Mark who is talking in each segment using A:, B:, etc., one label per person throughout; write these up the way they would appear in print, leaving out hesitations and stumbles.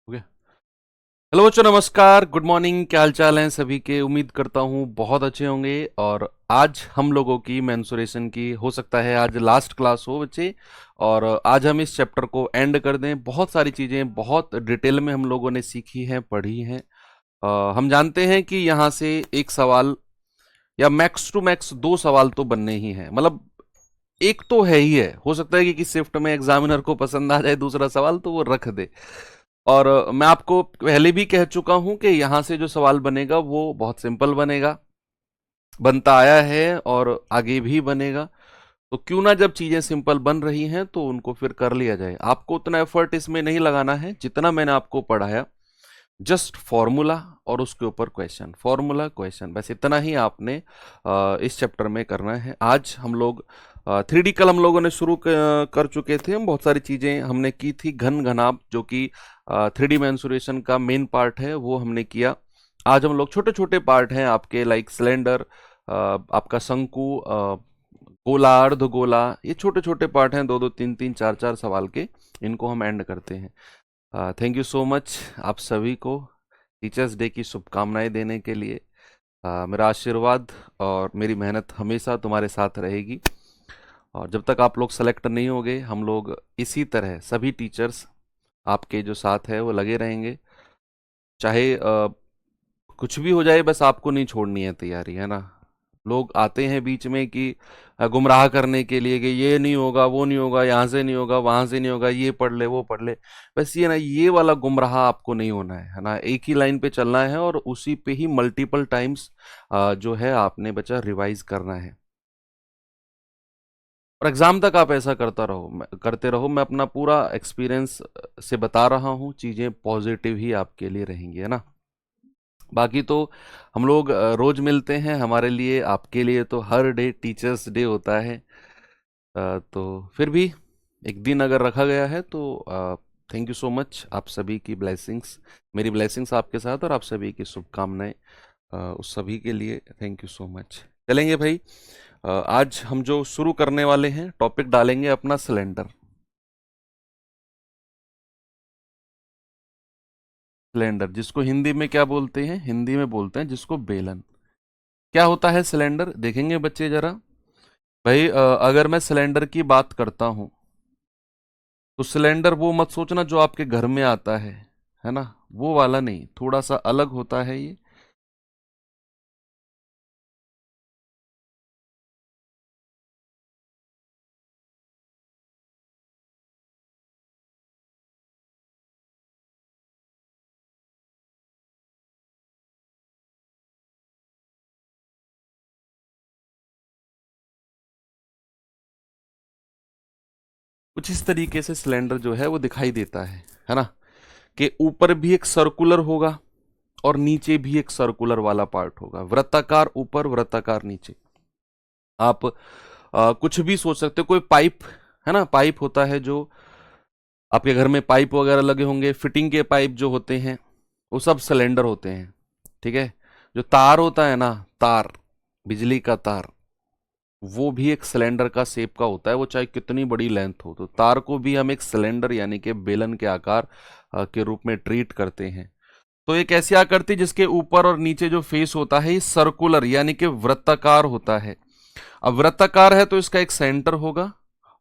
A: Okay. Hello बच्चों, नमस्कार, good morning. क्या हाल चाल हैं सभी के? उम्मीद करता हूँ बहुत अच्छे होंगे। और आज हम लोगों की मेंसुरेशन की हो सकता है आज लास्ट क्लास हो बच्चे। और आज हम इस चैप्टर को एंड कर दें। बहुत सारी चीज़ें बहुत डिटेल में हम लोगों ने सीखी हैं, पढ़ी हैं। हम जानते हैं कि यहाँ से एक सवाल या मैक्स टू मैक्स दो सवाल तो बनने ही हैं। मतलब एक तो है ही है, हो सकता है कि किसी शिफ्ट में एग्जामिनर को पसंद आ जाए दूसरा सवाल तो वो रख दे। और मैं आपको पहले भी कह चुका हूं कि यहां से जो सवाल बनेगा वो बहुत सिंपल बनेगा, बनता आया है और आगे भी बनेगा। तो क्यों ना, जब चीजें सिंपल बन रही हैं तो उनको फिर कर लिया जाए। आपको उतना एफर्ट इसमें नहीं लगाना है जितना मैंने आपको पढ़ाया। जस्ट फॉर्मूला और उसके ऊपर क्वेश्चन, फॉर्मूला क्वेश्चन, बस इतना ही आपने इस चैप्टर में करना है। आज हम लोग 3D कल हम लोगों ने शुरू कर चुके थे। हम बहुत सारी चीजें हमने की थी। घन घनाभ जो कि 3D मेंसुरेशन का मेन पार्ट है वो हमने किया। आज हम लोग छोटे छोटे पार्ट हैं आपके, लाइक सिलेंडर, आपका शंकु, गोला, अर्ध गोला, ये छोटे छोटे पार्ट हैं, दो दो तीन तीन चार चार सवाल के। इनको हम एंड करते हैं। थैंक यू सो मच आप सभी को टीचर्स डे की शुभकामनाएं देने के लिए। मेरा आशीर्वाद और मेरी मेहनत हमेशा तुम्हारे साथ रहेगी। और जब तक आप लोग सेलेक्ट नहीं होगे, हम लोग इसी तरह सभी टीचर्स आपके जो साथ है वो लगे रहेंगे। चाहे कुछ भी हो जाए, बस आपको नहीं छोड़नी है तैयारी, है ना। लोग आते हैं बीच में कि गुमराह करने के लिए कि ये नहीं होगा, वो नहीं होगा, यहाँ से नहीं होगा, वहां से नहीं होगा, ये पढ़ ले, वो पढ़ ले। बस ये ना, ये वाला गुमराह आपको नहीं होना है ना। एक ही लाइन पे चलना है और उसी पे ही मल्टीपल टाइम्स जो है आपने बच्चा रिवाइज करना है। और एग्जाम तक आप ऐसा करते रहो। मैं अपना पूरा एक्सपीरियंस से बता रहा हूँ, चीजें पॉजिटिव ही आपके लिए रहेंगी, है ना। बाकी तो हम लोग रोज मिलते हैं। हमारे लिए, आपके लिए तो हर डे टीचर्स डे होता है। तो फिर भी एक दिन अगर रखा गया है तो थैंक यू सो मच। आप सभी की ब्लेसिंग्स, मेरी ब्लेसिंग्स आपके साथ, और आप सभी की शुभकामनाएं उस सभी के लिए। Thank you so much. चलेंगे भाई। आज हम जो शुरू करने वाले हैं, टॉपिक डालेंगे अपना सिलेंडर। सिलेंडर जिसको हिंदी में क्या बोलते हैं? हिंदी में बोलते हैं जिसको बेलन। क्या होता है सिलेंडर, देखेंगे बच्चे जरा। भाई अगर मैं सिलेंडर की बात करता हूं तो सिलेंडर वो मत सोचना जो आपके घर में आता है ना। वो वाला नहीं, थोड़ा सा अलग होता है ये। कुछ इस तरीके से सिलेंडर जो है वो दिखाई देता है ना। कि ऊपर भी एक सर्कुलर होगा और नीचे भी एक सर्कुलर वाला पार्ट होगा, वृत्ताकार ऊपर, वृत्ताकार नीचे। आप कुछ भी सोच सकते हो। कोई पाइप, है ना, पाइप होता है जो आपके घर में पाइप वगैरह लगे होंगे, फिटिंग के पाइप जो होते हैं वो सब सिलेंडर होते हैं। ठीक है। जो तार होता है ना, तार, बिजली का तार, वो भी एक सिलेंडर का शेप का होता है। वो चाहे कितनी बड़ी लेंथ हो, तो तार को भी हम एक सिलेंडर यानी कि बेलन के आकार के रूप में ट्रीट करते हैं। तो एक ऐसी आकृति जिसके ऊपर और नीचे जो फेस होता है ये सर्कुलर यानी कि वृत्ताकार होता है। अब वृत्ताकार है तो इसका एक सेंटर होगा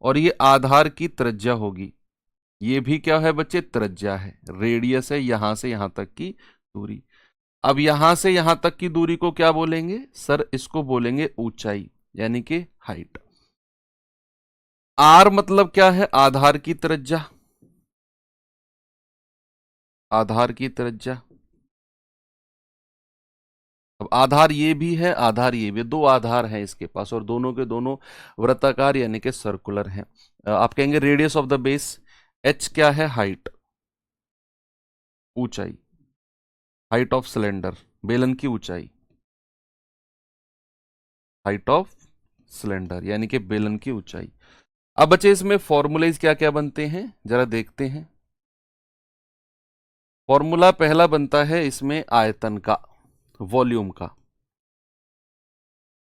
A: और ये आधार की त्रिज्या होगी। ये भी क्या है बच्चे? त्रिज्या है, रेडियस है यहां से यहां तक की दूरी। अब यहां से यहां तक की दूरी को क्या बोलेंगे सर? इसको बोलेंगे ऊंचाई यानी कि हाइट। आर मतलब क्या है? आधार की त्रिज्या, आधार की त्रिज्या। अब आधार ये भी है, आधार ये भी, दो आधार हैं इसके पास और दोनों के दोनों वृत्ताकार यानी कि सर्कुलर हैं। आप कहेंगे radius of the base. H क्या है? हाइट, ऊंचाई। हाइट ऑफ सिलेंडर, बेलन की ऊंचाई। हाइट ऑफ सिलेंडर यानी कि बेलन की ऊंचाई। अब बच्चे इसमें फॉर्मूलेज क्या क्या बनते हैं जरा देखते हैं। फॉर्मूला पहला बनता है इसमें आयतन का, वॉल्यूम का।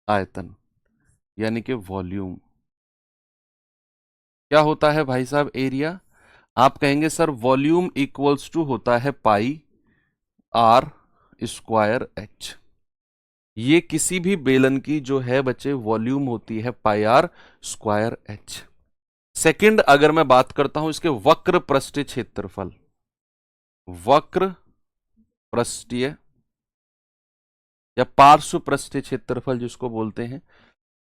A: आयतन यानी कि वॉल्यूम। क्या होता है भाई साहब? एरिया। आप कहेंगे सर वॉल्यूम इक्वल्स टू होता है पाई आर स्क्वायर एच। ये किसी भी बेलन की जो है बच्चे वॉल्यूम होती है pi r square H. Second, अगर मैं बात करता हूं इसके वक्र पृष्ठीय क्षेत्रफल, वक्र पृष्ठीय या पार्श्व पृष्ठीय क्षेत्रफल जिसको बोलते हैं,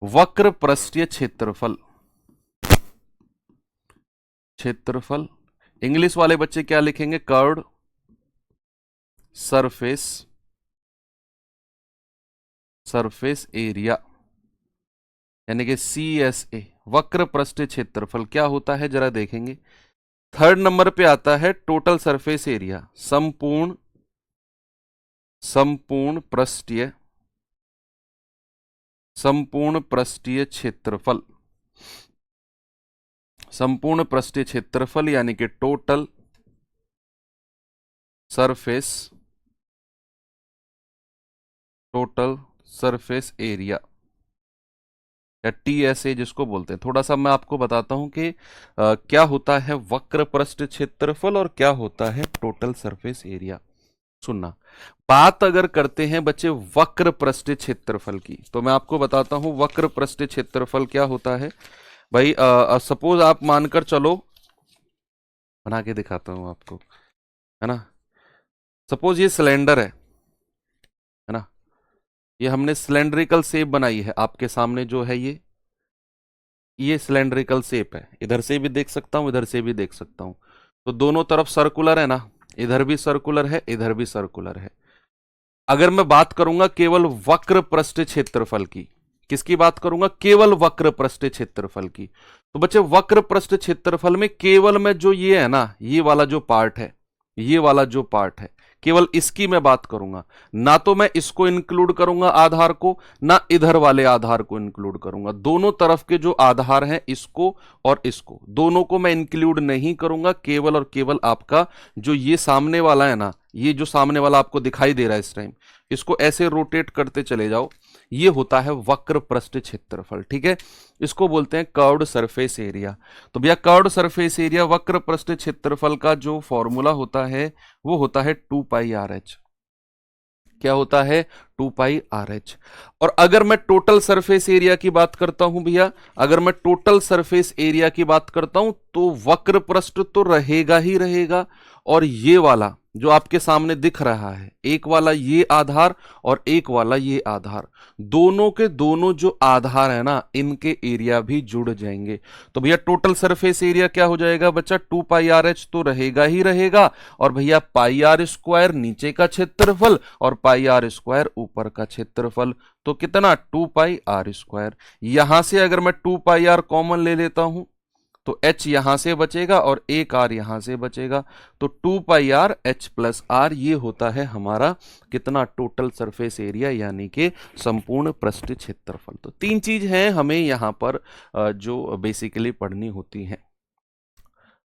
A: वक्र पृष्ठीय क्षेत्रफल, क्षेत्रफल इंग्लिश वाले बच्चे क्या लिखेंगे, कर्व्ड सरफेस, सरफेस एरिया, यानी कि CSA, वक्र पृष्ठीय क्षेत्रफल क्या होता है जरा देखेंगे। थर्ड नंबर पे आता है टोटल सरफेस एरिया, संपूर्ण, संपूर्ण पृष्ठीय, संपूर्ण पृष्ठीय क्षेत्रफल, संपूर्ण पृष्ठीय क्षेत्रफल यानी कि total surface, total surface area या TSA जिसको बोलते हैं। थोड़ा सा मैं आपको बताता हूं कि क्या होता है वक्र पृष्ठ क्षेत्रफल और क्या होता है टोटल सरफेस एरिया। सुनना, बात अगर करते हैं बच्चे वक्र पृष्ठ क्षेत्रफल की, तो मैं आपको बताता हूं वक्र पृष्ठ क्षेत्रफल क्या होता है। भाई सपोज आप मानकर चलो, बना के दिखाता हूं आपको, है ना। सपोज ये सिलेंडर है ना, ये हमने सिलेंड्रिकल शेप बनाई है, आपके सामने जो है ये सिलेंड्रिकल शेप है, इधर से भी देख सकता हूं, इधर से भी देख सकता हूं, तो दोनों तरफ सर्कुलर है ना, इधर भी सर्कुलर है, इधर भी सर्कुलर है। अगर मैं बात करूंगा केवल वक्र पृष्ठ क्षेत्रफल की, किसकी बात करूंगा, केवल वक्र पृष्ठ क्षेत्रफल की, तो बच्चे वक्र पृष्ठ क्षेत्रफल में केवल मैं जो ये है ना, ये वाला जो पार्ट है, ये वाला जो पार्ट है, केवल इसकी मैं बात करूंगा, ना तो मैं इसको इंक्लूड करूंगा आधार को, ना इधर वाले आधार को इंक्लूड करूंगा। दोनों तरफ के जो आधार हैं, इसको और इसको, दोनों को मैं इंक्लूड नहीं करूंगा। केवल और केवल आपका जो ये सामने वाला है ना, ये जो सामने वाला आपको दिखाई दे रहा है इस टाइम, इसको ऐसे रोटेट करते चले जाओ, ये होता है वक्र पृष्ठ क्षेत्रफल। ठीक है, इसको बोलते हैं कर्व्ड सरफेस एरिया। तो भैया कर्व्ड सरफेस एरिया वक्र पृष्ठ क्षेत्रफल का जो फॉर्मूला होता है वो होता है 2πRh। क्या होता है, 2πRh। और अगर मैं टोटल सरफेस एरिया की बात करता हूं भैया, अगर मैं टोटल सरफेस एरिया की बात करता हूं तो वक्र पृष्ठ तो रहेगा ही रहेगा, और ये वाला जो आपके सामने दिख रहा है, एक वाला ये आधार और एक वाला ये आधार, दोनों के दोनों जो आधार है ना, इनके एरिया भी जुड़ जाएंगे। तो भैया टोटल सरफेस एरिया क्या हो जाएगा बच्चा, 2πRh तो रहेगा ही रहेगा, और भैया पाई आर स्क्वायर नीचे का क्षेत्रफल और पाई आर स्क्वायर ऊपर का क्षेत्रफल, तो कितना 2πR²। यहां से अगर मैं 2πR कॉमन ले लेता हूं तो h यहां से बचेगा और एक r यहां से बचेगा, तो 2πRh प्लस r, ये होता है हमारा कितना, टोटल सरफेस एरिया यानी कि संपूर्ण पृष्ठ क्षेत्रफल। तो तीन चीज हैं हमें यहां पर जो बेसिकली पढ़नी होती हैं।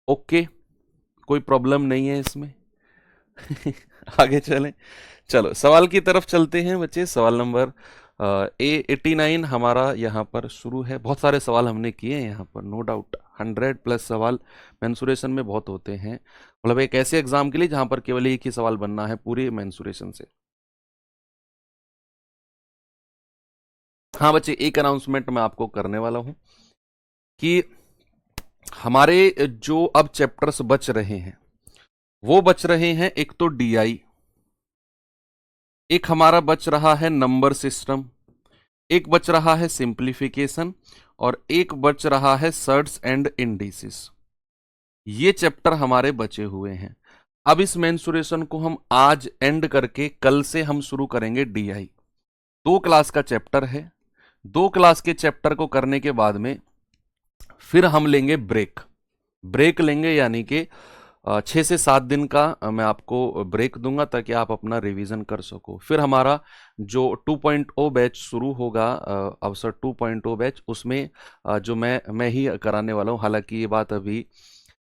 A: ओके, कोई प्रॉब्लम नहीं है इसमें। आगे चलें, चलो सवाल की तरफ चलते हैं बच्चे। सवाल नंबर A89 हमारा यहाँ पर शुरू है। बहुत सारे सवाल हमने किए हैं यहाँ पर, नो डाउट 100+ सवाल मेंसुरेशन में बहुत होते हैं, मतलब एक ऐसे एग्जाम के लिए जहां पर केवल एक ही सवाल बनना है पूरे मेंसुरेशन से। हाँ बच्चे, एक अनाउंसमेंट मैं आपको करने वाला हूं कि हमारे जो अब चैप्टर्स बच रहे हैं वो बच रहे हैं, एक तो DI, एक हमारा बच रहा है नंबर सिस्टम, एक बच रहा है सिंप्लीफिकेशन, और एक बच रहा है सर्ट्स एंड इंडिसेस। ये चैप्टर हमारे बचे हुए हैं। अब इस मेंसुरेशन को हम आज एंड करके कल से हम शुरू करेंगे DI। 2 क्लास का चैप्टर है, 2 क्लास के चैप्टर को करने के बाद में फिर हम लेंगे ब्रेक, ब्रेक लेंगे यानी कि 6 से 7 दिन का मैं आपको ब्रेक दूंगा ताकि आप अपना रिवीजन कर सको। फिर हमारा जो 2.0 बैच शुरू होगा, अवसर 2.0 बैच, उसमें जो मैं ही कराने वाला हूँ। हालांकि ये बात अभी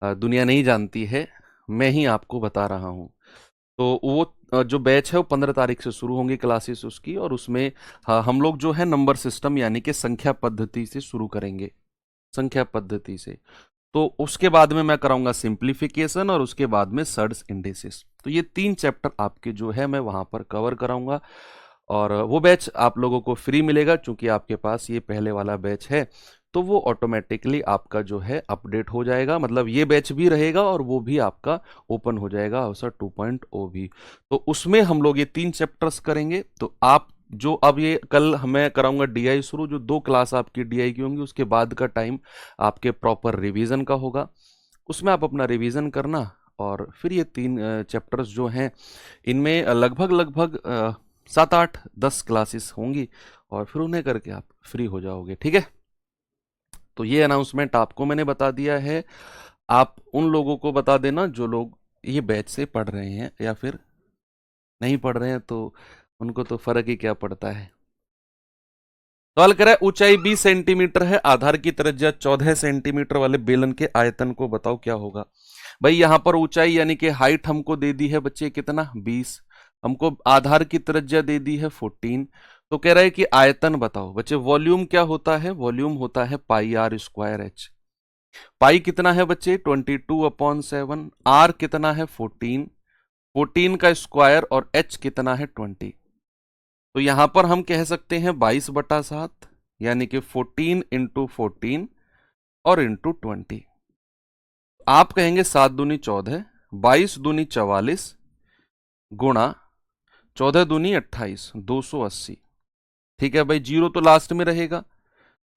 A: दुनिया नहीं जानती है, मैं ही आपको बता रहा हूँ। तो वो जो बैच है वो 15 तारीख से शुरू होंगी क्लासेस उसकी, और उसमें हम लोग जो है नंबर सिस्टम यानी कि संख्या पद्धति से शुरू करेंगे, संख्या पद्धति से। तो उसके बाद में मैं कराऊंगा सिंप्लीफिकेशन और उसके बाद में सर्ड्स इंडिसेस। तो ये 3 चैप्टर आपके जो है मैं वहां पर कवर कराऊंगा और वो बैच आप लोगों को फ्री मिलेगा, चूंकि आपके पास ये पहले वाला बैच है तो वो ऑटोमेटिकली आपका जो है अपडेट हो जाएगा, मतलब ये बैच भी रहेगा और वो भी आपका ओपन हो जाएगा अवसर 2.0 भी। तो उसमें हम लोग ये 3 चैप्टर्स करेंगे। तो आप जो अब ये कल मैं कराऊंगा डीआई शुरू, जो 2 क्लास आपकी डीआई की होंगी, उसके बाद का टाइम आपके प्रॉपर रिवीजन का होगा। उसमें आप अपना रिवीजन करना और फिर ये 3 चैप्टर्स जो हैं इनमें लगभग लगभग 7 8 10 क्लासेस होंगी और फिर उन्हें करके आप फ्री हो जाओगे। ठीक है, तो ये अनाउंसमेंट आपको मैंने बता दिया है। आप उन लोगों को बता देना जो लोग ये बैच से पढ़ रहे हैं, या फिर नहीं पढ़ रहे हैं तो उनको तो फर्क ही क्या पड़ता है। सवाल करा है ऊंचाई 20 सेंटीमीटर है, आधार की त्रिज्या 14 सेंटीमीटर वाले बेलन के आयतन को बताओ क्या होगा। भाई यहां पर ऊंचाई यानी कि हाइट हमको दे दी है बच्चे कितना 20, हमको आधार की त्रिज्या दे दी है 14, तो कह रहा है कि आयतन बताओ। बच्चे वॉल्यूम क्या होता है, वॉल्यूम होता है पाई आर स्क्वायर एच। पाई कितना है बच्चे 22/7, आर कितना है 14, 14 का स्क्वायर और एच कितना है 20। तो यहां पर हम कह सकते हैं 22/7 यानी कि 14 इंटू 14 और इंटू 20। आप कहेंगे 7 दूनी 14, 22 दूनी 44 गुणा 14 दूनी 28, 280। ठीक है भाई, जीरो तो लास्ट में रहेगा।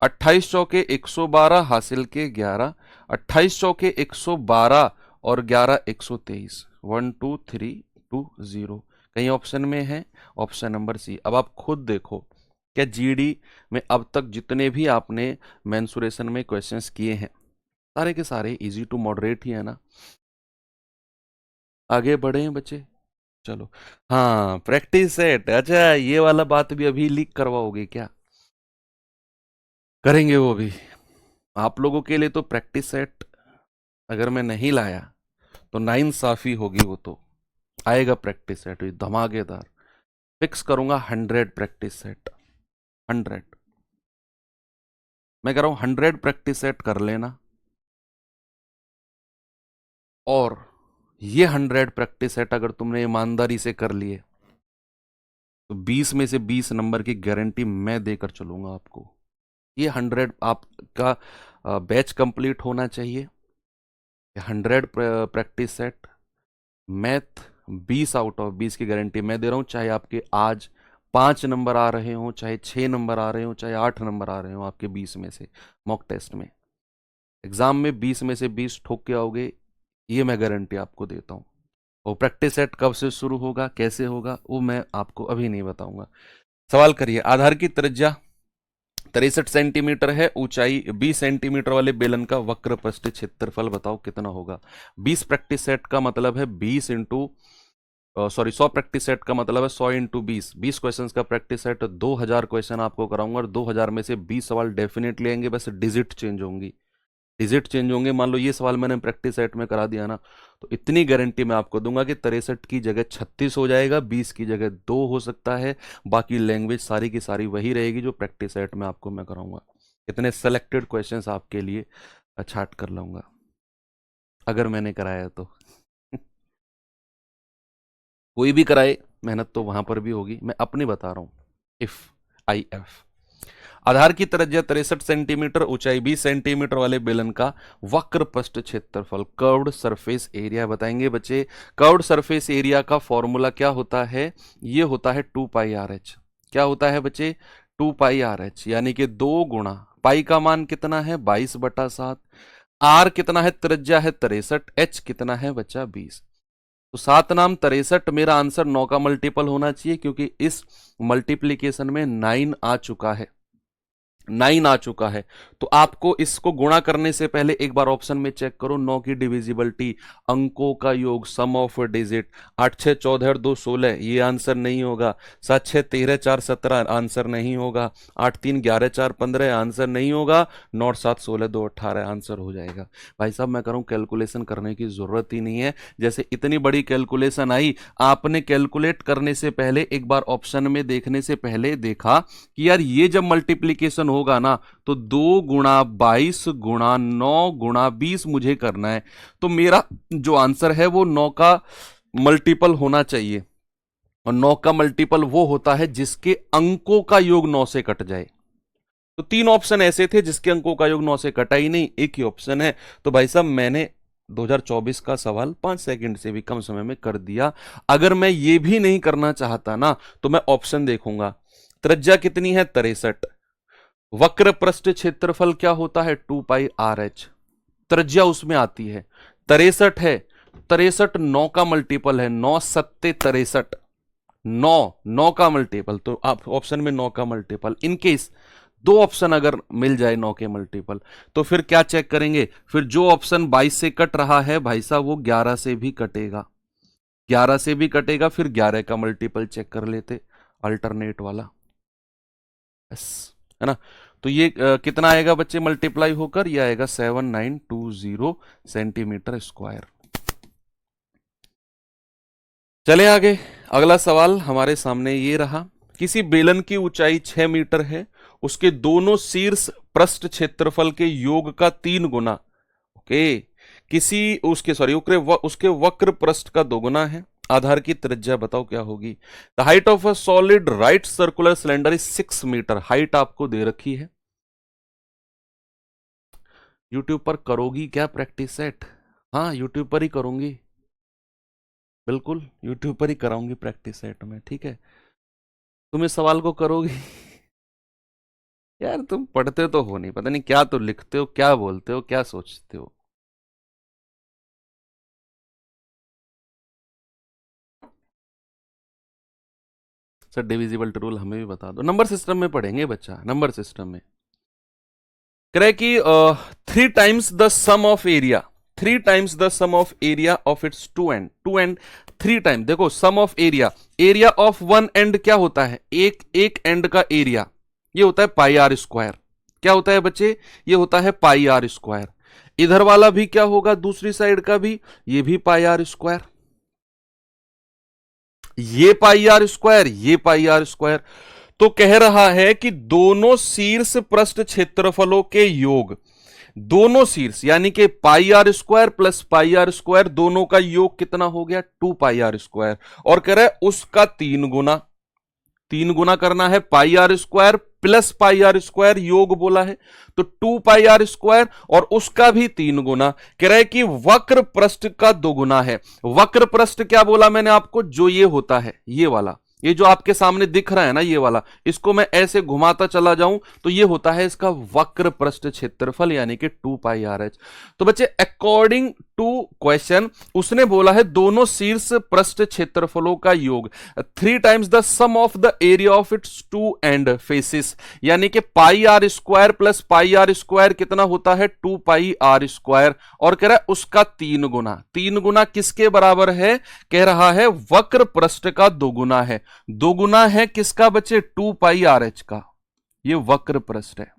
A: 28 चौके 112 हासिल के 11, 28 चौके 112 और 11 123, 1 2 3 2 0। कहीं ऑप्शन में है, ऑप्शन नंबर सी। अब आप खुद देखो क्या जीडी में अब तक जितने भी आपने मेंसुरेशन में क्वेश्चंस किए हैं सारे के सारे इजी टू मॉडरेट ही है ना। आगे बढ़े हैं बच्चे, चलो। हाँ प्रैक्टिस सेट, अच्छा ये वाला बात भी अभी लीक करवाओगे क्या? करेंगे वो भी आप लोगों के लिए। तो प्रैक्टिस सेट अगर मैं नहीं लाया तो नाइंसाफी होगी, वो तो आएगा प्रैक्टिस सेट धमाकेदार। फिक्स करूंगा 100 प्रैक्टिस सेट, 100। मैं कह रहा हूं 100 प्रैक्टिस सेट कर लेना, और ये 100 प्रैक्टिस सेट अगर तुमने ईमानदारी से कर लिए तो 20 में से 20 नंबर की गारंटी मैं देकर चलूंगा आपको। ये 100 आपका बैच कंप्लीट होना चाहिए। 100 practice set, math 20 out of 20 की गारंटी मैं दे रहा हूं। चाहे आपके आज 5 नंबर आ रहे हो, चाहे 6 नंबर आ रहे हो, चाहे 8 नंबर आ रहे हो आपके 20 में से, मॉक टेस्ट में एग्जाम में 20 में से 20 ठोक के आओगे, ये मैं गारंटी आपको देता हूं। और प्रैक्टिस सेट कब से शुरू होगा, कैसे होगा, वो मैं आपको अभी नहीं बताऊंगा। सवाल करिए। आधार की त्रिज्या 63 सेंटीमीटर है, ऊंचाई 20 सेंटीमीटर वाले बेलन का वक्र पृष्ठ क्षेत्रफल बताओ कितना होगा। 20 प्रैक्टिस सेट का मतलब है 20 इंटू सॉरी 100 प्रैक्टिस सेट का मतलब है 100 इंटू 20, 20 क्वेश्चन का प्रैक्टिस सेट। 2000 क्वेश्चन आपको कराऊंगा और 2000 में से 20 सवाल डेफिनेटली आएंगे, बस डिजिट चेंज होंगी, डिजिट चेंज होंगे। मान लो ये सवाल मैंने प्रैक्टिस सेट में करा दिया ना, तो इतनी गारंटी मैं आपको दूंगा कि 63 की जगह 36 हो जाएगा, 20 की जगह 2 हो सकता है, बाकी लैंग्वेज सारी की सारी वही रहेगी जो प्रैक्टिस सेट में आपको मैं कराऊंगा। इतने सेलेक्टेड क्वेश्चंस आपके लिए छाट कर लाऊंगा अगर मैंने कराया तो। कोई भी कराए मेहनत तो वहां पर भी होगी, मैं अपनी बता रहा हूं। इफ आई एफ आधार की त्रिज्या 63 सेंटीमीटर, ऊंचाई 20 सेंटीमीटर वाले बेलन का वक्र पृष्ठ क्षेत्रफल कर्व्ड सरफेस एरिया बताएंगे बच्चे। कर्व्ड सरफेस एरिया का फॉर्मूला क्या होता है, ये होता है 2 पाई आर एच। क्या होता है बच्चे 2 पाई आर एच, यानी कि 2 गुणा पाई का मान कितना है 22/7, आर कितना है त्रिज्या है 63, एच कितना है बच्चा 20। तो 7 नाम 63, मेरा आंसर 9 का मल्टीपल होना चाहिए क्योंकि इस मल्टीप्लीकेशन में 9 आ चुका है, 9 आ चुका है। तो आपको इसको गुणा करने से पहले एक बार ऑप्शन में चेक करो, 9 की डिविजिबिलिटी, अंकों का योग, सम ऑफ डिजिट। 8 6 14 और 2 16, ये आंसर नहीं होगा। 7 6 13 4 17, आंसर नहीं होगा। 8 3 11 4 15, आंसर नहीं होगा। 9 7 16 2 18, आंसर हो जाएगा। भाई साहब मैं करूं कैलकुलेशन करने की जरूरत ही नहीं है। जैसे इतनी बड़ी कैलकुलेशन आई, आपने कैलकुलेट करने से पहले एक बार ऑप्शन में देखने से पहले देखा कि यार ये जब मल्टीप्लीकेशन होगा ना, तो 2 गुणा 22 गुणा 9 गुणा 20 मुझे करना है। तो मेरा जो आंसर है वो 9 का मल्टीपल होना चाहिए, और 9 का मल्टीपल वो होता है जिसके अंकों का योग 9 से कट जाए। तो 3 ऑप्शन ऐसे थे जिसके अंकों का योग 9 से कटा ही नहीं, एक ही ऑप्शन है। तो भाई साहब मैंने 2024 का सवाल 5 सेकंड से भी कम समय में कर दिया। अगर मैं ये भी नहीं करना चाहता ना, तो मैं ऑप्शन देखूंगा। त्रिज्या कितनी है? 63। वक्र पृष्ठ क्षेत्रफल क्या होता है? 2 पाई आर एच। त्रिज्या उसमें आती है 63 है। 63 9 का मल्टीपल है, 9 सत्ते 63, 9 का मल्टीपल। तो आप ऑप्शन में 9 का मल्टीपल, इनकेस 2 ऑप्शन अगर मिल जाए 9 के मल्टीपल, तो फिर क्या चेक करेंगे? फिर जो ऑप्शन 22 से कट रहा है भाई साहब वो 11 से भी कटेगा, 11 से भी कटेगा। फिर 11 का मल्टीपल चेक कर लेते, अल्टरनेट वाला। यस, है ना। तो ये कितना आएगा बच्चे मल्टीप्लाई होकर? ये आएगा 7920 सेंटीमीटर स्क्वायर। चले आगे, अगला सवाल हमारे सामने ये रहा। किसी बेलन की ऊंचाई 6 मीटर है, उसके दोनों शीर्ष पृष्ठ क्षेत्रफल के योग का 3 गुना, ओके, किसी उसके वक्र पृष्ठ का 2 गुना है। आधार की त्रिज्या बताओ क्या होगी? The height of a solid right circular cylinder is 6 metre. Height आपको दे रखी है। यूट्यूब पर करोगी क्या प्रैक्टिस सेट? हाँ, यूट्यूब पर ही करूंगी, बिल्कुल यूट्यूब पर ही कराऊंगी प्रैक्टिस सेट में, ठीक है। तुम इस सवाल को करोगी? यार तुम पढ़ते तो हो नहीं, पता नहीं क्या तो लिखते हो, क्या बोलते हो, क्या सोचते हो। सर डिविजिबल रूल हमें भी बता दो। नंबर सिस्टम में पढ़ेंगे बच्चा, नंबर सिस्टम में कह रहे कि 3 times the sum of area, 3 times the sum of area of its 2 end, 2 end 3 time. देखो sum of area, area of 1 end क्या होता है? एक एंड का एरिया, ये होता है पाई आर स्क्वायर। क्या होता है बच्चे? ये होता है पाई आर स्क्वायर। इधर वाला भी क्या होगा? दूसरी साइड का भी, ये भी पाई आर स्क्वायर। ये पाई आर स्क्वायर, ये पाई आर स्क्वायर। तो कह रहा है कि दोनों शीर्ष पृष्ठ क्षेत्रफलों के योग, दोनों शीर्ष यानी कि pi r square plus pi r square, दोनों का योग कितना हो गया? 2 पाई आर स्क्वायर। और कह रहा है उसका 3 गुना, 3 गुना करना है। Pi r square plus pi r square योग बोला है, तो 2 पाई आर स्क्वायर और उसका भी 3 गुना। कह रहा है कि वक्र पृष्ठ का 2 गुना है। वक्र पृष्ठ क्या बोला मैंने आपको? जो ये होता है, ये वाला, ये जो आपके सामने दिख रहा है ना, ये वाला, इसको मैं ऐसे घुमाता चला जाऊं तो ये होता है इसका वक्र पृष्ठ क्षेत्रफल, यानी कि 2 पाई आर एच। तो बच्चे अकॉर्डिंग टू क्वेश्चन उसने बोला है दोनों शीर्ष पृष्ठ क्षेत्रफलों का योग 3 times the sum of the area of its 2 end faces, यानी कि pi r square plus pi r square कितना होता है? 2 पाई आर स्क्वायर। और कह रहा है उसका 3 गुना, 3 गुना किसके बराबर है? कह रहा है वक्र पृष्ठ का 2 गुना है। 2 गुना है किसका बच्चे? 2 पाई आर एच का। ये वक्र पृष्ठ है,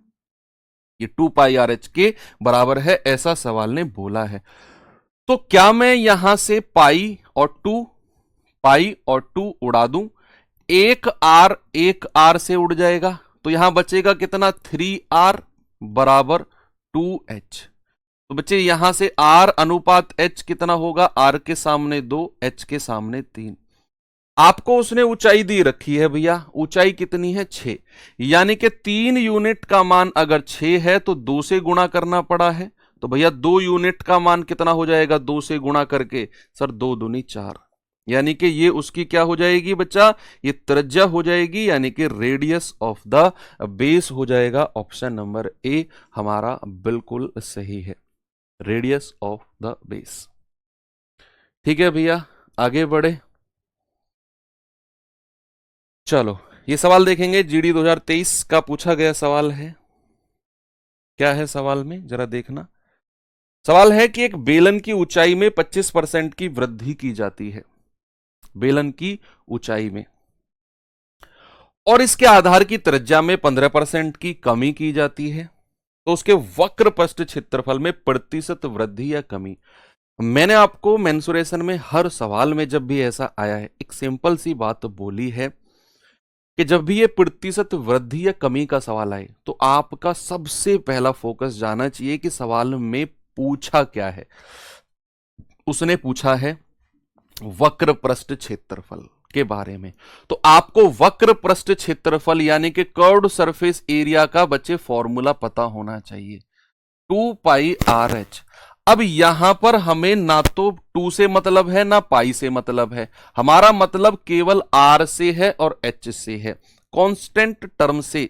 A: ये 2 पाई आर एच के बराबर है, ऐसा सवाल ने बोला है। तो क्या मैं यहां से पाई और 2 उड़ा दूं? एक आर से उड़ जाएगा, तो यहां बचेगा कितना? 3r बराबर 2h। तो बच्चे यहां से r अनुपात h कितना होगा? r के सामने 2, h के सामने 3। आपको उसने ऊंचाई दी रखी है भैया, ऊंचाई कितनी है? 6, यानी कि 3 यूनिट का मान अगर 6 है तो 2 से गुणा करना पड़ा है। तो भैया 2 यूनिट का मान कितना हो जाएगा 2 से गुणा करके? सर 2 दूनी 4, यानी कि ये उसकी क्या हो जाएगी बच्चा? ये त्रिज्या हो जाएगी, यानी कि रेडियस ऑफ द बेस हो जाएगा। ऑप्शन नंबर ए हमारा बिल्कुल सही है, रेडियस ऑफ द बेस। ठीक है भैया, आगे बढ़े। चलो ये सवाल देखेंगे, जीडी 2023 का पूछा गया सवाल है। क्या है सवाल में जरा देखना। सवाल है कि एक बेलन की ऊंचाई में 25% की वृद्धि की जाती है, बेलन की ऊंचाई में, और इसके आधार की त्रिज्या में 15% की कमी की जाती है, तो उसके वक्र पृष्ठ क्षेत्रफल में प्रतिशत वृद्धि या कमी। मैंने आपको मेंसुरेशन में हर सवाल में जब भी ऐसा आया है एक सिंपल सी बात बोली है कि जब भी ये प्रतिशत वृद्धि या कमी का सवाल आए तो आपका सबसे पहला फोकस जाना चाहिए कि सवाल में पूछा क्या है। उसने पूछा है वक्र पृष्ठ क्षेत्रफल के बारे में, तो आपको वक्र पृष्ठ क्षेत्रफल यानी कि कर्व्ड सरफेस एरिया का बच्चे फॉर्मूला पता होना चाहिए, 2πr(h). अब यहां पर हमें ना तो 2 से मतलब है ना पाई से मतलब है, हमारा मतलब केवल r से है और h से है, कांस्टेंट टर्म से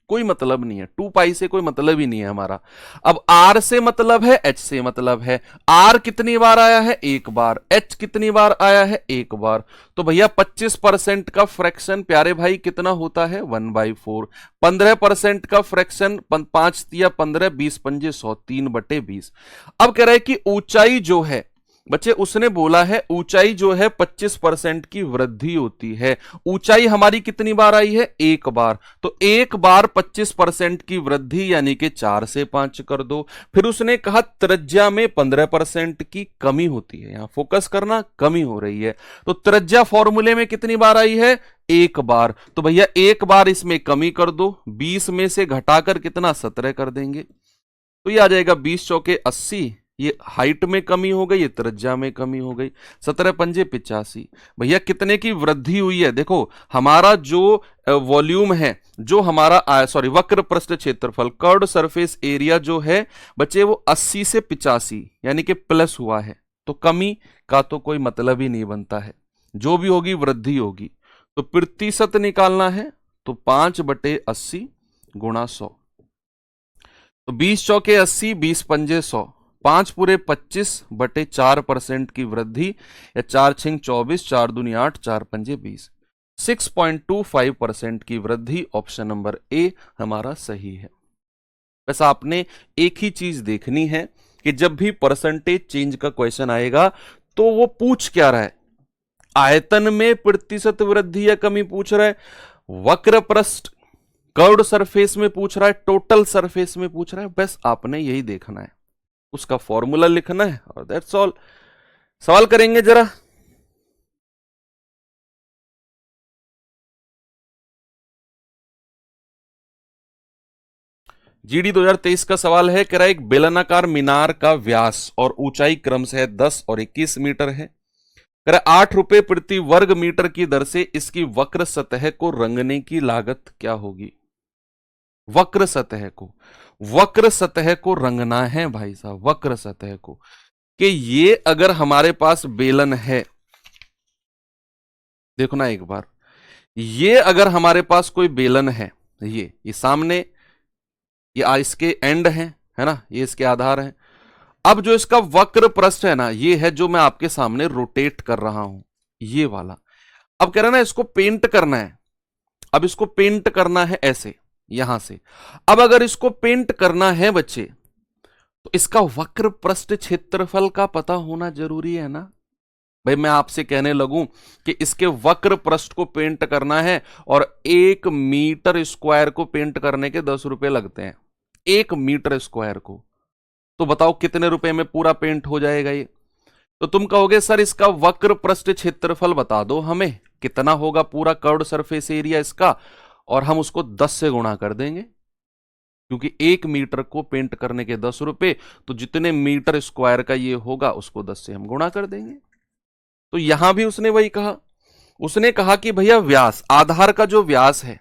A: कोई मतलब नहीं है, 2 पाई से कोई मतलब ही नहीं है हमारा। अब r से मतलब है, h से मतलब है। r कितनी बार आया है? एक बार। h कितनी बार आया है? एक बार। तो भैया 25% का फ्रैक्शन प्यारे भाई कितना होता है? 1/4। 15% का फ्रैक्शन 5 या 15, 20 पंजे 100, 3/20। अब कह रहा है कि ऊंचाई जो है बच्चे, उसने बोला है ऊंचाई जो है 25% की वृद्धि होती है। ऊंचाई हमारी कितनी बार आई है? एक बार। तो एक बार 25% की वृद्धि यानी कि 4 से 5 कर दो। फिर उसने कहा त्रिज्या में 15% की कमी होती है, यहां फोकस करना, कमी हो रही है। तो त्रिज्या फॉर्मूले में कितनी बार आई है? एक बार। तो भैया एक बार इसमें कमी कर दो, 20 में से घटाकर कितना? 17 कर देंगे। तो ये आ जाएगा 20 चौके 80, ये हाइट में कमी हो गई, ये त्रिज्या में कमी हो गई, 17 पंजे 85। भैया कितने की वृद्धि हुई है? देखो हमारा जो वॉल्यूम है, जो हमारा सॉरी वक्र पृष्ठ क्षेत्रफल, कर्व्ड सरफेस एरिया जो है बच्चे वो 80 से 85 यानी कि प्लस हुआ है, तो कमी का तो कोई मतलब ही नहीं बनता है, जो भी होगी वृद्धि होगी। तो प्रतिशत निकालना है तो 5/80 गुणा 100, तो 20 चौके 80, 20 पंजे 100, 5 पूरे 25/4% की वृद्धि, या 4 छिंग 24, 4 दूनी 8, 4 पंजे 20, 6.25% की वृद्धि। ऑप्शन नंबर ए हमारा सही है। बस आपने एक ही चीज देखनी है कि जब भी परसेंटेज चेंज का क्वेश्चन आएगा तो वो पूछ क्या रहा है, आयतन में प्रतिशत वृद्धि या कमी पूछ रहा है, वक्र पृष्ठ कर्व्ड सरफेस में पूछ रहा है, टोटल सरफेस में पूछ रहा है, बस आपने यही देखना है, उसका फॉर्मूला लिखना है और दैट्स ऑल। सवाल करेंगे जरा। जीडी 2023 का सवाल है, कह रहा है एक बेलनाकार मीनार का व्यास और ऊंचाई क्रम से 10 और 21 मीटर है। कह रहा है 8 रुपए प्रति वर्ग मीटर की दर से इसकी वक्र सतह को रंगने की लागत क्या होगी? वक्र सतह को, वक्र सतह को रंगना है भाई साहब, वक्र सतह को, कि ये अगर हमारे पास बेलन है, देखो ना एक बार, ये अगर हमारे पास कोई बेलन है, ये सामने, ये इसके एंड है ना, ये इसके आधार है। अब जो इसका वक्र पृष्ठ है ना, ये है जो मैं आपके सामने रोटेट कर रहा हूं, ये वाला। अब कह रहा है ना इसको पेंट करना है, अब इसको पेंट करना है ऐसे यहां से। अब अगर इसको पेंट करना है बच्चे, तो इसका वक्र पृष्ठ क्षेत्रफल का पता होना जरूरी है ना भाई। मैं आपसे कहने लगूं कि इसके वक्र पृष्ठ को पेंट करना है और 1 मीटर स्क्वायर को पेंट करने के 10 रुपए लगते हैं, 1 मीटर स्क्वायर को, तो बताओ कितने रुपए में पूरा पेंट हो जाएगा ये? तो तुम कहोगे सर इसका वक्र पृष्ठ क्षेत्रफल बता दो हमें, कितना होगा पूरा कर्व्ड सरफेस एरिया इसका, और हम उसको 10 से गुणा कर देंगे, क्योंकि 1 मीटर को पेंट करने के 10 रुपए, तो जितने मीटर स्क्वायर का ये होगा उसको 10 से हम गुणा कर देंगे। तो यहां भी उसने वही कहा, उसने कहा कि भैया व्यास, आधार का जो व्यास है,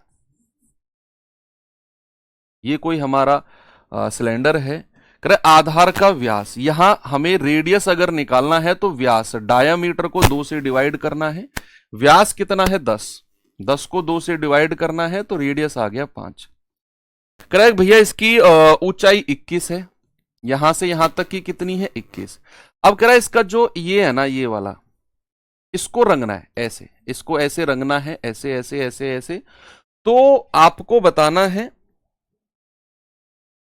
A: ये कोई हमारा सिलेंडर है, करे आधार का व्यास, यहां हमें रेडियस अगर निकालना है तो व्यास डायामीटर को 2 से डिवाइड करना है, व्यास कितना है 10, 10 को 2 से डिवाइड करना है तो रेडियस आ गया 5। करेक्ट भैया, इसकी ऊंचाई 21 है, यहां से यहां तक की कितनी है 21। अब कह रहा है इसका जो ये है ना, ये वाला, इसको रंगना है ऐसे, इसको ऐसे रंगना है, ऐसे ऐसे ऐसे ऐसे। तो आपको बताना है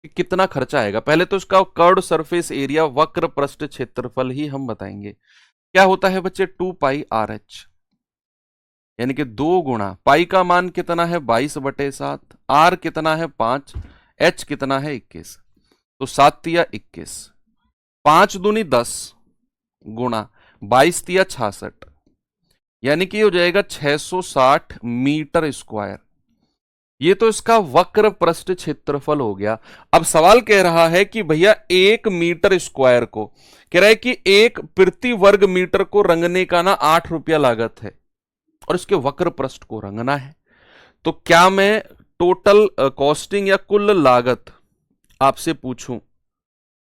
A: कि कितना खर्चा आएगा। पहले तो इसका कर्व्ड सरफेस एरिया वक्र पृष्ठ क्षेत्रफल ही हम बताएंगे। क्या होता है बच्चे? 2πr(h), यानी कि 2 गुणा पाई का मान कितना है 22/7, आर कितना है 5, एच कितना है 21, तो 7 तिया 21, 5 दूनी 10 गुणा 22 तिया 66, यानी कि ये हो जाएगा 660 मीटर स्क्वायर। ये तो इसका वक्र पृष्ठ क्षेत्रफल हो गया। अब सवाल कह रहा है कि भैया 1 मीटर स्क्वायर को, कह रहा है कि 1 प्रति वर्ग मीटर को रंगने का ना 8 रुपया लागत है और इसके वक्र पृष्ठ को रंगना है। तो क्या मैं टोटल कॉस्टिंग या कुल लागत आपसे पूछूं,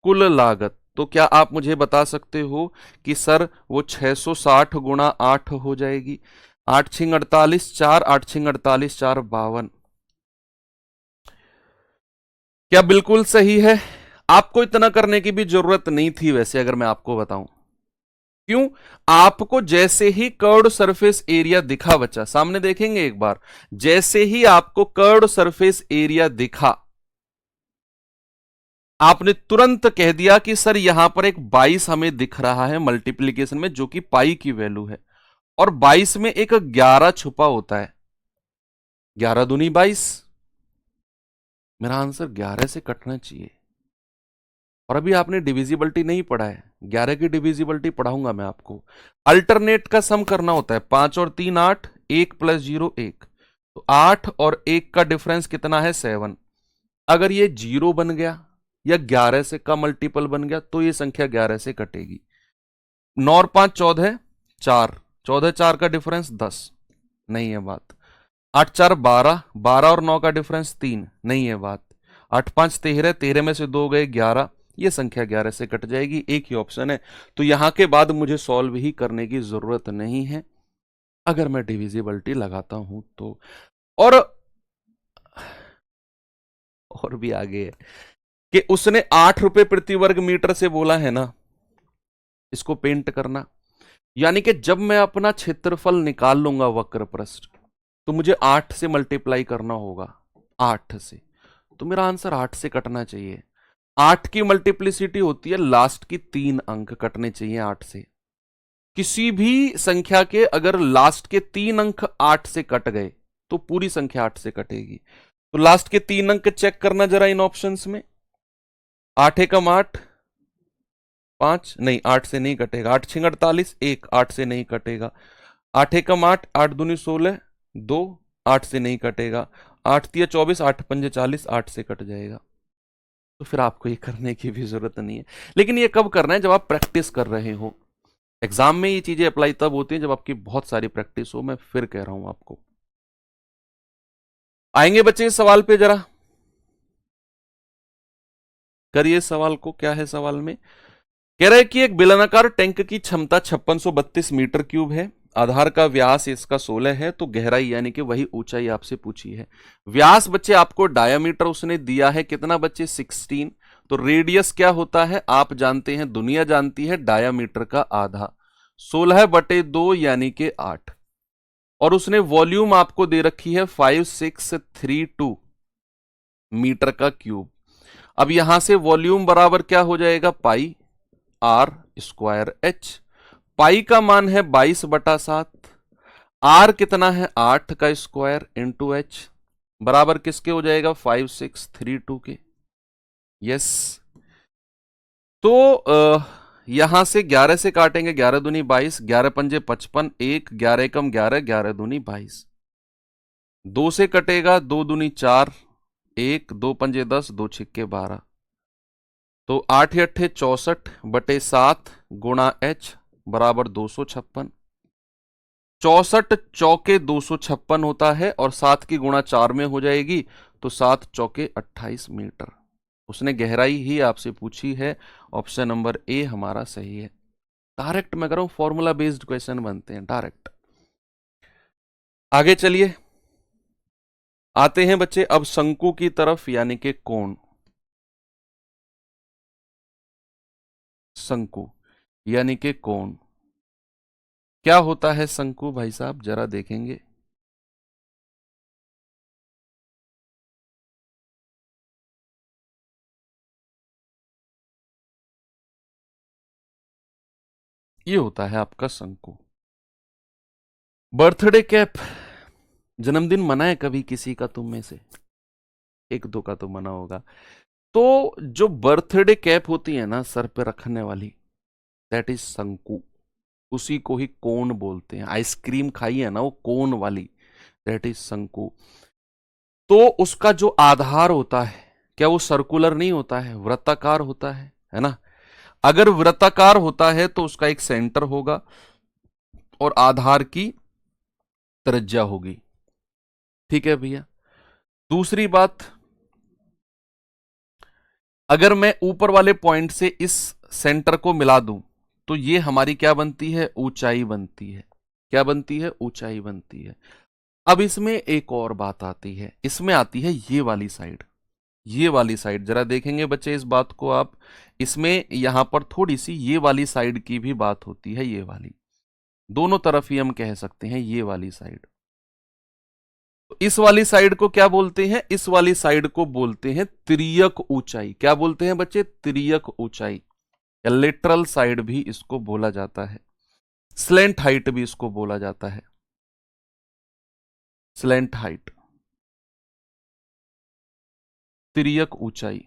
A: कुल लागत, तो क्या आप मुझे बता सकते हो कि सर वो 660 गुणा 8 हो जाएगी। 8 छिंग 48, 4 8 छिंग 48, 4 52। क्या बिल्कुल सही है? आपको इतना करने की भी जरूरत नहीं थी वैसे, अगर मैं आपको बताऊं। क्यों? आपको जैसे ही कर्व्ड सरफेस एरिया दिखा, बच्चा सामने देखेंगे एक बार, जैसे ही आपको कर्व्ड सरफेस एरिया दिखा, आपने तुरंत कह दिया कि सर यहां पर एक 22 हमें दिख रहा है मल्टीप्लीकेशन में, जो कि पाई की वैल्यू है, और 22 में एक 11 छुपा होता है। 11 दूनी 22। मेरा आंसर 11 से कटना चाहिए। और अभी आपने डिविजिबिलिटी नहीं पढ़ा है, 11 की डिविजिबिलिटी पढ़ाऊंगा मैं आपको। अल्टरनेट का सम करना होता है, 5 और 3 8, 1 प्लस 0 1। तो 8 और 1 का डिफरेंस कितना है? 7। अगर ये 0 बन गया या 11 से का मल्टीपल बन गया तो ये संख्या 11 से कटेगी। 9 और 5 14, 4, 14 4 का डिफरेंस 10, नहीं है बात। 8 4 12, 12 और 9 का डिफरेंस 3, नहीं है बात। 8 5 13, 13 में से 2 गए 11, ये संख्या 11 से कट जाएगी। एक ही ऑप्शन है, तो यहां के बाद मुझे सॉल्व ही करने की जरूरत नहीं है अगर मैं डिविजिबिलिटी लगाता हूं तो। और भी आगे है कि उसने 8 रुपए प्रति वर्ग मीटर से बोला है ना इसको पेंट करना, यानी कि जब मैं अपना क्षेत्रफल निकाल लूंगा वक्र पृष्ठ, तो मुझे 8 से मल्टीप्लाई करना होगा, 8 से। तो मेरा आंसर 8 से कटना चाहिए। 8 की मल्टीप्लिसिटी होती है लास्ट की 3 अंक कटने चाहिए 8 से। किसी भी संख्या के अगर लास्ट के 3 अंक 8 से कट गए तो पूरी संख्या 8 से कटेगी। तो लास्ट के 3 अंक चेक करना जरा इन ऑप्शंस में। 8 एकम 8, 5, नहीं 8 से नहीं कटेगा। 8 छिंग 48, 1, 8 से नहीं कटेगा। 8 एकम 8, 8 दूनी 16, 2, 8 से नहीं कटेगा। 8 तिया 24, 8 पंजे 40, 8 से कट जाएगा। तो फिर आपको ये करने की भी जरूरत नहीं है। लेकिन ये कब करना है? जब आप प्रैक्टिस कर रहे हो। एग्जाम में ये चीजें अप्लाई तब होती हैं जब आपकी बहुत सारी प्रैक्टिस हो। मैं फिर कह रहा हूं आपको। आएंगे बच्चे इस सवाल पे जरा, करिए सवाल को। क्या है सवाल में? कह रहा है कि एक बेलनाकार टैंक की क्षमता 5632 मीटर क्यूब है। आधार का व्यास इसका 16 है, तो गहराई यानी कि वही ऊंचाई आपसे पूछी है। व्यास बच्चे आपको डायामीटर उसने दिया है कितना बच्चे? 16। तो रेडियस क्या होता है आप जानते हैं, दुनिया जानती है, डायामीटर का आधा। 16/2 यानी कि 8। और उसने वॉल्यूम आपको दे रखी है 5632 मीटर का क्यूब। अब यहां से वॉल्यूम बराबर क्या हो जाएगा? पाई आर स्क्वायर एच। पाई का मान है 22/7। आर कितना है? 8 का स्क्वायर इंटू एच, बराबर किसके हो जाएगा? 5632 के। यस। तो यहां से 11 से काटेंगे, 11 दूनी 22, 11 पंजे 55, 1, 11 एकम 11, 11 दूनी 22। 2 से कटेगा, 2 दूनी 4, 1, 2 पंजे 10, 2 छिक्के 12। तो 8 अट्ठे 64/7 गुणा एच बराबर 256। 64 चौके 256 होता है, और 7 की गुणा 4 में हो जाएगी, तो 7 चौके 28 मीटर। उसने गहराई ही आपसे पूछी है। ऑप्शन नंबर ए हमारा सही है। डायरेक्ट मैं कर रहा हूं, फॉर्मूला बेस्ड क्वेश्चन बनते हैं डायरेक्ट। आगे चलिए, आते हैं बच्चे अब शंकु की तरफ, यानी कि कोण। शंकु यानी कि कोण क्या होता है? शंकु भाई साहब जरा देखेंगे। ये होता है आपका शंकु। बर्थडे कैप, जन्मदिन मना है कभी किसी का तुम में से? एक दो का तो मना होगा। तो जो बर्थडे कैप होती है ना सर पे रखने वाली, दैट इज शंकु। उसी को ही कोन बोलते हैं। आइसक्रीम खाई है ना वो कोन वाली, दैट इज शंकु। तो उसका जो आधार होता है क्या वो सर्कुलर नहीं होता है, वृत्ताकार होता है ना। अगर वृत्ताकार होता है तो उसका एक सेंटर होगा और आधार की त्रिज्या होगी। ठीक है भैया। दूसरी बात, अगर मैं ऊपर वाले पॉइंट से इस सेंटर को मिला दूं तो ये हमारी क्या बनती है, ऊंचाई बनती है। क्या बनती है, ऊंचाई बनती है। अब इसमें एक और बात आती है, इसमें आती है ये वाली साइड। ये वाली साइड जरा देखेंगे बच्चे इस बात को आप, इसमें यहां पर थोड़ी सी ये वाली साइड की भी बात होती है। ये वाली दोनों तरफ ही हम कह सकते हैं, ये वाली साइड। तो इस वाली साइड को क्या बोलते हैं, इस वाली साइड को बोलते हैं तिर्यक ऊंचाई। क्या बोलते हैं बच्चे, तिर्यक ऊंचाई, या लेटरल साइड भी इसको बोला जाता है। स्लेंट हाइट भी इसको बोला जाता है, स्लेंट हाइट, तिर्यक ऊंचाई,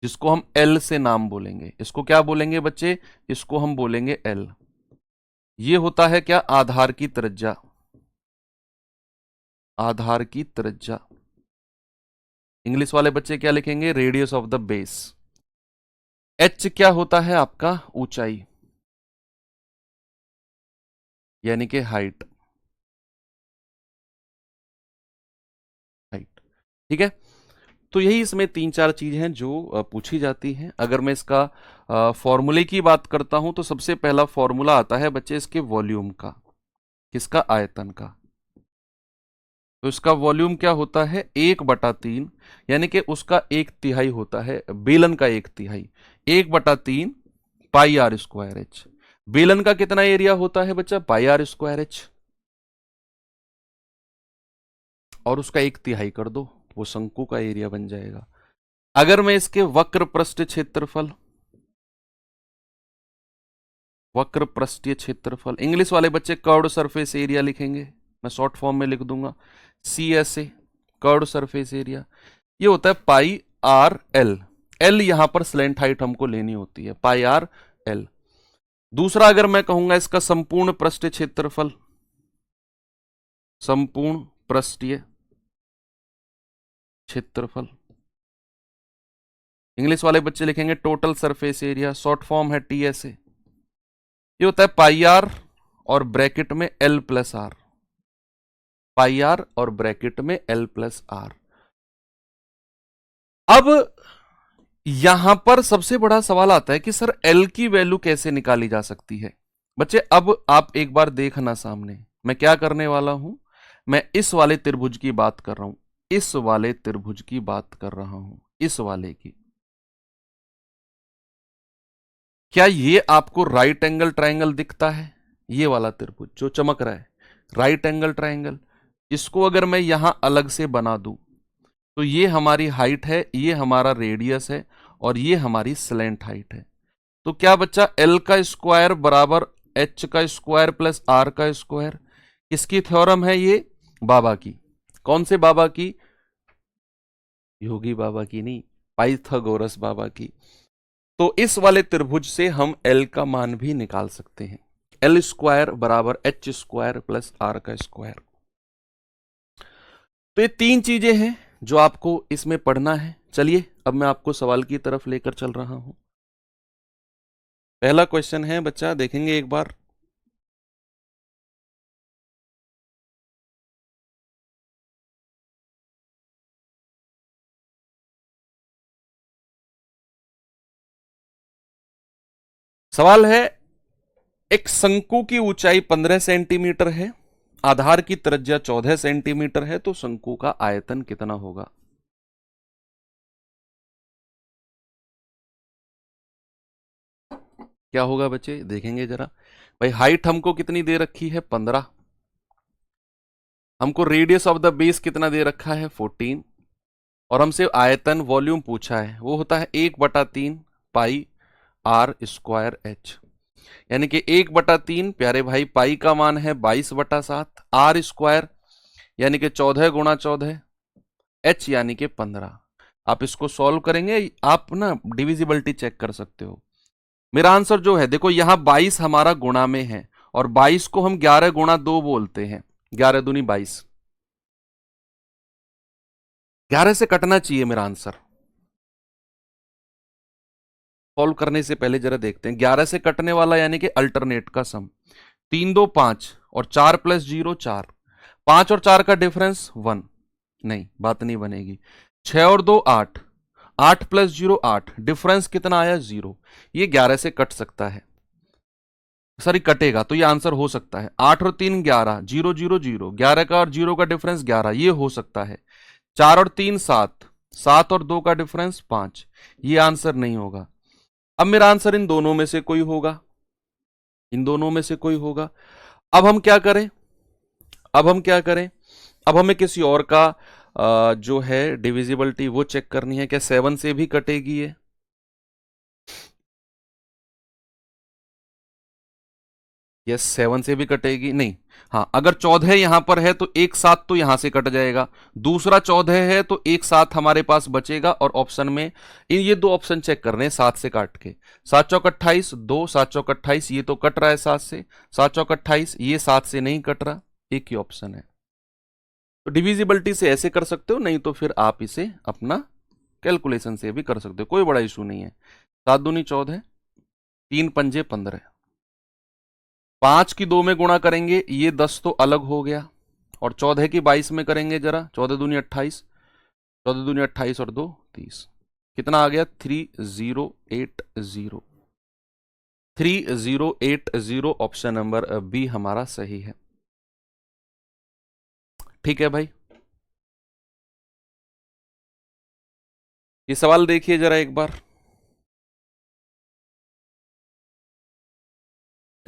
A: जिसको हम एल से नाम बोलेंगे। इसको क्या बोलेंगे बच्चे, इसको हम बोलेंगे एल। ये होता है क्या, आधार की त्रिज्या, आधार की त्रिज्या। इंग्लिश वाले बच्चे क्या लिखेंगे, radius of the base. H क्या होता है आपका, ऊंचाई, यानी कि हाइट, हाइट। ठीक है। तो यही इसमें तीन चार चीज हैं जो पूछी जाती हैं। अगर मैं इसका फॉर्मूले की बात करता हूं तो सबसे पहला फॉर्मूला आता है बच्चे इसके वॉल्यूम का, किसका, आयतन का। तो इसका वॉल्यूम क्या होता है, 1/3, यानी कि उसका 1/3 होता है, बेलन का 1/3, 1/3 पाई आर स्क्वायर एच। बेलन का कितना एरिया होता है बच्चा, पाई आर स्क्वायर एच, और उसका 1/3 कर दो, वो शंकु का एरिया बन जाएगा। अगर मैं इसके वक्र पृष्ठ क्षेत्रफल, वक्र पृष्ठीय क्षेत्रफल, इंग्लिश वाले बच्चे कर्व्ड सरफेस एरिया लिखेंगे, मैं शॉर्ट फॉर्म में लिख दूंगा CSA, कर्व्ड सरफेस एरिया। ये होता है पाई आर एल। एल यहां पर स्लेंट हाइट हमको लेनी होती है, पाई आर एल। दूसरा अगर मैं कहूंगा इसका संपूर्ण पृष्ठ क्षेत्रफल, संपूर्ण पृष्ठीय क्षेत्रफल, इंग्लिश वाले बच्चे लिखेंगे total surface area, short form है TSA। ये होता है पाई आर और ब्रैकेट में L plus r, pi r और ब्रैकेट में L प्लस आर। अब यहां पर सबसे बड़ा सवाल आता है कि सर L की वैल्यू कैसे निकाली जा सकती है। बच्चे अब आप एक बार देखना सामने, मैं क्या करने वाला हूं, मैं इस वाले त्रिभुज की बात कर रहा हूं, इस वाले त्रिभुज की बात कर रहा हूं, इस वाले की। क्या ये आपको राइट एंगल ट्रायंगल दिखता है, ये वाला त्रिभुज जो चमक रहा है, राइट एंगल ट्रायंगल। इसको अगर मैं यहां अलग से बना दूं तो ये हमारी हाइट है, ये हमारा रेडियस है, और ये हमारी स्लेंट हाइट है। तो क्या बच्चा, L का स्क्वायर बराबर H का स्क्वायर प्लस R का स्क्वायर। किसकी थ्योरम है ये, बाबा की। कौन से बाबा की, योगी बाबा की नहीं, पाइथागोरस बाबा की। तो इस वाले त्रिभुज से हम L का मान भी निकाल सकते हैं, L स्क्वायर बराबर H स्क्वायर प्लस R का स्क्वायर। तो ये तीन चीजें हैं जो आपको इसमें पढ़ना है। चलिए अब मैं आपको सवाल की तरफ लेकर चल रहा हूं। पहला क्वेश्चन है बच्चा, देखेंगे एक बार। सवाल है, एक शंकु की ऊंचाई 15 सेंटीमीटर है, आधार की त्रिज्या 14 सेंटीमीटर है, तो शंकु का आयतन कितना होगा। क्या होगा बच्चे, देखेंगे जरा। भाई हाइट हमको कितनी दे रखी है, 15। हमको रेडियस ऑफ द बेस कितना दे रखा है, 14। और हमसे आयतन वॉल्यूम पूछा है, वो होता है 1/3 पाई आर स्क्वायर एच। यानी कि 1/3 प्यारे भाई, पाई का मान है 22/7, आर स्क्वायर यानी कि 14 × 14, एच यानी कि 15। आप इसको सॉल्व करेंगे, आप ना डिविजिबिलिटी चेक कर सकते हो। मेरा आंसर जो है, देखो यहां 22 हमारा गुणा में है और 22 को हम 11 गुणा 2 बोलते हैं, 11 दूनी 22। 11 से कटना चाहिए मेरा आंसर। सॉल्व करने से पहले जरा देखते हैं, 11 से कटने वाला यानी कि अल्टरनेट का सम। 3 2 5 और 4 प्लस 0 4, 5 और 4 का डिफरेंस 1, नहीं बात नहीं बनेगी। 6 और 2 8, 8 प्लस 0 8, डिफरेंस कितना आया 0। ये 11 से कट सकता है, सॉरी कटेगा, तो ये आंसर हो सकता है। 8 और 3 11, 0 0 0, 11 का और 0 का डिफरेंस 11, ये हो सकता है। 4 और 3 7, 7 और 2 का डिफरेंस 5, ये आंसर नहीं होगा। अब मेरा आंसर इन दोनों में से कोई होगा, इन दोनों में से कोई होगा। अब हम क्या करें, अब हम क्या करें, अब हमें किसी और का जो है डिविजिबिलिटी वो चेक करनी है। क्या 7 से भी कटेगी ये? यस 7 से भी कटेगी नहीं। हाँ, अगर 14 यहां पर है तो एक साथ तो यहां से कट जाएगा, दूसरा 14 है तो एक साथ हमारे पास बचेगा। और ऑप्शन में इन ये दो ऑप्शन चेक करने हैं 7 से काट के। 7 चौक 28, 2 7 चौक 28, ये तो कट रहा है 7 से। 7 चौक 28, ये 7 से नहीं कट रहा, एक ही ऑप्शन है। तो डिविजिबिलिटी से ऐसे कर सकते हो, नहीं तो फिर आप इसे अपना कैलकुलेशन से भी कर सकते हो, कोई बड़ा इशू नहीं है। 7 दूनी 14, 3 पंजे 15, 5 की 2 में गुणा करेंगे, ये 10 तो अलग हो गया। और 14 की 22 में करेंगे जरा, 14 दूनी 28, 14 दूनी 28 और 2 30, कितना आ गया 3080। 3080 ऑप्शन नंबर बी हमारा सही है। ठीक है भाई, ये सवाल देखिए जरा एक बार।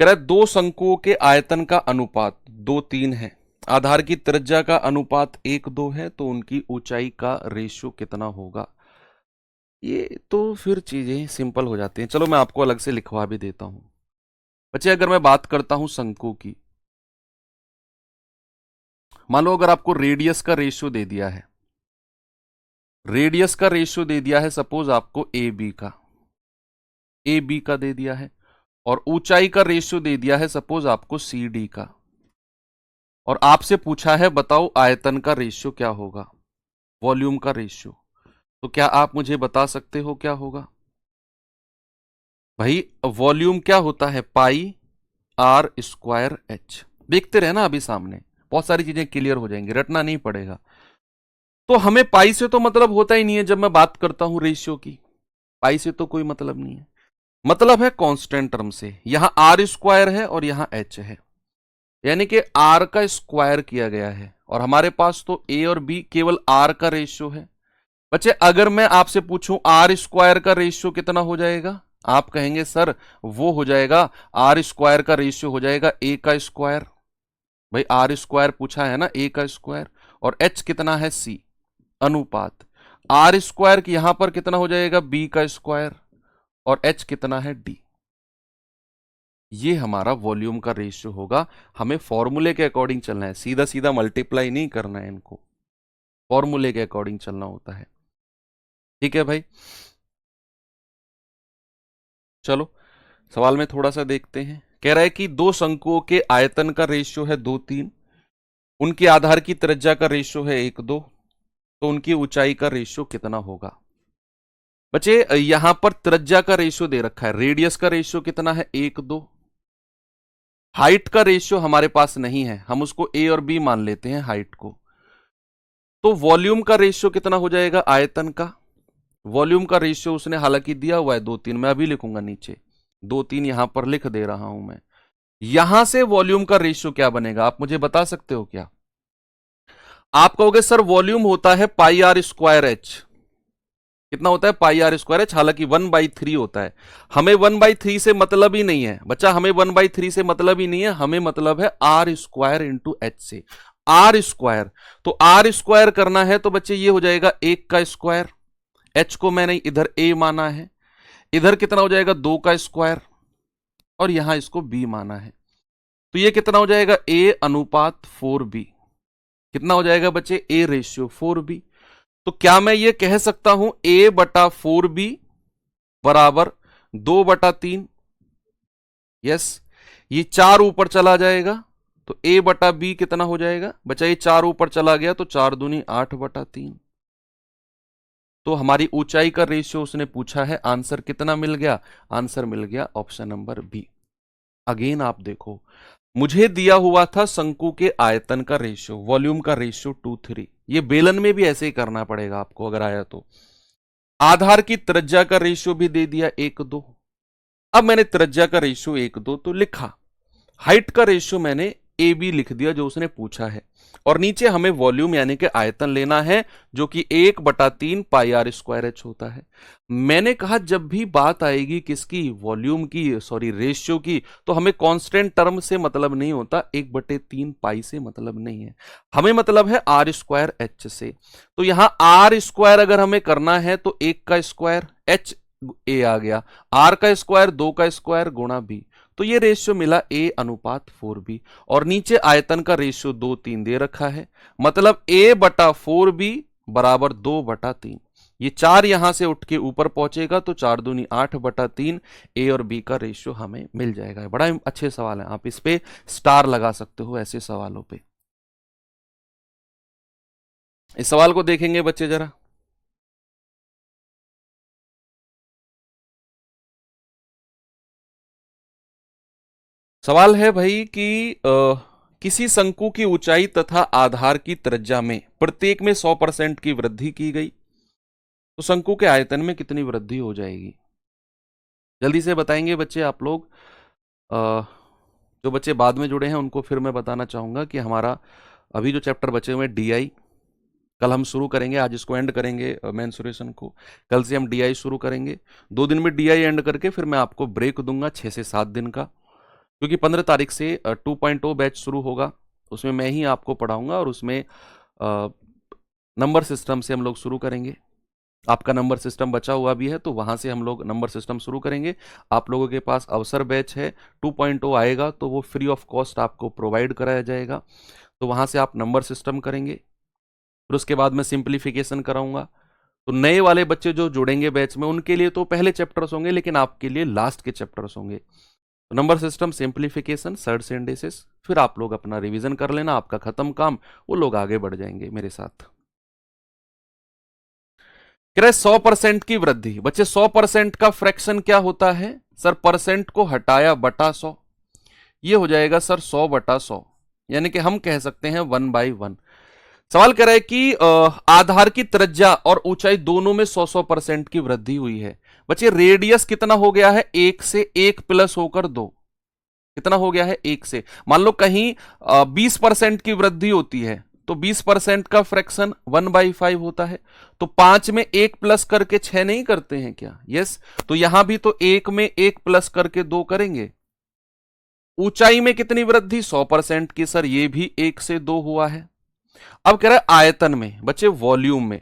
A: कह रहा है दो शंकुओं के आयतन का अनुपात 2 3 है, आधार की त्रिज्या का अनुपात 1 2 है, तो उनकी ऊंचाई का रेशियो कितना होगा। ये तो फिर चीजें सिंपल हो जाती हैं। चलो मैं आपको अलग से लिखवा भी देता हूं। बच्चे अगर मैं बात करता हूं शंकु की, मान लो अगर आपको रेडियस का रेशियो दे दिया है, रेडियस का रेशियो दे दिया है सपोज आपको ए बी का दे दिया है, और ऊंचाई का रेशियो दे दिया है सपोज आपको सी डी का, और आपसे पूछा है बताओ आयतन का रेशियो क्या होगा, वॉल्यूम का रेशियो। तो क्या आप मुझे बता सकते हो क्या होगा? भाई वॉल्यूम क्या होता है, पाई आर स्क्वायर एच। देखते रहे ना अभी सामने, बहुत सारी चीजें क्लियर हो जाएंगी, रटना नहीं पड़ेगा। तो हमें पाई से तो मतलब होता ही नहीं है जब मैं बात करता हूं रेशियो की, पाई से तो कोई मतलब नहीं है। मतलब है कांस्टेंट टर्म से, यहां आर स्क्वायर है और यहां एच है, यानी कि आर का स्क्वायर किया गया है, और हमारे पास तो ए और बी केवल आर का रेशियो है। बच्चे अगर मैं आपसे पूछूं आर स्क्वायर का रेशियो कितना हो जाएगा, आप कहेंगे सर वो हो जाएगा, आर स्क्वायर का रेशियो हो जाएगा ए का स्क्वायर। भाई आर स्क्वायर पूछा है ना, ए का स्क्वायर, और एच कितना है सी, अनुपात आर स्क्वायर की यहां पर कितना हो जाएगा बी का स्क्वायर, और एच कितना है डी। ये हमारा वॉल्यूम का रेशियो होगा। हमें फॉर्मूले के अकॉर्डिंग चलना है, सीधा सीधा मल्टीप्लाई नहीं करना है इनको, फॉर्मूले के अकॉर्डिंग चलना होता है। ठीक है भाई, चलो सवाल में थोड़ा सा देखते हैं। कह रहा है कि दो शंकुओं के आयतन का रेशियो है 2 3, उनके आधार की त्रिज्या का रेशियो है 1 2, तो उनकी ऊंचाई का रेशियो कितना होगा। बच्चे यहां पर त्रिज्या का रेशियो दे रखा है, रेडियस का रेशियो कितना है 1 2, हाइट का रेशियो हमारे पास नहीं है, हम उसको ए और बी मान लेते हैं हाइट को। तो वॉल्यूम का रेशियो कितना हो जाएगा आयतन का, वॉल्यूम का रेशियो उसने हालांकि दिया हुआ है 2 3, मैं अभी लिखूंगा नीचे 2 3, यहां पर लिख दे रहा हूं मैं। यहां से वॉल्यूम का रेशियो क्या बनेगा आप मुझे बता सकते हो क्या? आप कहोगे सर वॉल्यूम होता है पाई आर स्क्वायर एच, कितना होता है पाई आर स्क्वायर एच, हालांकि 1/3 होता है। हमें 1/3 से मतलब ही नहीं है बच्चा, हमें 1/3 से मतलब ही नहीं है, हमें मतलब है आर स्क्वायर इंटू एच से, आर स्क्वायर। तो आर स्क्वायर करना है तो बच्चे ये हो जाएगा 1 का स्क्वायर, एच को मैंने इधर ए माना है, इधर कितना हो जाएगा 2 का स्क्वायर, और यहां इसको बी माना है। तो ये कितना हो जाएगा ए अनुपात 4 बी, कितना हो जाएगा बच्चे ए रेशियो 4 बी। तो क्या मैं ये कह सकता हूं a बटा 4b बराबर 2/3? यस, ये 4 ऊपर चला जाएगा तो a बटा b कितना हो जाएगा बच्चा? ये 4 ऊपर चला गया तो 4 दूनी 8/3। तो हमारी ऊंचाई का रेशियो उसने पूछा है, आंसर कितना मिल गया? आंसर मिल गया ऑप्शन नंबर बी। अगेन आप देखो, मुझे दिया हुआ था शंकु के आयतन का रेशियो, वॉल्यूम का रेशियो 2:3। ये बेलन में भी ऐसे ही करना पड़ेगा आपको अगर आया तो। आधार की त्रिज्या का रेशियो भी दे दिया 1:2। अब मैंने त्रिज्या का रेशियो 1:2 तो लिखा, हाइट का रेशियो मैंने ए बी लिख दिया जो उसने पूछा है, और नीचे हमें वॉल्यूम यानी कि आयतन लेना है जो कि 1/3 पाई आर स्क्वायर एच होता है। मैंने कहा जब भी बात आएगी किसकी? वॉल्यूम की, सॉरी रेशियो की, तो हमें कांस्टेंट टर्म से मतलब नहीं होता, 1/3 पाई से मतलब नहीं है, हमें मतलब है आर स्क्वायर एच से। तो यहां आर स्क्वायर अगर हमें करना है तो 1 का स्क्वायर एच ए आ गया, आर का स्क्वायर 2 का स्क्वायर गुणा बी, तो ये रेशियो मिला a अनुपात 4b। और नीचे आयतन का रेशियो 2:3 दे रखा है, मतलब a बटा 4b बराबर 2/3। ये 4 यहां से उठ के ऊपर पहुंचेगा तो 4 दूनी 8/3, a और b का रेशियो हमें मिल जाएगा। बड़ा अच्छे सवाल है, आप इस पे स्टार लगा सकते हो ऐसे सवालों पे। इस सवाल को देखेंगे बच्चे जरा। सवाल है भाई कि किसी शंकु की ऊंचाई तथा आधार की त्रिज्या में प्रत्येक में 100% की वृद्धि की गई तो शंकु के आयतन में कितनी वृद्धि हो जाएगी? जल्दी से बताएंगे बच्चे आप लोग। जो बच्चे बाद में जुड़े हैं उनको फिर मैं बताना चाहूंगा कि हमारा अभी जो चैप्टर बचे हुए हैं डीआई, कल हम शुरू करेंगे, आज इसको एंड करेंगे मेंसुरेशन को, कल से हम डीआई शुरू करेंगे। 2 दिन में डीआई एंड करके फिर मैं आपको ब्रेक दूंगा 6 से 7 दिन का, क्योंकि 15 तारीख से 2.0 बैच शुरू होगा, उसमें मैं ही आपको पढ़ाऊंगा और उसमें नंबर सिस्टम से हम लोग शुरू करेंगे। आपका नंबर सिस्टम बचा हुआ भी है तो वहां से हम लोग नंबर सिस्टम शुरू करेंगे। आप लोगों के पास अवसर बैच है, 2.0 आएगा तो वो फ्री ऑफ कॉस्ट आपको प्रोवाइड कराया जाएगा, तो वहां से आप नंबर सिस्टम करेंगे। फिर उसके बाद मैं सिंप्लीफिकेशन कराऊंगा। तो नए वाले बच्चे जो जुड़ेंगे बैच में उनके लिए तो पहले चैप्टर्स होंगे, लेकिन आपके लिए लास्ट के चैप्टर्स होंगे। तो number system, simplification, shirts and indices, फिर आप लोग अपना रिवीजन कर लेना, आपका खत्म काम, वो लोग आगे बढ़ जाएंगे मेरे साथ। 100% की वृद्धि, बच्चे 100% का फ्रैक्शन क्या होता है सर? परसेंट को हटाया बटा 100, ये हो जाएगा सर 100/100, यानी कि हम कह सकते हैं 1/1। सवाल कह रहा है कि आधार की त्रिज्या और ऊंचाई दोनों में 100% की वृद्धि हुई है। बच्चे रेडियस कितना हो गया है? 1 से 1 प्लस होकर 2, कितना हो गया है? 1 से। मान लो कहीं 20% की वृद्धि होती है तो 20% का फ्रैक्शन 1/5 होता है, तो 5 में 1 प्लस करके 6 नहीं करते हैं क्या? यस, तो यहां भी तो 1 में 1 प्लस करके 2 करेंगे। ऊंचाई में कितनी वृद्धि? 100% की सर, ये भी 1 से 2 हुआ है। अब कह रहा है आयतन में, बच्चे वॉल्यूम में,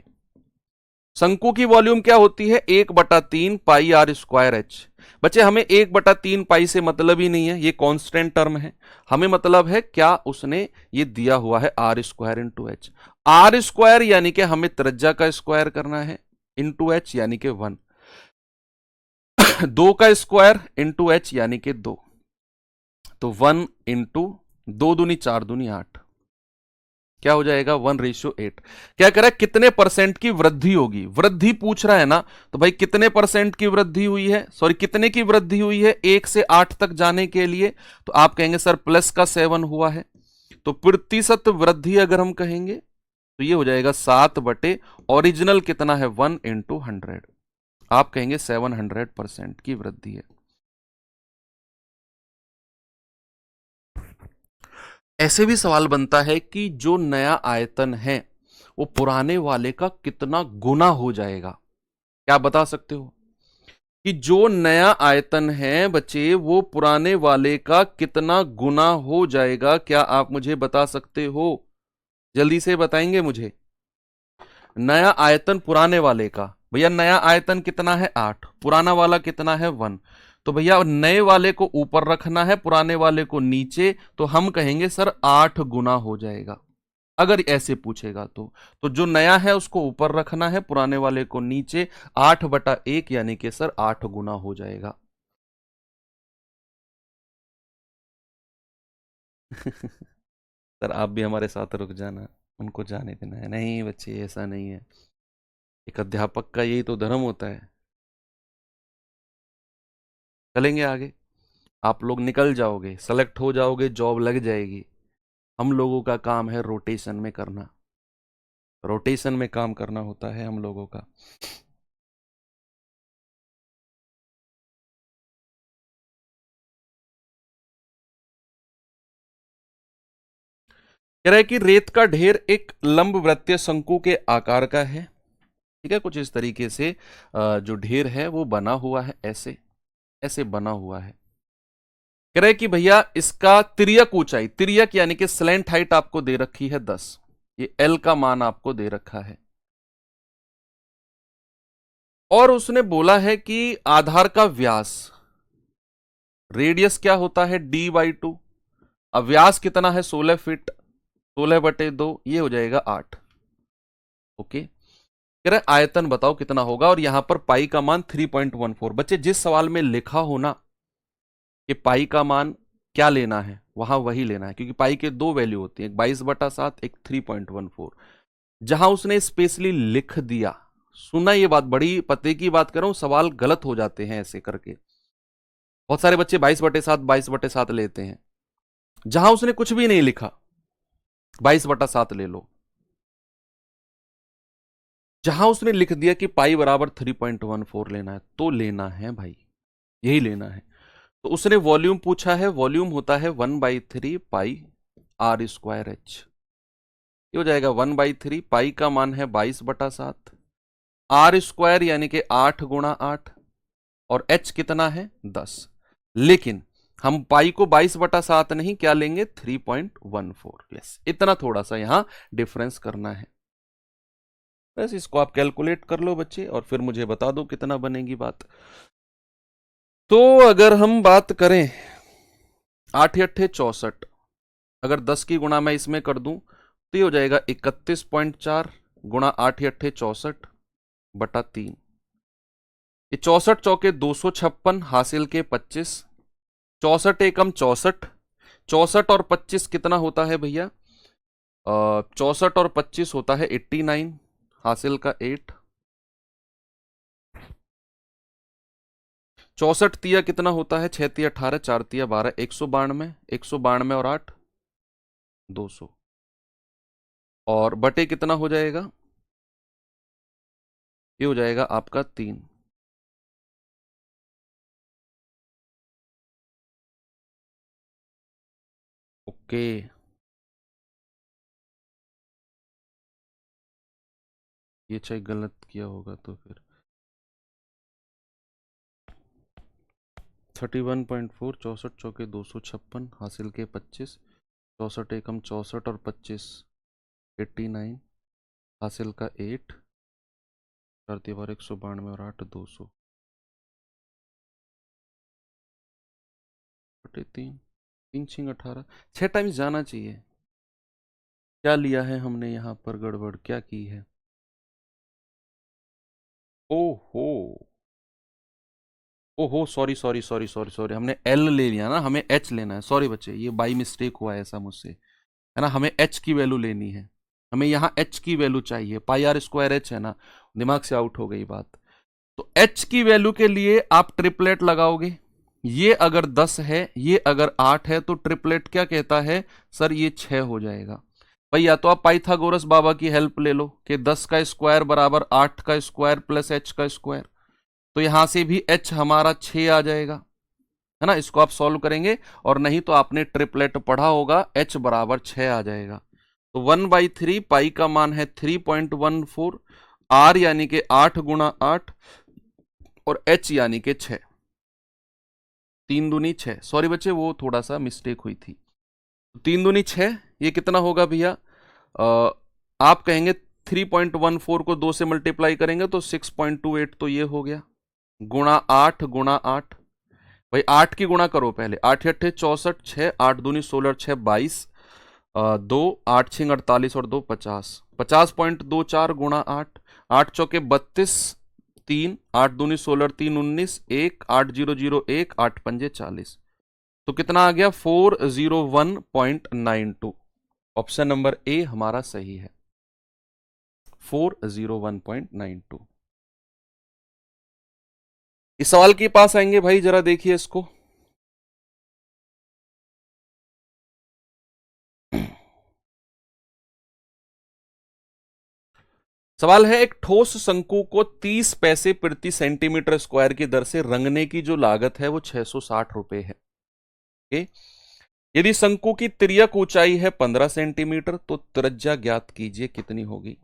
A: शंकु की वॉल्यूम क्या होती है? 1/3 पाई आर स्क्वायर एच। बच्चे हमें 1/3 पाई से मतलब ही नहीं है, ये कांस्टेंट टर्म है, हमें मतलब है क्या उसने ये दिया हुआ है r square into h. R square यानी कि हमें त्रिज्या का स्क्वायर करना है, इंटू एच यानी कि 1, 2 का स्क्वायर इंटू एच यानी कि 2, तो 1 इंटू 2 दूनी 4 दूनी 8, क्या हो जाएगा? 1:8। क्या कह रहा है? कितने परसेंट की वृद्धि होगी? वृद्धि पूछ रहा है ना, तो भाई कितने परसेंट की वृद्धि हुई है, सॉरी कितने की वृद्धि हुई है 1 से 8 तक जाने के लिए? तो आप कहेंगे सर प्लस का 7 हुआ है, तो प्रतिशत वृद्धि अगर हम कहेंगे तो ये हो जाएगा 7/, ओरिजिनल कितना है? 1 इंटू 100, आप कहेंगे 700% की वृद्धि है। ऐसे भी सवाल बनता है कि जो नया आयतन है वो पुराने वाले का कितना गुना हो जाएगा? क्या आप बता सकते हो कि जो नया आयतन है बच्चे वो पुराने वाले का कितना गुना हो जाएगा? क्या आप मुझे बता सकते हो? जल्दी से बताएंगे मुझे। नया आयतन पुराने वाले का, भैया नया आयतन कितना है? 8, पुराना वाला कितना है? 1, तो भैया नए वाले को ऊपर रखना है, पुराने वाले को नीचे, तो हम कहेंगे सर 8 गुना हो जाएगा। अगर ऐसे पूछेगा तो जो नया है उसको ऊपर रखना है, पुराने वाले को नीचे। 8/1 यानी कि सर 8 गुना हो जाएगा। सर आप भी हमारे साथ रुक जाना, उनको जाने देना है। नहीं बच्चे, ऐसा नहीं है, एक अध्यापक का यही तो धर्म होता है। चलेंगे आगे, आप लोग निकल जाओगे, सेलेक्ट हो जाओगे, जॉब लग जाएगी। हम लोगों का काम है रोटेशन में करना, रोटेशन में काम करना होता है हम लोगों का। कह रहा है कि रेत का ढेर एक लंबवृत्तीय शंकु के आकार का है। ठीक है, कुछ इस तरीके से जो ढेर है वो बना हुआ है, ऐसे ऐसे बना हुआ है। कह रहे कि भैया इसका तिर्यक ऊंचाई, तिर्यक यानी कि स्लैंट हाइट आपको दे रखी है 10। ये एल का मान आपको दे रखा है, और उसने बोला है कि आधार का व्यास, रेडियस क्या होता है d/2, अब व्यास कितना है 16 फीट, 16/2 ये हो जाएगा 8। ओके, कह रहे आयतन बताओ कितना होगा, और यहां पर पाई का मान 3.14। बच्चे जिस सवाल में लिखा हो ना कि पाई का मान क्या लेना है, वहां वही लेना है, क्योंकि पाई के दो वैल्यू होती है, एक 22/7, एक 3.14। जहां उसने स्पेशली लिख दिया, सुना, ये बात बड़ी पते की बात कर रहा हूं, सवाल गलत हो जाते हैं ऐसे करके। बहुत सारे बच्चे 22/7 22/7 लेते हैं, जहां उसने कुछ भी नहीं लिखा 22/7 ले लो। जहां उसने लिख दिया कि पाई बराबर 3.14 लेना है, तो लेना है भाई, यही लेना है। तो उसने वॉल्यूम पूछा है, वॉल्यूम होता है 1/3 पाई r²h। ये हो जाएगा 1/3, पाई का मान है 22/7, r² यानी कि 8 × 8, और h कितना है 10। लेकिन हम पाई को 22/7 नहीं, क्या लेंगे 3.14। यस, इतना थोड़ा सा यहां डिफरेंस करना है, बस इसको आप कैलकुलेट कर लो बच्चे, और फिर मुझे बता दो कितना बनेगी बात। तो अगर हम बात करें 8 8 64, अगर 10 की गुणा मैं इसमें कर दूं तो ये हो जाएगा 31.4 गुणा 8 8 64/3। ये 64 चौके 256, हासिल के 25, 64 एकम 64, 64 और 25 कितना होता है भैया, 64 और 25 होता है 89, हासिल का 8, 64 तिया कितना होता है, 6 तिया 18, 4 तिया 12, 192, 192 और 8 200, और बटे कितना हो जाएगा, ये हो जाएगा आपका 3। ओके, ये चाहे गलत किया होगा तो फिर 31.4, 64 चौके 256, हासिल के 25, 64 एकम 64 और 25 89, हासिल का 8, 4 तिया 192 और 8 200 बटे 3, 3 छिंग 18, 6 टाइम्स जाना चाहिए। क्या लिया है हमने यहाँ पर, गड़बड़ क्या की है, ओहो ओहो, sorry sorry sorry sorry sorry, हमने एल ले लिया ना, हमें एच लेना है। सॉरी बच्चे, ये बाई मिस्टेक हुआ है ऐसा मुझसे, है ना, हमें एच की वैल्यू लेनी है, हमें यहाँ एच की वैल्यू चाहिए, πr² है ना, दिमाग से आउट हो गई बात। तो एच की वैल्यू के लिए आप ट्रिपलेट लगाओगे, ये अगर 10 है, ये अगर 8 है, तो ट्रिपलेट क्या कहता है सर, ये 6 हो जाएगा। भाई या तो आप पाइथागोरस बाबा की हेल्प ले लो कि 10 का स्क्वायर बराबर 8 का स्क्वायर प्लस h का स्क्वायर, तो यहां से भी h हमारा 6 आ जाएगा, है ना, इसको आप सॉल्व करेंगे। और नहीं तो आपने ट्रिपलेट पढ़ा होगा, h बराबर 6 आ जाएगा। तो 1/3, पाई का मान है 3.14, r यानी कि 8 × 8, और h यानी कि 6, 3 दूनी 6, सॉरी बच्चे वो थोड़ा सा मिस्टेक हुई थी। 3 दूनी 6, ये कितना होगा भैया, आप कहेंगे 3.14 को 2 से मल्टीप्लाई करेंगे तो 6.28, तो ये हो गया, गुणा 8 × 8, भाई 8 की गुणा करो पहले, 8 8 64, 6 8 दूनी 16 और 6 22, दो, 8×6 = 48 और 2 50, 50.24 गुणा 8, 8 × 4 = 32, 3, 8 दूनी 16, 3 19, 1, 8 0 0 1, 8 5 = 40। तो कितना आ गया? 401.92। ऑप्शन नंबर ए हमारा सही है, 401.92। इस सवाल के पास आएंगे भाई, जरा देखिए इसको। सवाल है, एक ठोस शंकु को 30 पैसे प्रति सेंटीमीटर स्क्वायर की दर से रंगने की जो लागत है वो 660 रुपए है। ओके? यदि शंकु की तिर्यक ऊंचाई है 15 सेंटीमीटर तो त्रिज्या ज्ञात कीजिए कितनी होगी।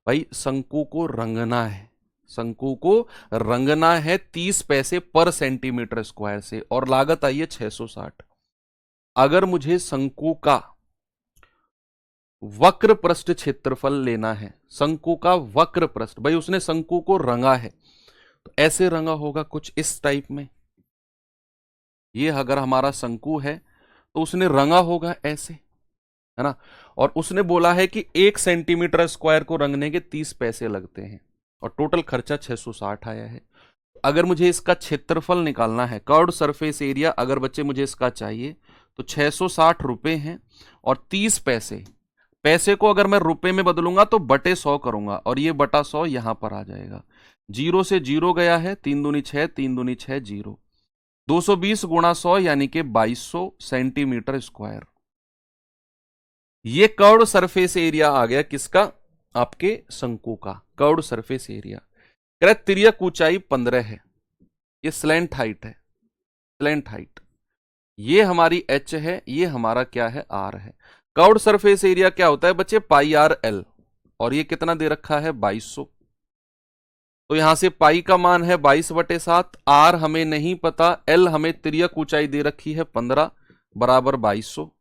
A: भाई शंकु को रंगना है, शंकु को रंगना है 30 पैसे पर सेंटीमीटर स्क्वायर से और लागत आई है 660। अगर मुझे शंकु का वक्र पृष्ठ क्षेत्रफल लेना है, शंकु का वक्र पृष्ठ, भाई उसने शंकु को रंगा है तो ऐसे रंगा होगा कुछ इस टाइप में। ये अगर हमारा शंकु है तो उसने रंगा होगा ऐसे, है ना। और उसने बोला है कि 1 सेंटीमीटर स्क्वायर को रंगने के 30 पैसे लगते हैं और टोटल खर्चा 660 आया है। अगर मुझे इसका क्षेत्रफल निकालना है, कर्व्ड सरफेस एरिया, अगर बच्चे मुझे इसका चाहिए तो 660 रुपए हैं और 30 पैसे। पैसे को अगर मैं रुपए में बदलूंगा तो बटे 100 करूंगा और ये बटा 100 यहां पर आ जाएगा। 0 से 0 गया है, 3 दूनी 6, 3 दूनी 6, 0। 220 गुणा 100 यानी कि 2200 सेंटीमीटर स्क्वायर। ये कर्व्ड सरफेस एरिया आ गया किसका? आपके शंकु का कर्व्ड सरफेस एरिया। कह रहा तिर्यक ऊंचाई 15 है, ये स्लैंट हाइट है, स्लैंट हाइट। ये हमारी h है, ये हमारा क्या है? r है। कर्व्ड सरफेस एरिया क्या होता है बच्चे? पाई आर एल, और ये कितना दे रखा है? 2200। तो यहां से पाई का मान है 22/7, आर हमें नहीं पता, एल हमें तिर्यक ऊंचाई दे रखी है 15 बराबर 2200।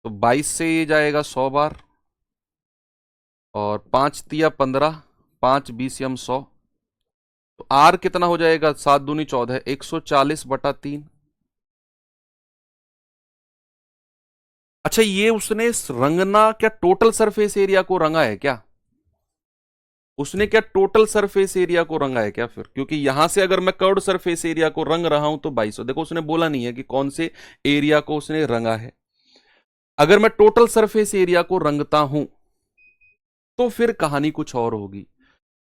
A: तो 22 से ये जाएगा 100 बार और 5 तिया 15, 5 20 यम 100। तो आर कितना हो जाएगा? 7 दूनी 14, 140/3। अच्छा, ये उसने रंगना क्या टोटल सरफेस एरिया को रंगा है क्या? उसने क्या टोटल सरफेस एरिया को रंगा है क्या? फिर क्योंकि यहां से अगर मैं कर्व्ड सरफेस एरिया को रंग रहा हूं तो 2200। देखो उसने बोला नहीं है कि कौन से एरिया को उसने रंगा है। अगर मैं टोटल सरफेस एरिया को रंगता हूं तो फिर कहानी कुछ और होगी,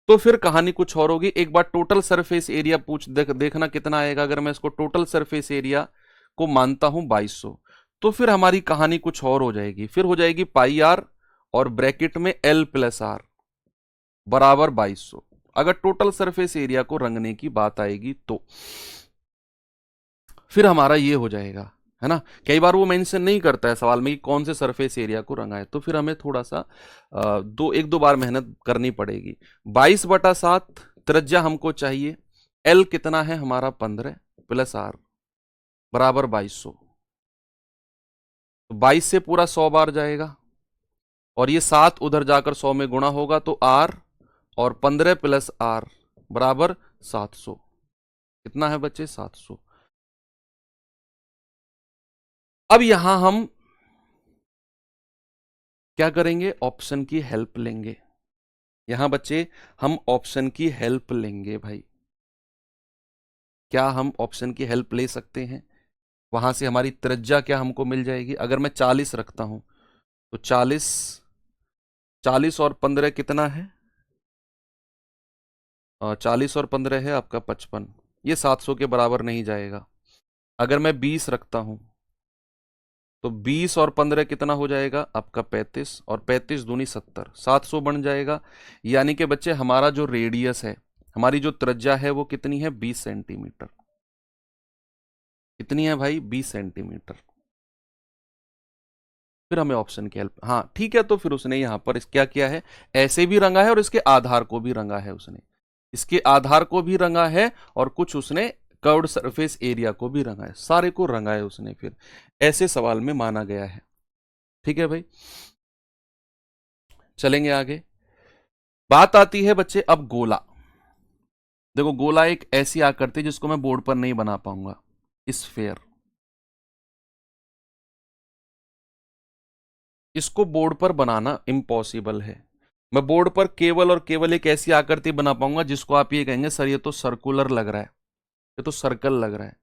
A: तो फिर कहानी कुछ और होगी। एक बार टोटल सरफेस एरिया देखना कितना आएगा। अगर मैं इसको टोटल सरफेस एरिया को मानता हूं 2200 तो फिर हमारी कहानी कुछ और हो जाएगी। फिर हो जाएगी पाई आर और ब्रैकेट में एल प्लस आर बराबर 2200, अगर टोटल सरफेस एरिया को रंगने की बात आएगी तो फिर हमारा ये हो जाएगा, है ना। कई बार वो मेंशन नहीं करता है सवाल में कि कौन से सरफेस एरिया को रंगा है, तो फिर हमें थोड़ा सा एक दो बार मेहनत करनी पड़ेगी। 22/7 त्रिज्या हमको चाहिए, एल कितना है हमारा? 15 प्लस आर बराबर 2200। तो 22 से पूरा 100 बार जाएगा और ये 7 उधर जाकर 100 में गुणा होगा तो आर और 15 प्लस आर बराबर 700। कितना है बच्चे? 700। अब यहां हम क्या करेंगे? ऑप्शन की हेल्प लेंगे। यहां बच्चे हम ऑप्शन की हेल्प लेंगे भाई। क्या हम ऑप्शन की हेल्प ले सकते हैं? वहां से हमारी त्रिज्या क्या हमको मिल जाएगी? अगर मैं 40 रखता हूं तो 40, 40 और 15 कितना है? 40 और 15 है आपका 55। ये 700 के बराबर नहीं जाएगा। अगर मैं 20 रखता हूं तो 20 और 15 कितना हो जाएगा आपका? 35 और 35 दूनी 70, 700 बन जाएगा। यानी कि बच्चे हमारा जो रेडियस है, हमारी जो त्रिज्या है वो कितनी है? 20 सेंटीमीटर। कितनी है भाई? 20 सेंटीमीटर। फिर हमें ऑप्शन की हेल्प, हाँ ठीक है। तो फिर उसने यहां पर क्या किया है? ऐसे भी रंगा है और इसके आधार को भी रंगा है उसने, इसके आधार को भी रंगा है और कुछ उसने कर्व्ड सरफेस एरिया को भी रंगा है, सारे को रंगा है उसने। फिर ऐसे सवाल में माना गया है। ठीक है भाई, चलेंगे आगे। बात आती है बच्चे अब गोला। देखो गोला एक ऐसी आकृति जिसको मैं बोर्ड पर नहीं बना पाऊंगा, स्फेयर। इसको बोर्ड पर बनाना इम्पॉसिबल है। मैं बोर्ड पर केवल और केवल एक ऐसी आकृति बना पाऊंगा जिसको आप ये कहेंगे सर ये तो सर्कुलर लग रहा है, ये तो सर्कल लग रहा है।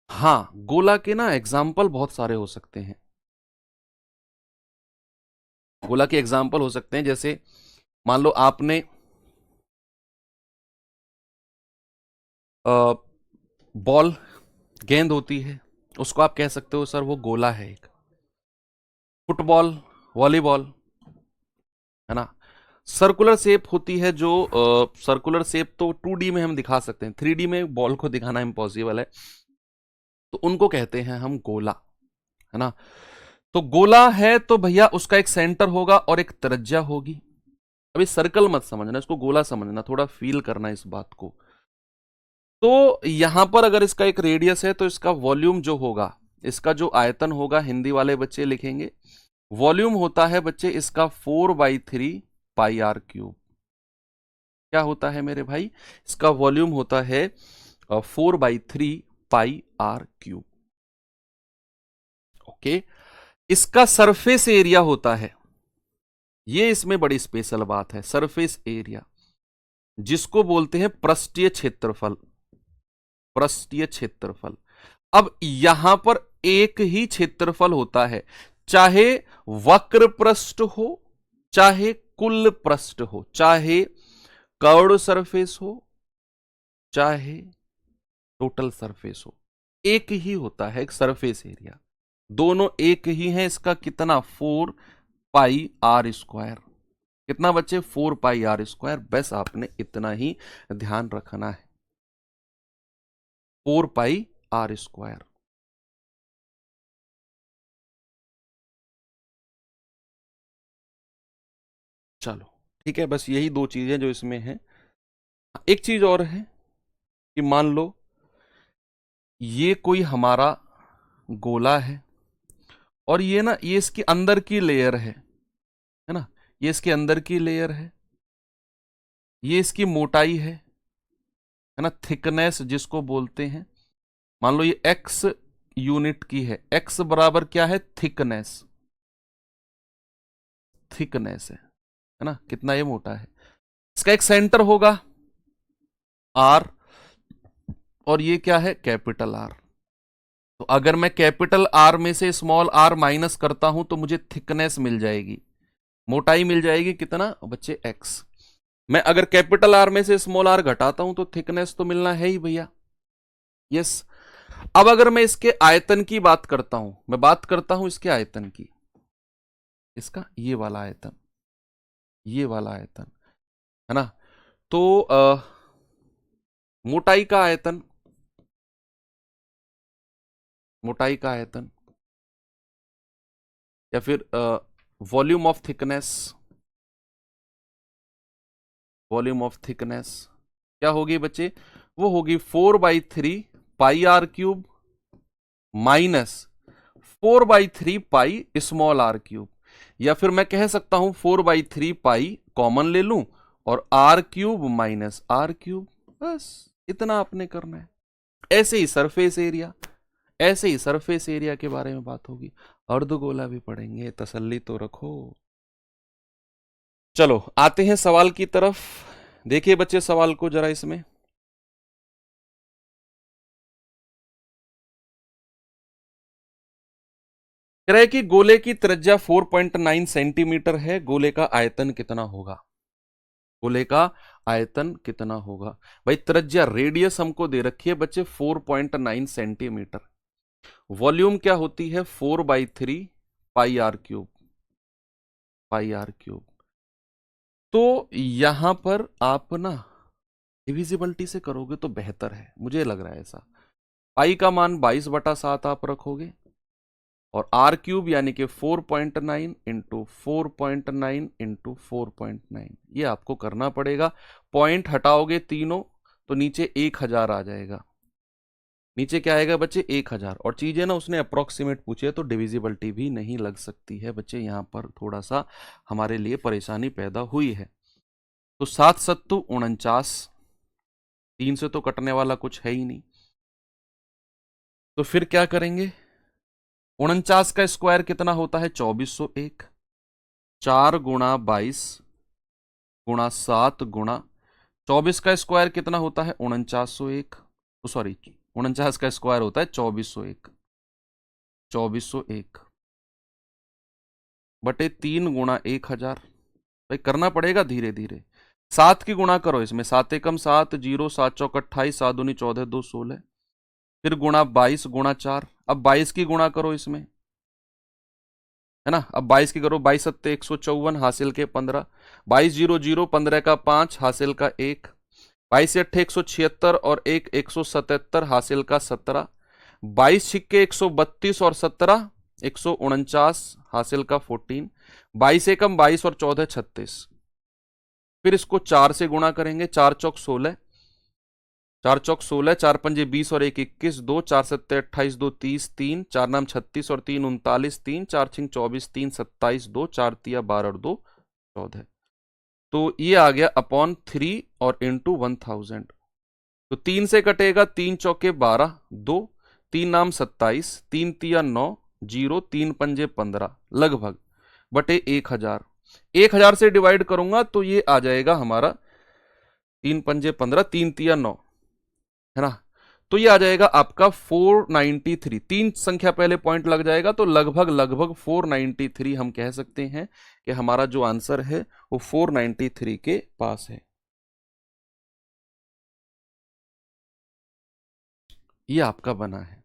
A: हाँ, गोला के ना एग्जाम्पल बहुत सारे हो सकते हैं। गोला के एग्जाम्पल हो सकते हैं, जैसे मान लो आपने बॉल, गेंद होती है, उसको आप कह सकते हो सर वो गोला है एक। फुटबॉल, वॉलीबॉल, है ना। सर्कुलर शेप होती है जो सर्कुलर शेप तो 2D में हम दिखा सकते हैं, 3D में बॉल को दिखाना इम्पॉसिबल है, तो उनको कहते हैं हम गोला, है ना। तो गोला है तो भैया उसका एक सेंटर होगा और एक त्रिज्या होगी। अभी सर्कल मत समझना, इसको गोला समझना, थोड़ा फील करना इस बात को। तो यहां पर अगर इसका एक रेडियस है तो इसका वॉल्यूम जो होगा, इसका जो आयतन होगा, हिंदी वाले बच्चे लिखेंगे वॉल्यूम होता है बच्चे इसका 4/3 पाई आर क्यूब। क्या होता है मेरे भाई? इसका वॉल्यूम होता है 4/3 पाई आर क्यूब। ओके। इसका सरफेस एरिया होता है, ये इसमें बड़ी स्पेशल बात है, सरफेस एरिया जिसको बोलते हैं पृष्ठीय क्षेत्रफल। पृष्ठीय क्षेत्रफल। अब यहां पर एक ही क्षेत्रफल होता है, चाहे वक्र पृष्ठ हो, चाहे कुल पृष्ठ हो, चाहे कर्व्ड सरफेस हो, चाहे टोटल सरफेस हो, एक ही होता है एक सरफेस एरिया। दोनों एक ही है। इसका कितना? 4 पाई r²। कितना बच्चे? 4 पाई r²। बस आपने इतना ही ध्यान रखना है, 4 पाई r²। चलो ठीक है, बस यही दो चीजें जो इसमें हैं। एक चीज और है कि मान लो ये कोई हमारा गोला है और ये ना, ये इसके अंदर की लेयर है ना, ये इसके अंदर की लेयर है, ये इसकी मोटाई है ना, थिकनेस जिसको बोलते हैं। मान लो ये x यूनिट की है, x बराबर क्या है? थिकनेस। थिकनेस है ना, कितना ये मोटा है। इसका एक सेंटर होगा r, और ये क्या है? Capital R। तो अगर मैं कैपिटल R में से स्मॉल r माइनस करता हूं तो मुझे थिकनेस मिल जाएगी, मोटाई मिल जाएगी। कितना बच्चे? x। मैं अगर कैपिटल R में से स्मॉल r घटाता हूं तो थिकनेस तो मिलना है ही भैया। यस। अब अगर मैं इसके आयतन की बात करता हूं, मैं बात करता हूं इसके आयतन की, इसका ये वाला आयतन, ये वाला आयतन, है ना। तो मोटाई का आयतन, मोटाई का आयतन, या फिर volume of thickness, volume of thickness क्या होगी बच्चे? वो होगी 4/3 पाई r³ minus 4/3 pi small r³। या फिर मैं कह सकता हूं 4/3 पाई कॉमन ले लूं और r³ माइनस r³। बस इतना आपने करना है। ऐसे ही सरफेस एरिया, ऐसे ही सरफेस एरिया के बारे में बात होगी। अर्धगोला भी पढ़ेंगे, तसल्ली तो रखो। चलो आते हैं सवाल की तरफ। देखिए बच्चे सवाल को जरा, इसमें कह रहा है कि गोले की त्रिज्या 4.9 सेंटीमीटर है, गोले का आयतन कितना होगा? गोले का आयतन कितना होगा? भाई त्रिज्या, रेडियस हमको दे रखी है बच्चे 4.9 सेंटीमीटर। वॉल्यूम क्या होती है? 4/3 पाई r³। पाई r³। तो यहां पर आप ना डिविजिबिलिटी से करोगे तो बेहतर है, मुझे लग रहा है ऐसा। पाई का मान 22/7 आप रखोगे और r³ यानी कि 4.9 इंटू 4.9 इंटू 4.9 ये आपको करना पड़ेगा। पॉइंट हटाओगे तीनों तो नीचे 1000 आ जाएगा। नीचे क्या आएगा बच्चे? 1000। और चीजें ना उसने अप्रोक्सीमेट पूछी है तो डिविजिबिलिटी भी नहीं लग सकती है बच्चे, यहां पर थोड़ा सा हमारे लिए परेशानी पैदा हुई है। तो 7 सत्तू 49, 3 से तो कटने वाला कुछ है ही नहीं, तो फिर क्या करेंगे? 49 का स्क्वायर कितना होता है? 2401। 4 गुणा 22 गुणा 7 गुणा 24 का स्क्वायर कितना होता है? 4901। सॉरी, 49 का स्क्वायर होता है 2401। 2401 बटे 3 गुणा 1000। भाई करना पड़ेगा धीरे धीरे। 7 की गुणा करो इसमें, 7 एकम 7, 0, 7 चौक 28, 7 दूनी 14, 2 16। फिर गुणा 22 गुणा 4। अब 22 की गुणा करो इसमें, है ना। अब 22 की करो, 22 सत्ते 154, हासिल के 15। 22 0 0, 15 का 5, हासिल का 1। 22 अट्ठे 176 और 1 177, हासिल का 17। 22 छिक्के 132 और 17 149, हासिल का 14। 22 एकम 22 और 14 36। फिर इसको 4 से गुणा करेंगे, 4 चौक 16, 4 चौक 16, 4 पंजे 20 और 1 21, 2 4 सत्ते 28, 2 30, 3 4 नाम 36 और 3 39, 3 4 छिंग 24, 3 27, 2 4 तिया 12 और 2 14। तो ये आ गया अपॉन 3 और इंटू 1000। तो 3 से कटेगा, 3 चौके 12, 2 3 नाम 27, 3 तिया 9, 0 3 पंजे 15 लगभग बटे 1000। 1000 से डिवाइड करूंगा तो ये आ जाएगा हमारा 3 पंजे 15, 3 तिया 9, है ना। तो ये आ जाएगा आपका 493। 3 संख्या पहले पॉइंट लग जाएगा तो लगभग लगभग 493 हम कह सकते हैं कि हमारा जो आंसर है वो 493 के पास है। ये आपका बना है।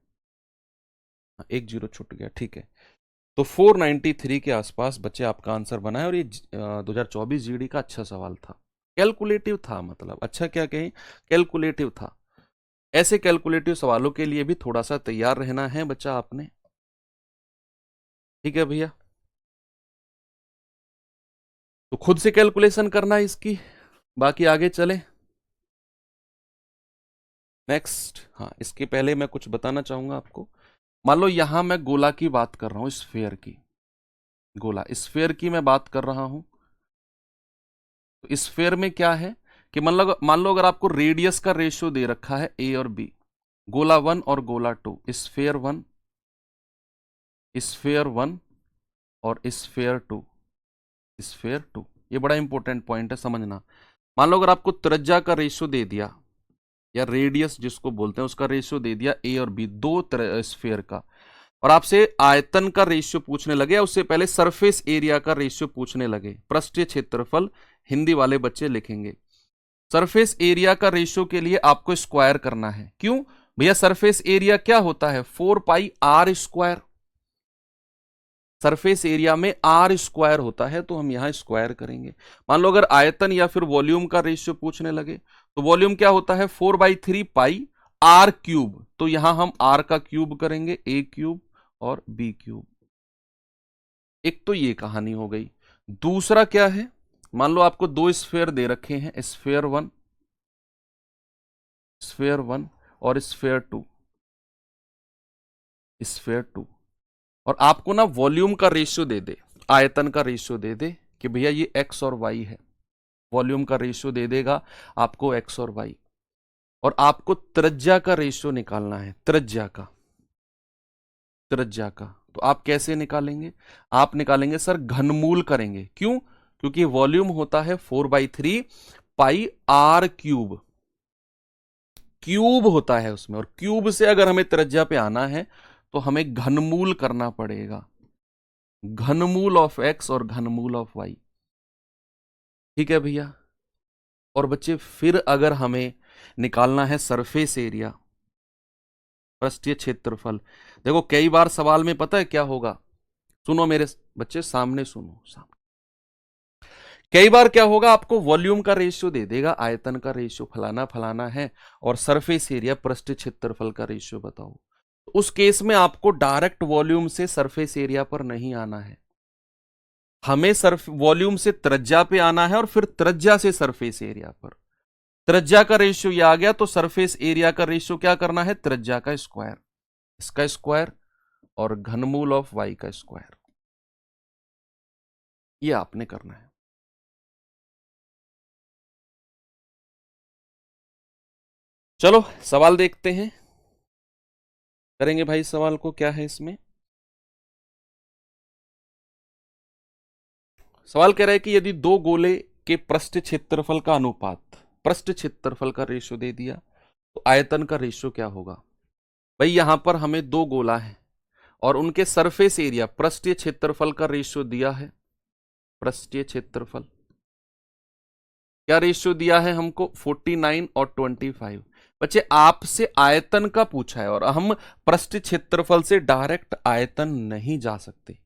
A: एक जीरो छूट गया, ठीक है। तो 493 के आसपास बच्चे आपका आंसर बना है। और ये 2024 जीडी का अच्छा सवाल था, कैलकुलेटिव था, मतलब अच्छा क्या कहें, कैलकुलेटिव था। ऐसे कैलकुलेटिव सवालों के लिए भी थोड़ा सा तैयार रहना है बच्चा आपने, ठीक है भैया। तो खुद से कैलकुलेशन करना है इसकी, बाकी आगे चले नेक्स्ट। हाँ, इसके पहले मैं कुछ बताना चाहूंगा आपको। मान लो यहां मैं गोला की बात कर रहा हूं, स्फीयर की, गोला स्फीयर की मैं बात कर रहा हूं। तो स्फीयर में क्या है कि मान लो अगर आपको रेडियस का रेशियो दे रखा है ए और बी, गोला 1 और गोला 2, स्फीयर 1, स्फीयर 1 और स्फीयर 2, स्फीयर 2। ये बड़ा इंपॉर्टेंट पॉइंट है, समझना। मान लो अगर आपको त्रिज्या का रेशियो दे दिया, या रेडियस जिसको बोलते हैं उसका रेशियो दे दिया ए और बी, दो स्फीयर का, और आपसे आयतन का रेशियो पूछने लगे, या उससे पहले सरफेस एरिया का रेशियो पूछने लगे, पृष्ठीय क्षेत्रफल हिंदी वाले बच्चे लिखेंगे। सरफेस एरिया का रेशियो के लिए आपको स्क्वायर करना है। क्यों भैया? सरफेस एरिया क्या होता है? 4 पाई आर स्क्वायर। सरफेस एरिया में आर स्क्वायर होता है, तो हम यहां स्क्वायर करेंगे। मान लो अगर आयतन या फिर वॉल्यूम का रेशियो पूछने लगे, तो वॉल्यूम क्या होता है? 4/3 पाई आर क्यूब। तो यहां हम आर का क्यूब करेंगे, ए क्यूब और बी क्यूब। एक तो ये कहानी हो गई। दूसरा क्या है? मान लो आपको दो स्फेयर दे रखे हैं, स्फेयर 1, स्फेयर 1 और स्फेयर 2, स्फेयर 2। और आपको ना वॉल्यूम का रेशियो दे दे, आयतन का रेशियो दे दे कि भैया ये एक्स और वाई है। वॉल्यूम का रेशियो दे देगा आपको एक्स और वाई। और आपको त्रिज्या का रेशियो निकालना है, त्रिज्या का, त्रिज्या का। तो आप कैसे निकालेंगे? आप निकालेंगे सर घनमूल करेंगे। क्यों? क्योंकि वॉल्यूम होता है 4/3 पाई आर क्यूब, क्यूब होता है उसमें। और क्यूब से अगर हमें त्रिज्या पे आना है तो हमें घनमूल करना पड़ेगा, घनमूल ऑफ एक्स और घनमूल ऑफ वाई। ठीक है भैया। और बच्चे फिर अगर हमें निकालना है सरफेस एरिया, पृष्ठीय क्षेत्रफल, देखो कई बार सवाल में पता है क्या होगा, सुनो मेरे बच्चे, सामने सुनो, सामने। कई बार क्या होगा, आपको वॉल्यूम का रेशियो दे देगा, आयतन का रेशियो फलाना फलाना है, और सरफेस एरिया पृष्ठीय क्षेत्रफल का रेशियो बताओ। तो उस केस में आपको डायरेक्ट वॉल्यूम से सरफेस एरिया पर नहीं आना है, हमें सर्फ वॉल्यूम से त्रिज्या पे आना है, और फिर त्रिज्या से सरफेस एरिया पर। त्रिज्या का रेशियो ये आ गया, तो सरफेस एरिया का रेशियो क्या करना है? त्रिज्या का स्क्वायर, इसका स्क्वायर और घनमूल ऑफ वाई का स्क्वायर, ये आपने करना है। चलो सवाल देखते हैं, करेंगे भाई सवाल को, क्या है इसमें। सवाल कह रहा है कि यदि दो गोले के पृष्ठ क्षेत्रफल का अनुपात पृष्ठ क्षेत्रफल का रेशियो दे दिया तो आयतन का रेशियो क्या होगा। भाई यहां पर हमें दो गोला है और उनके सरफेस एरिया पृष्ठीय क्षेत्रफल का रेशियो दिया है। पृष्ठीय क्षेत्रफल क्या रेशियो दिया है हमको 49 और 25। बच्चे आपसे आयतन का पूछा है और हम पृष्ठ क्षेत्रफल से डायरेक्ट आयतन नहीं जा सकते,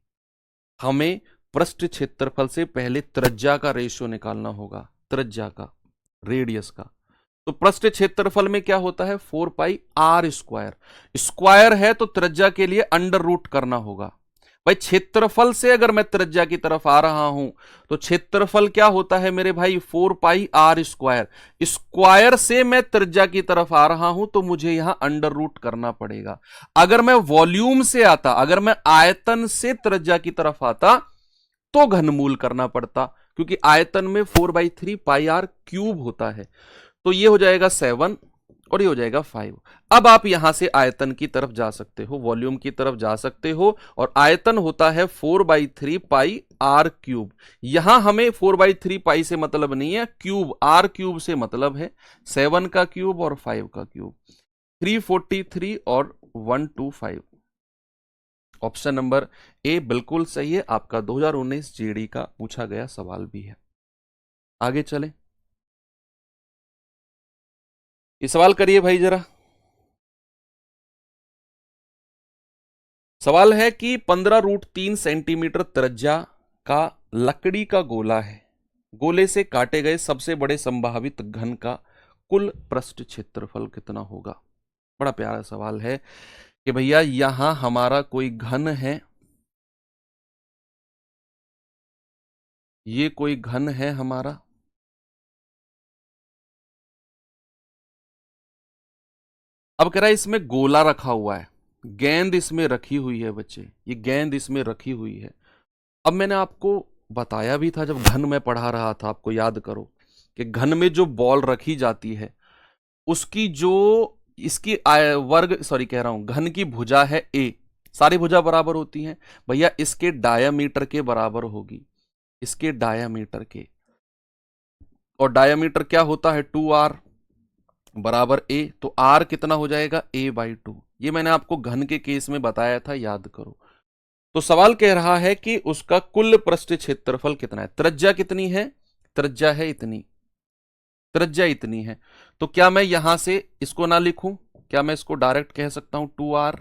A: हमें पृष्ठ क्षेत्रफल से पहले त्रिज्या का रेशियो निकालना होगा, त्रिज्या का, रेडियस का। तो पृष्ठ क्षेत्रफल में क्या होता है 4 पाई आर स्क्वायर, स्क्वायर है तो त्रिज्या के लिए अंडर रूट करना होगा। भाई क्षेत्रफल से अगर मैं त्रिज्या की तरफ आ रहा हूं तो क्षेत्रफल क्या होता है मेरे भाई 4 पाई आर स्क्वायर, स्क्वायर से मैं त्रिज्या की तरफ आ रहा हूं तो मुझे यहां अंडर रूट करना पड़ेगा। अगर मैं वॉल्यूम से आता, अगर मैं आयतन से त्रिज्या की तरफ आता तो घनमूल करना पड़ता, क्योंकि आयतन में 4/3 पाई आर क्यूब होता है। तो ये हो जाएगा 7 और ये हो जाएगा 5। अब आप यहां से आयतन की तरफ जा सकते हो, वॉल्यूम की तरफ जा सकते हो, और आयतन होता है 4/3 पाई आर क्यूब। यहां हमें 4/3 पाई से मतलब नहीं है, क्यूब आर क्यूब से मतलब है, 7 का क्यूब और 5 का क्यूब, 343 और 125। ऑप्शन नंबर ए बिल्कुल सही है, आपका 2019 जीडी का पूछा गया सवाल भी है। आगे चले, ये सवाल करिए भाई जरा। सवाल है कि 15√3 सेंटीमीटर त्रिज्या का लकड़ी का गोला है, गोले से काटे गए सबसे बड़े संभावित घन का कुल पृष्ठ क्षेत्रफल कितना होगा। बड़ा प्यारा सवाल है कि भैया यहां हमारा कोई घन है, ये कोई घन है हमारा, अब कह रहा है इसमें गोला रखा हुआ है, गेंद इसमें रखी हुई है बच्चे, ये गेंद इसमें रखी हुई है। अब मैंने आपको बताया भी था जब घन में पढ़ा रहा था, आपको याद करो कि घन में जो बॉल रखी जाती है उसकी जो इसकी वर्ग सॉरी कह रहा हूं घन की भुजा है ए, सारी भुजा बराबर होती हैं भैया, इसके डायामीटर के बराबर होगी, इसके डायामीटर के, और डायामीटर क्या होता है 2r बराबर ए, तो r कितना हो जाएगा a/2। ये मैंने आपको घन के केस में बताया था, याद करो। तो सवाल कह रहा है कि उसका कुल पृष्ठ क्षेत्रफल कितना है, त्रिज्या कितनी है, त्रिज्या है इतनी, त्रिज्या इतनी है। तो क्या मैं यहां से इसको ना लिखूं, क्या मैं इसको डायरेक्ट कह सकता हूं 2r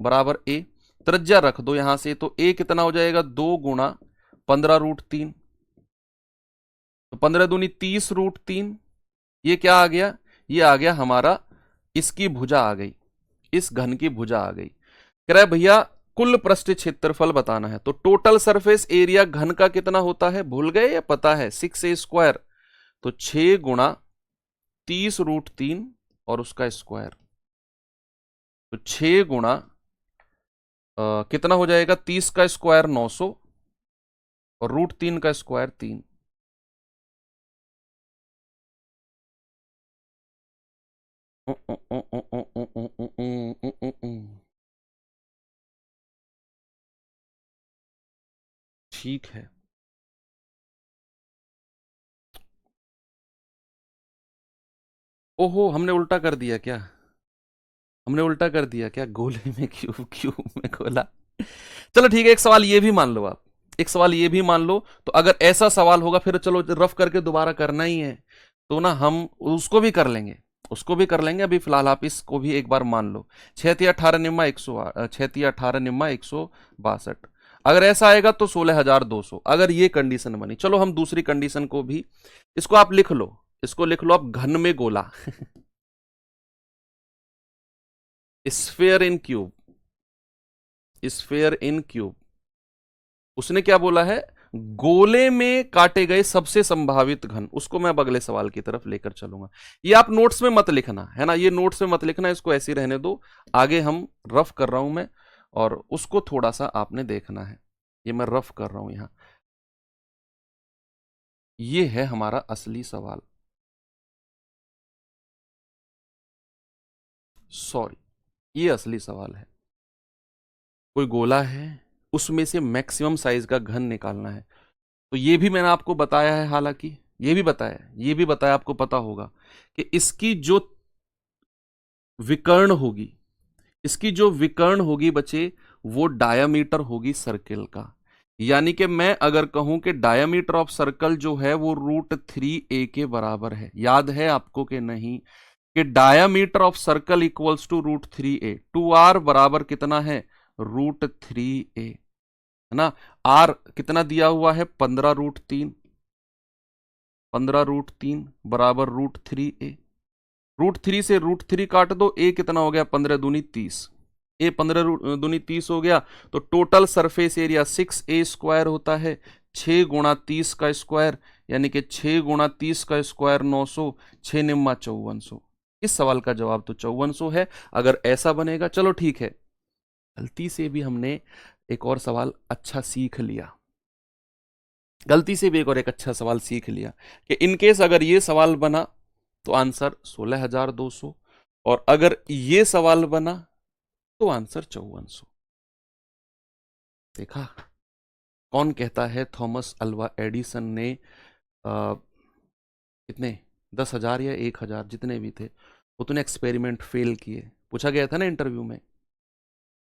A: बराबर ए, त्रिज्या रख दो यहां से, तो a कितना हो जाएगा 2 गुणा 15√3, तो 15 दूनी 30√3, ये क्या आ गया, ये आ गया हमारा, इसकी भुजा आ गई, इस घन की भुजा आ गई। कह रहा है भैया कुल पृष्ठ क्षेत्रफल बताना है, तो टोटल सरफेस एरिया घन का कितना होता है, भूल गए या पता है, 6a², तो 6 गुणा 30√3 और उसका स्क्वायर, तो 6 गुणा कितना हो जाएगा, 30 का स्क्वायर 900 और √3 का स्क्वायर 3। ठीक है, ओहो हमने उल्टा कर दिया क्या, हमने उल्टा कर दिया क्या, गोले में क्यूब, क्यूब में गोला। चलो ठीक है, एक सवाल ये भी मान लो आप, एक सवाल ये भी मान लो, तो अगर ऐसा सवाल होगा फिर चलो रफ करके दोबारा करना ही है, तो ना हम उसको भी कर लेंगे, उसको भी कर लेंगे। अभी फिलहाल आप इसको भी एक बार मान लो, 6×18 निम्मा 100, 6×18 निम्मा 162। अगर ऐसा आएगा तो 16,200, अगर ये कंडीशन बनी। चलो हम दूसरी कंडीशन को भी, इसको आप लिख लो, इसको लिख लो आप, घन में गोला स्फेयर इन क्यूब, स्फेयर इन क्यूब, उसने क्या बोला है, गोले में काटे गए सबसे संभावित घन, उसको मैं अब अगले सवाल की तरफ लेकर चलूंगा। ये आप नोट्स में मत लिखना है ना, ये नोट्स में मत लिखना, इसको ऐसे ही रहने दो, आगे हम रफ कर रहा हूं मैं, और उसको थोड़ा सा आपने देखना है, ये मैं रफ कर रहा हूं यहां। ये है हमारा असली सवाल, सॉरी, ये असली सवाल है। कोई गोला है, उसमें से मैक्सिमम साइज का घन निकालना है। तो ये भी मैंने आपको बताया है, हालांकि ये भी बताया, आपको पता होगा कि विकर्ण होगी इसकी जो विकर्ण होगी बच्चे, वो डायामीटर होगी सर्किल का। यानी कि मैं अगर कहूं कि डायामीटर ऑफ सर्कल जो है वो √3a के बराबर है, याद है आपको कि नहीं, कि diameter of circle equals to √3a, 2r बराबर कितना है, √3a, है ना। r कितना दिया हुआ है, 15√3, 15√3 बराबर √3a। √3 से √3 काट दो, a कितना हो गया, 15 दूनी 30, ए 15 दूनी 30 हो गया। तो टोटल सरफेस एरिया 6a² होता है, 6 गुणा 30 का स्क्वायर, यानी कि 6 गुणा 30 का स्क्वायर 900, 6 निम्मा 5400। इस सवाल का जवाब तो 5400 है। अगर ऐसा बनेगा, चलो ठीक है, गलती से भी हमने एक और सवाल अच्छा सीख लिया, कि इनकेस अगर ये सवाल बना तो आंसर 16,200, और अगर ये सवाल बना तो आंसर 5400। देखा, कौन कहता है थॉमस अल्वा एडिसन ने कितने 10,000 या 1,000 जितने भी थे उतने एक्सपेरिमेंट फेल किए? पूछा गया था ना इंटरव्यू में।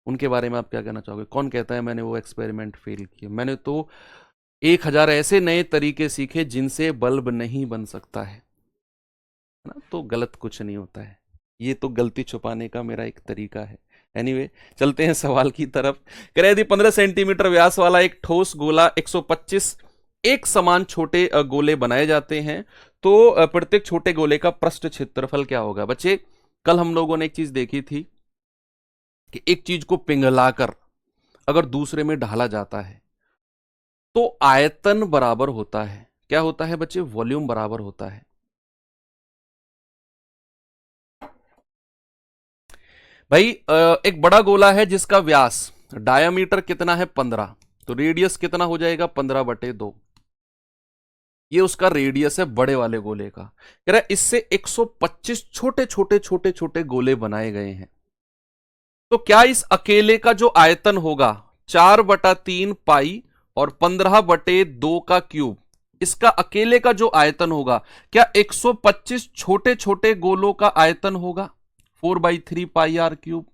A: उनके बारे में आप क्या कहना चाहोगे? कौन कहता है मैंने वो एक्सपेरिमेंट फेल किए? मैंने तो 1,000 ऐसे नए तरीके सीखे जिनसे बल्ब नहीं बन सकता है ना। तो गलत कुछ नहीं होता है, ये तो गलती छुपाने का मेरा एक तरीका है। एनीवे, चलते हैं सवाल की तरफ। कह रहे यदि 15 सेंटीमीटर व्यास वाला एक ठोस गोला 125 एक समान छोटे गोले बनाए जाते हैं, तो प्रत्येक छोटे गोले का पृष्ठ क्षेत्रफल क्या होगा? बच्चे, कल हम लोगों ने एक चीज देखी थी कि एक चीज को पिघलाकर अगर दूसरे में ढाला जाता है तो आयतन बराबर होता है, क्या होता है बच्चे? वॉल्यूम बराबर होता है। भाई एक बड़ा गोला है जिसका व्यास, डायामीटर कितना है 15, तो रेडियस कितना हो जाएगा 15/2। ये उसका रेडियस है बड़े वाले गोले का। कह रहा है इससे 125 छोटे छोटे छोटे छोटे गोले बनाए गए हैं, तो क्या इस अकेले का जो आयतन होगा 4/3 पाई और 15/2 का क्यूब, इसका अकेले का जो आयतन होगा, क्या 125 छोटे छोटे गोलों का आयतन होगा 4/3 पाई आर क्यूब?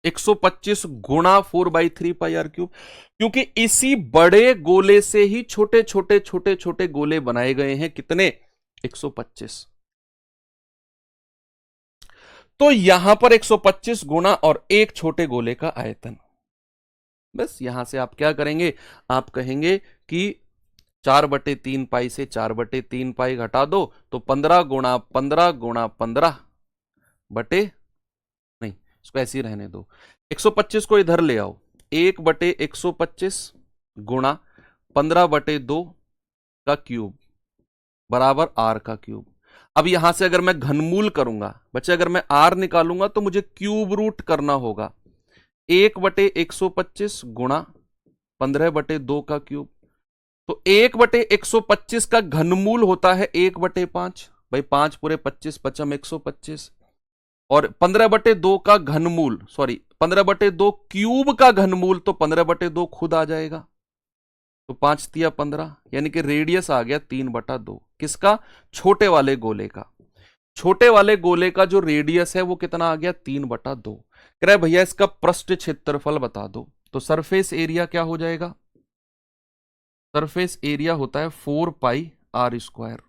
A: 125 गुणा 4/3 पाई आर क्यूब, क्योंकि इसी बड़े गोले से ही छोटे छोटे छोटे छोटे गोले बनाए गए हैं। कितने? 125। तो यहां पर 125 गुणा और एक छोटे गोले का आयतन। बस यहां से आप क्या करेंगे, आप कहेंगे कि 4/3 पाई से 4/3 पाई घटा दो, तो 15 गुणा 15 गुणा 15 बटे, नहीं इसको ऐसे ही रहने दो, 125 को इधर ले आओ, 1/125 गुणा 15/2 का क्यूब बराबर आर का क्यूब। अब यहां से अगर मैं घनमूल करूंगा बच्चे, अगर मैं आर निकालूंगा तो मुझे क्यूब रूट करना होगा, 1/125 गुणा 15/2 का क्यूब। तो 1/125 का घनमूल होता है 1/5, भाई 5 पूरे 25, 5 125, और 15/2 का घनमूल, सॉरी 15/2 क्यूब का घनमूल, तो 15/2 खुद आ जाएगा, तो 5 तिया 15, यानी कि रेडियस आ गया 3/2। किसका? छोटे वाले गोले का। छोटे वाले गोले का जो रेडियस है वो कितना आ गया? 3/2। कह रहे भैया इसका पृष्ठ क्षेत्रफल बता दो, तो सरफेस एरिया क्या हो जाएगा? सरफेस एरिया होता है 4πr²।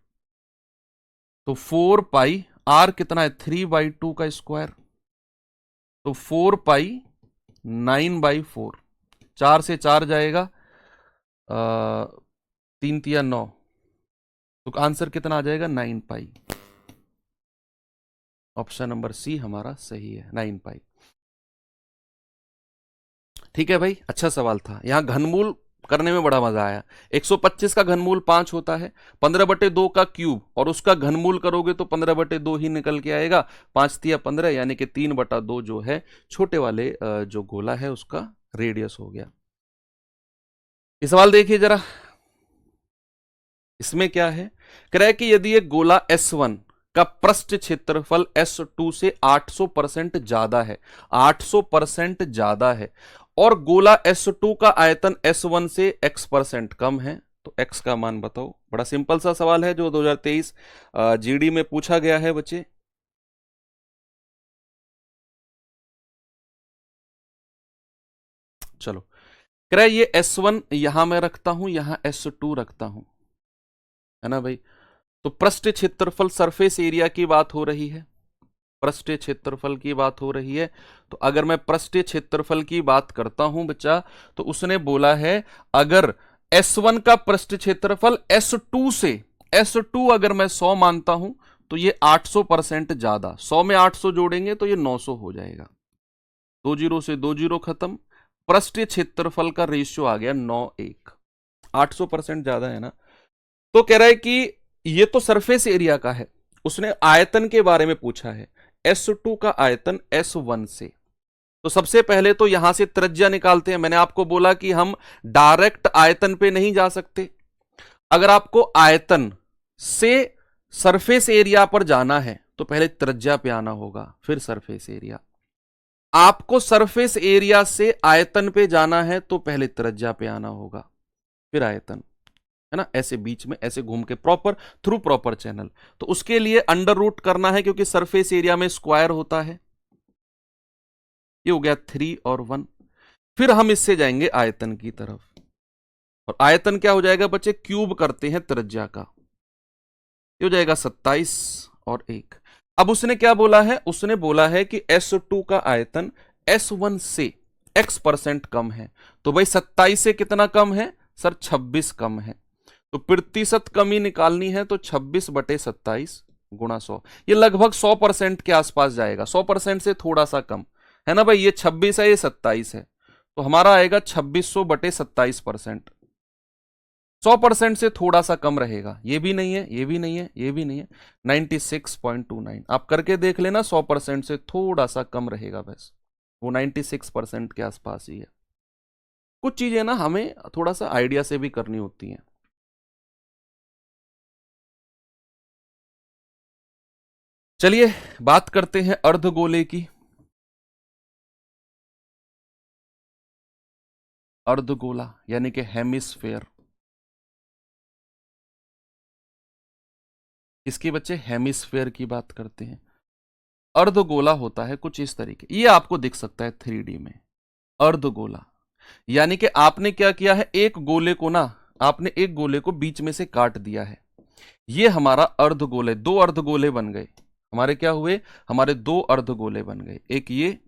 A: तो 4πr कितना है? 3/2 का स्क्वायर, तो 4π 9/4, 4 से 4 जाएगा, 3 तिया 9, तो आंसर कितना आ जाएगा? 9π। ऑप्शन नंबर सी हमारा सही है, 9π। ठीक है भाई, अच्छा सवाल था। यहां घनमूल करने में बड़ा मजा आया। 125 का घनमूल 5 होता है, 15/2 का क्यूब और उसका घनमूल करोगे तो 15/2 ही निकल के आएगा, 5 तिया 15, यानी कि 3/2 जो है छोटे वाले जो गोला है उसका रेडियस हो गया। ये सवाल देखिए जरा, इसमें क्या है? कह रहा है कि यदि एक गोला S1 का पृष्ठ क्षेत्रफल S2 से 800% ज्यादा है, 800% ज्यादा है, और गोला S2 का आयतन S1 से X% कम है, तो x का मान बताओ। बड़ा सिंपल सा सवाल है जो 2023 जीडी में पूछा गया है बच्चे। चलो, कह रहा है ये S1 यहां मैं रखता हूं, यहां S2 रखता हूं, है ना भाई। तो पृष्ठ क्षेत्रफल सरफेस एरिया की बात हो रही है, पृष्ठीय क्षेत्रफल की बात हो रही है। तो अगर मैं पृष्ठीय क्षेत्रफल की बात करता हूं बच्चा, तो उसने बोला है अगर S1 का पृष्ठ क्षेत्रफल S2 से, S2 अगर मैं 100 मानता हूं तो ये 800% ज्यादा, 100 में 800 जोड़ेंगे तो ये 900 हो जाएगा। 2 जीरो से 2 जीरो खत्म, पृष्ठीय क्षेत्रफल का रेशियो आ गया 9:1, 800% ज्यादा है ना। तो कह रहा है कि ये तो सरफेस एरिया का है, उसने आयतन के बारे में पूछा है, S2 का आयतन S1 से। तो सबसे पहले तो यहां से त्रिज्या निकालते हैं। मैंने आपको बोला कि हम डायरेक्ट आयतन पे नहीं जा सकते। अगर आपको आयतन से सरफेस एरिया पर जाना है तो पहले त्रिज्या पे आना होगा, फिर सरफेस एरिया। आपको सरफेस एरिया से आयतन पे जाना है तो पहले त्रिज्या पे आना होगा, फिर आयतन, है ना। ऐसे बीच में ऐसे घूम के प्रॉपर थ्रू प्रॉपर चैनल। तो उसके लिए अंडर रूट करना है क्योंकि सरफेस एरिया में स्क्वायर होता है। ये हो गया 3 और 1। फिर हम इससे जाएंगे आयतन की तरफ, और आयतन क्या हो जाएगा बच्चे, क्यूब करते हैं त्रिज्या का, ये हो जाएगा 27 और 1। अब उसने क्या बोला है, उसने बोला है कि S2 का आयतन S1 से x% कम है। तो भाई 27 से कितना कम है सर, 26 कम है। तो प्रतिशत कमी निकालनी है तो 26/27 गुणा 100, ये लगभग 100% के आसपास जाएगा, 100% से थोड़ा सा कम, है ना भाई। ये 26 है, ये 27 है, तो हमारा आएगा 2600/27%। 100% से थोड़ा सा कम रहेगा, ये भी नहीं है, ये भी नहीं है, ये भी नहीं है। 96.29 आप करके देख लेना, 100% से थोड़ा सा कम रहेगा, बस वो 96% के आसपास ही है। कुछ चीजें ना हमें थोड़ा सा आइडिया से भी करनी होती हैं। चलिए बात करते हैं अर्धगोले की। अर्धगोला यानी कि हेमिस्फेयर, इसके बच्चे हेमिस्फेयर की बात करते हैं। अर्धगोला होता है कुछ इस तरीके, ये आपको दिख सकता है 3D में। अर्धगोला यानी कि आपने क्या किया है, एक गोले को ना, आपने एक गोले को बीच में से काट दिया है। ये हमारा अर्धगोले, दो अर्धगोले बन गए हमारे। क्या हुए, हमारे दो अर्धगोले बन गए, एक ये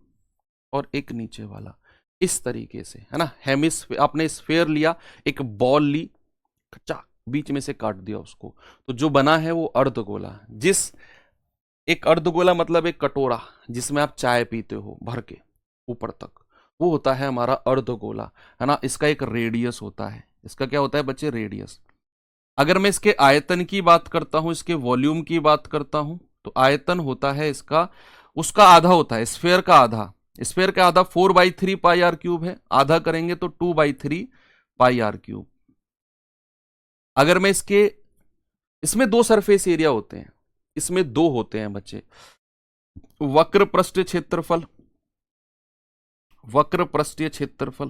A: और एक नीचे वाला, इस तरीके से, है ना। हेमिस्फेयर, आपने स्फेयर लिया, एक बॉल ली, कच्चा बीच में से काट दिया उसको, तो जो बना है वो अर्धगोला। जिस, एक अर्धगोला मतलब एक कटोरा जिसमें आप चाय पीते हो भर के ऊपर तक, वो होता है हमारा अर्धगोला, है ना। इसका एक रेडियस होता है, इसका क्या होता है बच्चे, रेडियस। अगर मैं इसके आयतन की बात करता हूं, इसके वॉल्यूम की बात करता हूं, तो आयतन होता है इसका, उसका आधा होता है, स्फेयर का आधा, स्फेयर का आधा 4/3 पाई आर क्यूब है, आधा करेंगे तो 2/3 पाई आर क्यूब। अगर मैं इसके, इसमें दो सरफेस एरिया होते हैं, इसमें दो होते हैं बच्चे, वक्र पृष्ठीय क्षेत्रफल, वक्र पृष्ठीय क्षेत्रफल,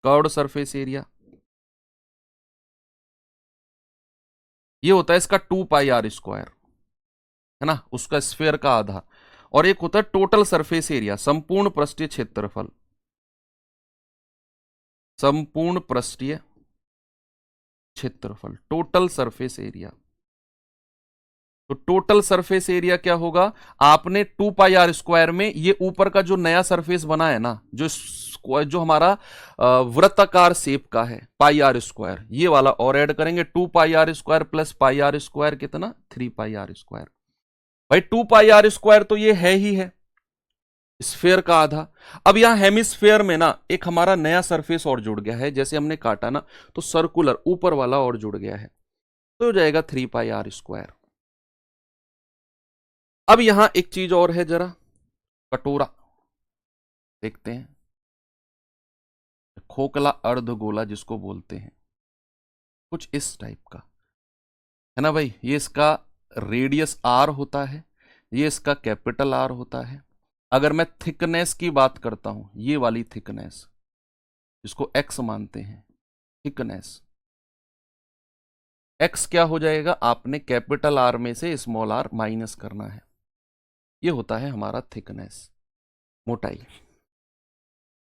A: कर्व्ड सरफेस एरिया, ये होता है इसका 2πr², है ना, उसका स्फेयर का आधा। और एक होता है टोटल सरफेस एरिया, संपूर्ण पृष्ठीय क्षेत्रफल, संपूर्ण पृष्ठीय क्षेत्रफल, टोटल सरफेस एरिया। तो टोटल सरफेस एरिया क्या होगा, आपने 2πr² में ये ऊपर का जो नया सरफेस बना है ना, जो हमारा वृत्ताकार शेप का है, πr², ये वाला और ऐड करेंगे, 2πr² प्लस πr² कितना, 3πr²। भाई 2πr² तो ये है ही है, स्फेयर का आधा। अब यहां हेमिस्फेयर में ना एक हमारा नया सरफेस और जुड़ गया है, जैसे हमने काटा ना तो सर्कुलर ऊपर वाला और जुड़ गया है, तो हो जाएगा 3πr²। अब यहां एक चीज और है, जरा कटोरा देखते हैं, खोखला अर्धगोला जिसको बोलते हैं, कुछ इस टाइप का, है ना भाई। ये इसका रेडियस r होता है, ये इसका कैपिटल R होता है। अगर मैं थिकनेस की बात करता हूं, ये वाली थिकनेस जिसको x मानते हैं, थिकनेस, एक्स क्या हो जाएगा, आपने कैपिटल आर में से स्मॉल आर माइनस करना है। ये होता है हमारा थिकनेस, मोटाई, है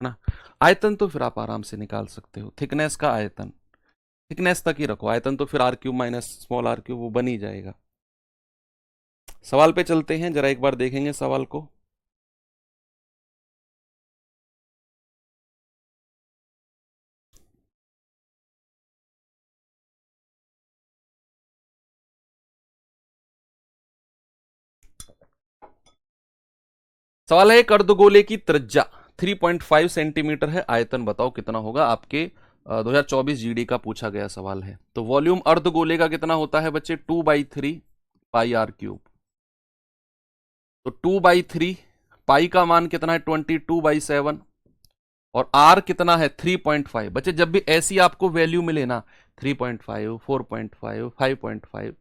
A: ना। आयतन तो फिर आप आराम से निकाल सकते हो, थिकनेस का आयतन, थिकनेस तक ही रखो, आयतन तो फिर r cube minus small r cube वो बन ही जाएगा। सवाल पे चलते हैं, जरा एक बार देखेंगे सवाल को। सवाल है, एक अर्धगोले की त्रिज्या 3.5 सेंटीमीटर है, आयतन बताओ कितना होगा। आपके 2024 जीडी का पूछा गया सवाल है। तो वॉल्यूम अर्धगोले का कितना होता है बच्चे, 2/3 पाई आर क्यूब। तो 2/3 पाई का मान कितना है 22/7, और आर कितना है 3.5। बच्चे जब भी ऐसी आपको वैल्यू मिले ना, 3.5, 4.5, 5.5,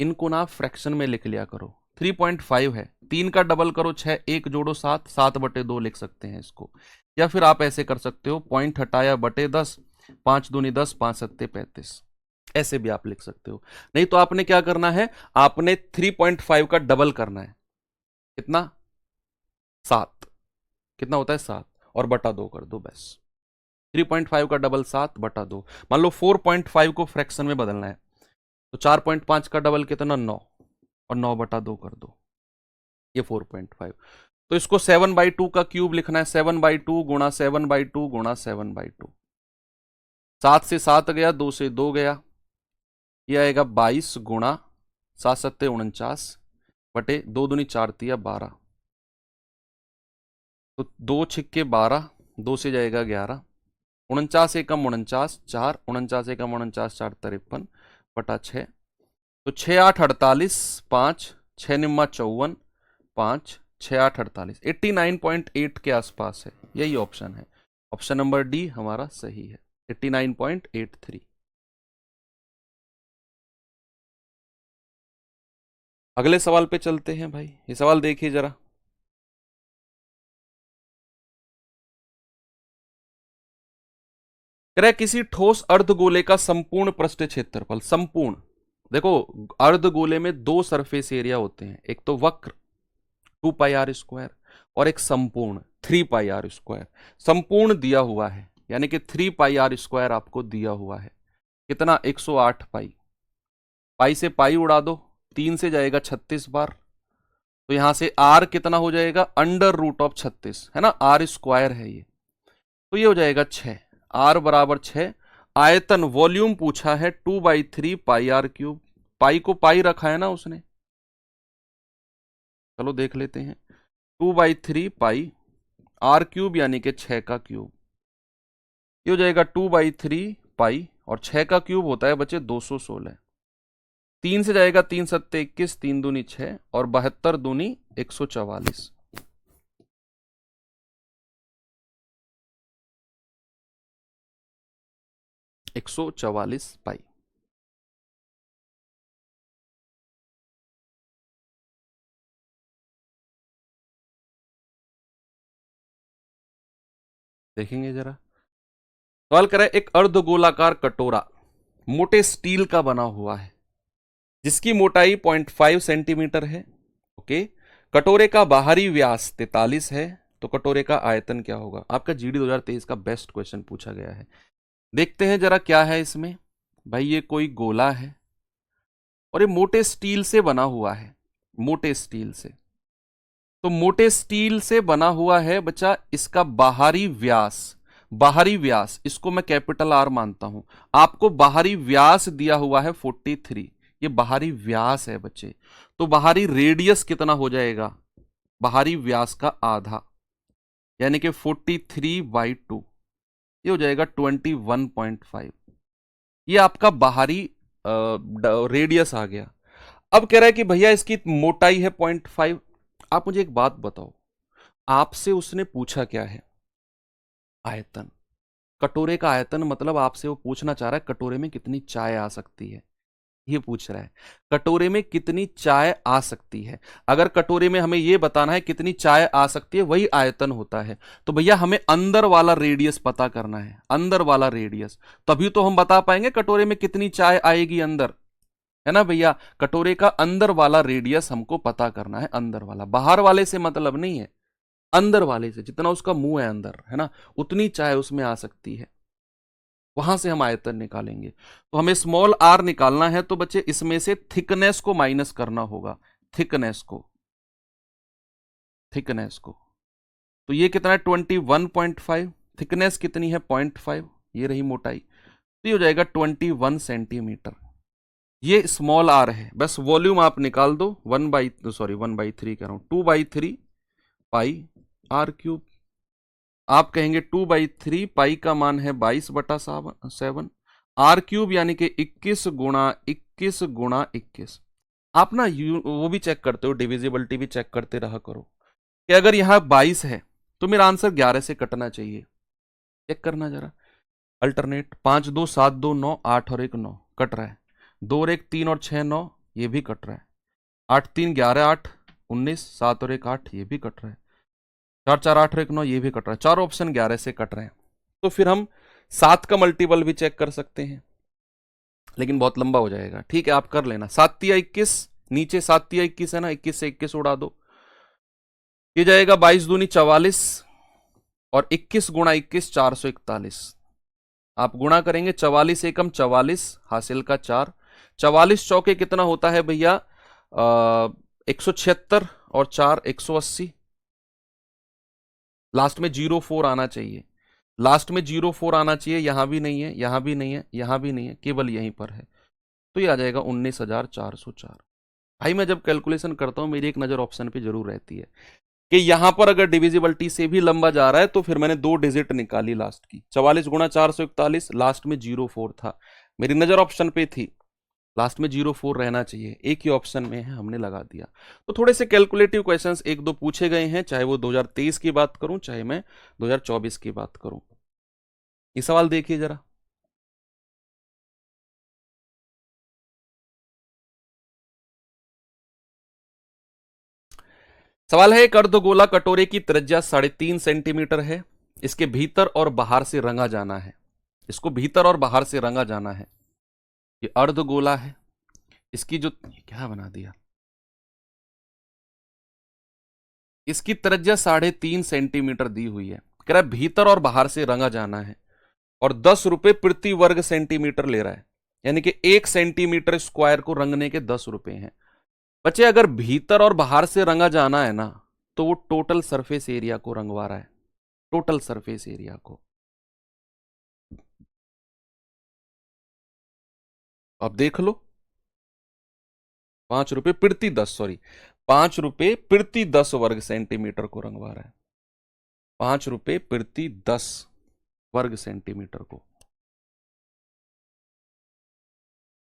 A: इनको ना फ्रैक्शन में लिख लिया करो। 3.5 है, 3 का डबल करो 6, 1 जोड़ो 7, 7/2 लिख सकते हैं इसको। या फिर आप ऐसे कर सकते हो, पॉइंट हटाया बटे 10, 5 दूनी 10, 5 सत्ते 35, ऐसे भी आप लिख सकते हो। नहीं तो आपने क्या करना है, आपने 3.5 का डबल करना है, कितना 7, कितना होता है 7, और बटा 2 कर दो बस। 3.5 का डबल 7/2। मान लो 4.5 को फ्रैक्शन में बदलना है, तो 4.5 का डबल कितना 9, और 9/2 कर दो, ये 4.5। तो इसको 7/2 का क्यूब लिखना है, 7/2 गुणा 7/2 गुणा 7/2। 7 से 7 गया, 2 से 2 गया, ये आएगा 22 गुणा 7 सत्ते 49 बटे 2 दूनी 4 तिया 12। तो 2 छिक्के 12, 2 से जाएगा 11, 49 एकम 49, 4 49 एकम 49, 4 53 बटा 6। तो 6 8 48, 5 6 निम्मा 54, 5 6 8 48, 89.8 के आसपास है, यही ऑप्शन है। ऑप्शन नंबर डी हमारा सही है, 89.83। अगले सवाल पे चलते हैं भाई, ये सवाल देखिए जरा। कह रहा है किसी ठोस अर्धगोले का संपूर्ण पृष्ठ क्षेत्रफल, संपूर्ण, देखो अर्धगोले में दो सरफेस एरिया होते हैं, एक तो वक्र 2πr², और एक संपूर्ण 3πr²। संपूर्ण दिया हुआ है, यानी कि 3πr² आपको दिया हुआ है, कितना 108 पाई। पाई से पाई उड़ा दो, 3 से जाएगा 36 बार, तो यहां से r कितना हो जाएगा, √36, है ना, r² है ये, तो ये हो जाएगा 6, r बराबर 6। आयतन वॉल्यूम पूछा है 2/3 पाई आर क्यूब, पाई को पाई रखा है ना उसने, चलो देख लेते हैं। 2/3 पाई आर क्यूब यानी कि 6 का क्यूब, ये हो जाएगा 2/3 पाई, और 6 का क्यूब होता है बच्चे 216। 3 से जाएगा 3 सत्ते 21, 3 दूनी 6, और 72 दूनी 144। पाई। देखेंगे जरा। सवाल करें, एक अर्धगोलाकार कटोरा मोटे स्टील का बना हुआ है, जिसकी मोटाई 0.5 सेंटीमीटर है। ओके, कटोरे का बाहरी व्यास 43 है, तो कटोरे का आयतन क्या होगा। आपका जीडी 2023 का बेस्ट क्वेश्चन पूछा गया है। देखते हैं जरा क्या है इसमें। भाई ये कोई गोला है, और ये मोटे स्टील से बना हुआ है, मोटे स्टील से। तो मोटे स्टील से बना हुआ है बच्चा, इसका बाहरी व्यास, बाहरी व्यास इसको मैं कैपिटल आर मानता हूं। आपको बाहरी व्यास दिया हुआ है 43, ये बाहरी व्यास है बच्चे। तो बाहरी रेडियस कितना हो जाएगा, बाहरी व्यास का आधा, यानी कि 43/2, ये हो जाएगा 21.5। ये आपका बाहरी रेडियस आ गया। अब कह रहा है कि भैया इसकी मोटाई है 0.5। आप मुझे एक बात बताओ, आपसे उसने पूछा क्या है, आयतन, कटोरे का आयतन, मतलब आपसे वो पूछना चाह रहा है कटोरे में कितनी चाय आ सकती है। ये पूछ रहा है कटोरे में कितनी चाय आ सकती है। अगर कटोरे में हमें ये बताना है कितनी चाय आ सकती है, वही आयतन होता है। तो भैया हमें अंदर वाला रेडियस पता करना है, अंदर वाला रेडियस, तभी तो हम बता पाएंगे कटोरे में कितनी चाय आएगी अंदर, है ना भैया। कटोरे का अंदर वाला रेडियस हमको पता करना है, अंदर वाला, बाहर वाले से मतलब नहीं है, अंदर वाले से, जितना उसका मुंह है अंदर, है ना, उतनी चाय उसमें आ सकती है, वहां से हम आयतन निकालेंगे। तो हमें स्मॉल आर निकालना है, तो बच्चे इसमें से थिकनेस को माइनस करना होगा, थिकनेस को, थिकनेस को। तो ये कितना है 21.5, थिकनेस कितनी है 0.5, ये रही मोटाई, तो ये हो जाएगा 21 सेंटीमीटर। ये स्मॉल आर है, बस वॉल्यूम आप निकाल दो, 1/3 कह रहा हूं, 2/3 पाई आर क्यूब। आप कहेंगे 2/3 पाई का मान है 22/7, आर क्यूब यानी कि 21 × 21 × 21। आप ना वो भी चेक करते हो, डिविजिबिलिटी भी चेक करते रहा करो कि अगर यहां 22 है तो मेरा आंसर 11 से कटना चाहिए। चेक करना जरा, अल्टरनेट, 5 2 7 2 9, 8 और 1 9, कट रहा है। 2 और 1 3 और 6 9, ये भी कट रहा है। 8 3 11 8 19, 7 और 1 8, ये भी कट रहा है। 4 4 8 और 1 9, ये भी कट रहा है। चार ऑप्शन 11 से कट रहे हैं। तो फिर हम 7 का मल्टीपल भी चेक कर सकते हैं, लेकिन बहुत लंबा हो जाएगा। ठीक है, आप कर लेना। 7 या 21, नीचे 7 या 21 है ना, 21 से 21 उड़ा दो, ये जाएगा 22 दूनी 44, और 21 × 21 441। आप गुणा करेंगे, 44 एकम 44, हासिल का 4, 44 चौके कितना होता है भैया 176, और 4 180। लास्ट में 04 आना चाहिए, लास्ट में 04 आना चाहिए, यहां भी नहीं है, यहां भी नहीं है, यहां भी नहीं है, केवल यहीं पर है। तो ये आ जाएगा 19,404। भाई मैं जब कैलकुलेशन करता हूं मेरी एक नजर ऑप्शन पे जरूर रहती है कि यहां पर अगर डिविजिबिलिटी से भी लंबा जा रहा है तो फिर मैंने 2 डिजिट निकाली लास्ट की, 44 × 441, लास्ट में 04 था, मेरी नजर ऑप्शन पे थी, लास्ट में 04 रहना चाहिए, एक ही ऑप्शन में है, हमने लगा दिया। तो थोड़े से कैलकुलेटिव क्वेश्चंस एक दो पूछे गए हैं, चाहे वो 2023 की बात करूं, चाहे मैं 2024 की बात करूं। ये सवाल देखिए जरा, सवाल है, एक अर्धगोला कटोरे की त्रिज्या 3.5 सेंटीमीटर है, इसके भीतर और बाहर से रंगा जाना है, इसको भीतर और बाहर से रंगा जाना है। ये अर्धगोला है, इसकी जो, क्या बना दिया, इसकी त्रिज्या 3.5 सेंटीमीटर दी हुई है, कह रहा है भीतर और बाहर से रंगा जाना है, और 10 रुपए प्रति वर्ग सेंटीमीटर ले रहा है, यानी कि 1 सेंटीमीटर स्क्वायर को रंगने के 10 रुपए हैं। बच्चे अगर भीतर और बाहर से रंगा जाना है ना, तो वो टोटल सरफेस एरिया को रंगवा रहा है, टोटल सरफेस एरिया को। अब देख लो, 5 रुपए प्रति 10, सॉरी 5 रुपए प्रति 10 वर्ग सेंटीमीटर को रंगवा रहा है, 5 रुपए प्रति 10 वर्ग सेंटीमीटर को।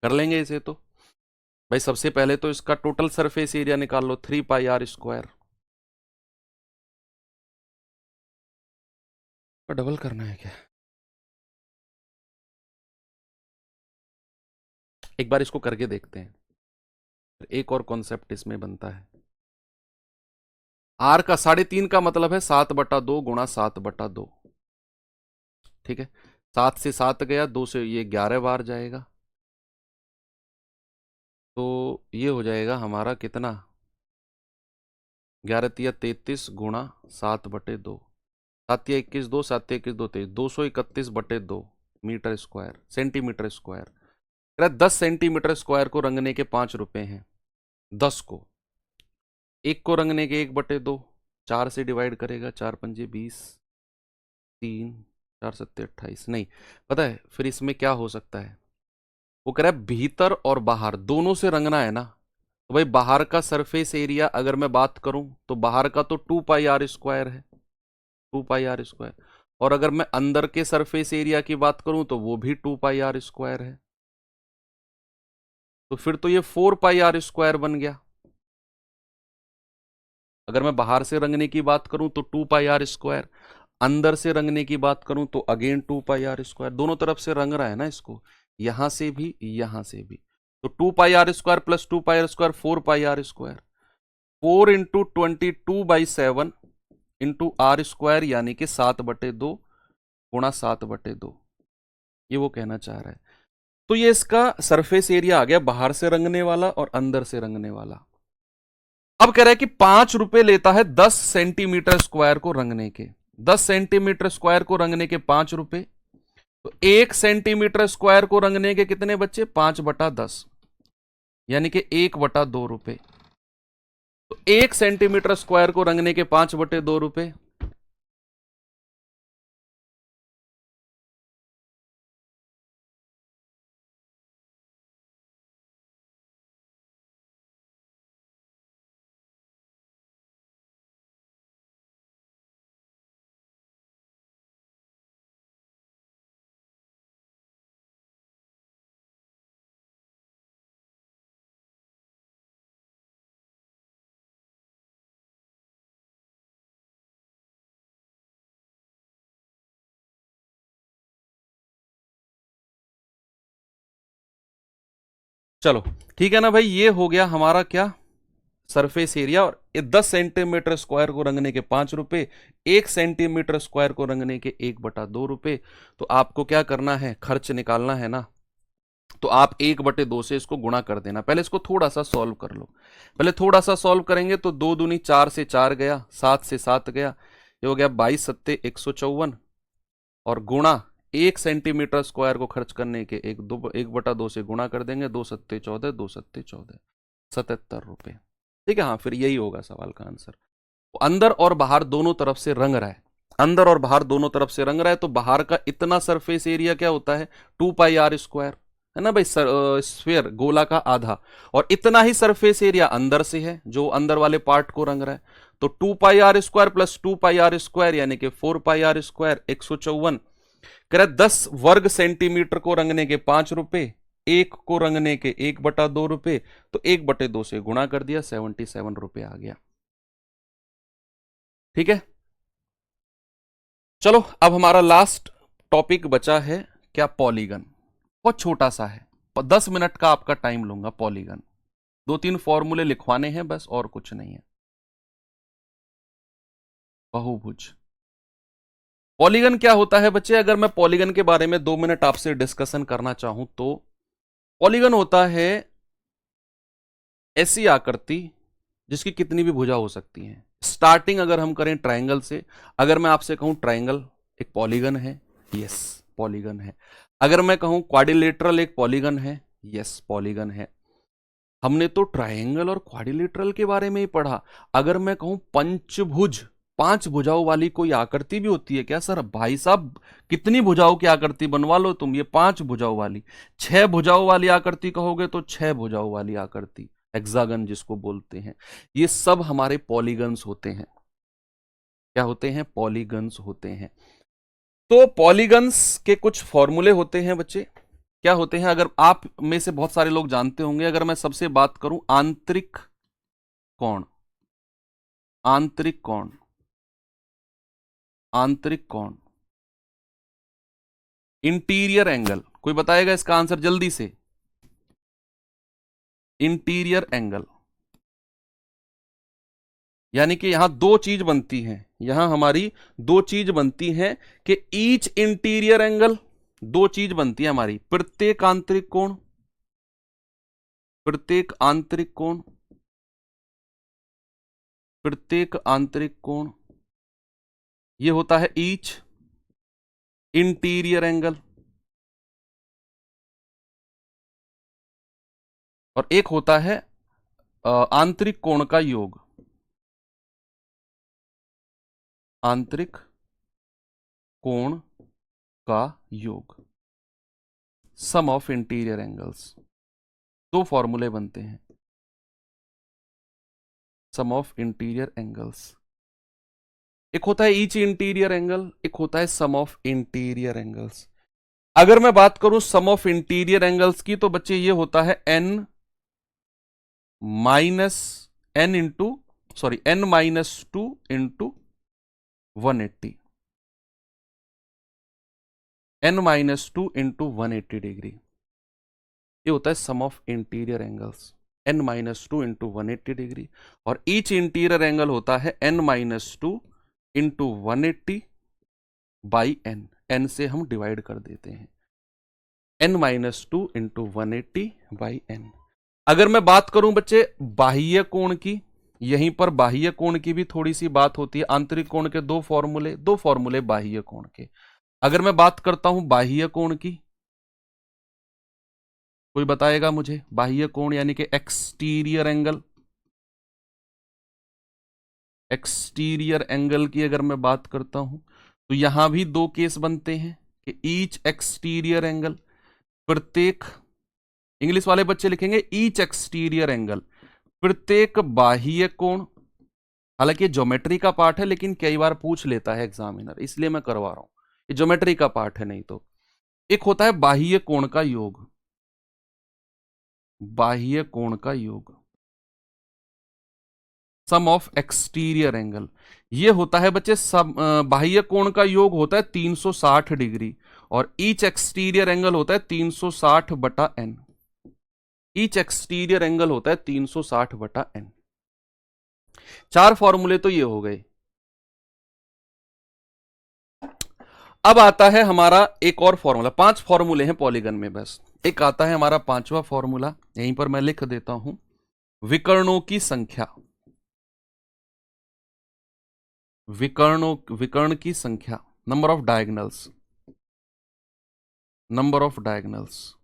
A: कर लेंगे इसे तो भाई, सबसे पहले तो इसका टोटल सरफेस एरिया निकाल लो, 3πr²। डबल करना है क्या, एक बार इसको करके देखते हैं, एक और कॉन्सेप्ट इसमें बनता है। आर का 3.5 का मतलब है 7/2 × 7/2, ठीक है, 7 से 7 गया, 2 से ये 11 बार जाएगा, तो ये हो जाएगा हमारा कितना, 11 तिया 33 × 7/2, 7 या 21 2, 7 या 21 2 23, 231/2 metre square, centimetre square. 10 centimetre square को रंगने के 5 रुपए हैं, 10 को, एक को रंगने के 1/2, 4 से डिवाइड करेगा, 4 पंजे 20, 3 4 7 28, नहीं पता है फिर इसमें क्या हो सकता है, वो कह रहा है भीतर और बाहर दोनों से रंगना है ना, तो भाई बाहर का सरफेस एरिया अगर मैं बात करूं तो बाहर का तो 2πr² है, 2πr², और अगर मैं अंदर के सरफेस एरिया की बात करूं तो वो भी 2πr² है, तो फिर तो ये 4πr² बन गया। अगर मैं बाहर से रंगने की बात करूं तो 2πr², अंदर से रंगने की बात करूं तो अगेन 2πr², दोनों तरफ से रंग रहा है ना इसको, यहां से भी यहां से भी, तो 2 पाई r² प्लस 2 पाई r², 4 पाई r², 4 × 22/7 इंटू r², यानी कि 7/2 गुणा 7/2। ये वो कहना चाह रहा है। तो ये इसका सरफेस एरिया आ गया, बाहर से रंगने वाला और अंदर से रंगने वाला। अब कह रहा है कि 5 रुपए लेता है 10 सेंटीमीटर स्क्वायर को रंगने के। 10 सेंटीमीटर स्क्वायर को रंगने के 5 रुपए। तो 1 सेंटीमीटर स्क्वायर को रंगने के कितने बच्चे? 5/10, यानी कि 1/2 रुपए। तो 1 सेंटीमीटर स्क्वायर को रंगने के 5/2 रुपए। चलो ठीक है ना भाई, ये हो गया हमारा क्या, सरफेस एरिया। और 10 सेंटीमीटर स्क्वायर को रंगने के 5 रुपए, 1 सेंटीमीटर स्क्वायर को रंगने के 1/2 रुपए। तो आपको क्या करना है, खर्च निकालना है ना, तो आप 1/2 से इसको गुणा कर देना। पहले इसको थोड़ा सा सॉल्व कर लो। पहले थोड़ा सा सॉल्व करेंगे तो 2 दूनी 4 से 4 गया, 7 से 7 गया, ये हो गया 22 सत्ते 154, और गुणा 1 सेंटीमीटर स्क्वायर को खर्च करने के 1/2 से गुणा कर देंगे, 2 सत्ते 14, 2 सत्ते 14, 77 रुपए। ठीक है, हाँ फिर यही होगा सवाल का आंसर। अंदर और बाहर दोनों तरफ से रंग रहा है, अंदर और बाहर दोनों तरफ से रंग रहा है, तो बाहर का इतना सरफेस एरिया क्या होता है, 2 पाई r², है ना भाई, स्फीयर गोला का आधा। और इतना ही सरफेस एरिया अंदर से है, जो अंदर वाले पार्ट को रंग रहा है। तो 2 पाई r² प्लस 2 पाई r², यानी कि 4 पाई r², 154। कह रहा 10 वर्ग सेंटीमीटर को रंगने के 5 रुपए, एक को रंगने के 1/2 रुपए। तो 1/2 से गुणा कर दिया, 77 रुपए आ गया। ठीक है, चलो अब हमारा लास्ट टॉपिक बचा है क्या, पॉलीगन। बहुत छोटा सा है, 10 मिनट का आपका टाइम लूंगा। पॉलीगन 2-3 फॉर्मूले लिखवाने हैं बस, और कुछ नहीं है। बहुभुज, पॉलीगन क्या होता है बच्चे? अगर मैं पॉलीगन के बारे में 2 मिनट आपसे डिस्कशन करना चाहूं तो पॉलीगन होता है ऐसी आकृति जिसकी कितनी भी भुजा हो सकती हैं। स्टार्टिंग अगर हम करें ट्रायंगल से, अगर मैं आपसे कहूं ट्रायंगल एक पॉलीगन है, यस पॉलीगन है। अगर मैं कहूं क्वाड्रिलेटरल एक पॉलीगन है, यस पॉलीगन है। हमने तो ट्रायंगल और क्वाड्रिलेटरल के बारे में ही पढ़ा। अगर मैं कहूं पंचभुज, 5 भुजाओं वाली कोई आकृति भी होती है क्या? सर भाई साहब कितनी भुजाओं की आकृति बनवा लो तुम, ये 5 भुजाओं वाली। 6 भुजाओं वाली आकृति कहोगे तो 6 भुजाओं वाली आकृति, हेक्सागन जिसको बोलते हैं, ये सब हमारे पॉलीगन्स होते हैं। क्या होते हैं? पॉलीगन्स होते हैं। तो पॉलीगन्स के कुछ फॉर्मूले होते हैं बच्चे, क्या होते हैं? अगर आप में से बहुत सारे लोग जानते होंगे, अगर मैं सबसे बात करूं, आंतरिक कोण, आंतरिक कोण, आंतरिक कोण, इंटीरियर एंगल, कोई बताएगा इसका आंसर जल्दी से? इंटीरियर एंगल, यानी कि यहां दो चीज बनती हैं, यहां हमारी दो चीज बनती हैं कि ईच इंटीरियर एंगल, दो चीज बनती है हमारी, प्रत्येक आंतरिक कोण, प्रत्येक आंतरिक कोण, प्रत्येक आंतरिक कोण, ये होता है ईच इंटीरियर एंगल। और एक होता है आंतरिक कोण का योग, आंतरिक कोण का योग, सम ऑफ इंटीरियर एंगल्स। दो फॉर्मूले बनते हैं, सम ऑफ इंटीरियर एंगल्स। एक होता है ईच इंटीरियर एंगल, एक होता है सम ऑफ इंटीरियर एंगल्स। अगर मैं बात करूं सम ऑफ इंटीरियर एंगल्स की, तो बच्चे ये होता है n minus n into, sorry n-2 into 180, n-2 into 180 degree. ये होता है sum of interior angles n-2 into 180 degree, और ईच इंटीरियर एंगल होता है n-2 इंटू 180 बाई n से हम डिवाइड कर देते हैं, n-2 इंटू 180 बाई n। अगर मैं बात करूं बच्चे बाह्य कोण की, यहीं पर बाह्य कोण की भी थोड़ी सी बात होती है। आंतरिक कोण के दो फॉर्मूले बाह्य कोण के। अगर मैं बात करता हूं बाह्य कोण की, कोई बताएगा मुझे? बाह्य कोण यानी कि एक्सटीरियर एंगल की अगर मैं बात करता हूं तो यहां भी दो केस बनते हैं कि ईच एक्सटीरियर एंगल, प्रत्येक, इंग्लिश वाले बच्चे लिखेंगे ईच एक्सटीरियर एंगल, प्रत्येक बाह्य कोण। हालांकि ये ज्योमेट्री का पार्ट है लेकिन कई बार पूछ लेता है एग्जामिनर, इसलिए मैं करवा रहा हूं, ये ज्योमेट्री का पार्ट है। नहीं तो एक होता है बाह्य कोण का योग, बाह्य कोण का योग, सम ऑफ एक्सटीरियर एंगल। ये होता है बच्चे बाह्य कोण का योग होता है 360 डिग्री, और ईच एक्सटीरियर एंगल होता है 360 बटा n। ईच एक्सटीरियर एंगल होता है 360 बटा n। चार फॉर्मूले तो ये हो गए। अब आता है हमारा एक और फॉर्मूला, 5 फॉर्मूले हैं पॉलीगन में, बस एक आता है हमारा 5वां फॉर्मूला, यहीं पर मैं लिख देता हूं, विकर्णों की संख्या, विकर्ण की संख्या, number of diagonals, number of diagonals,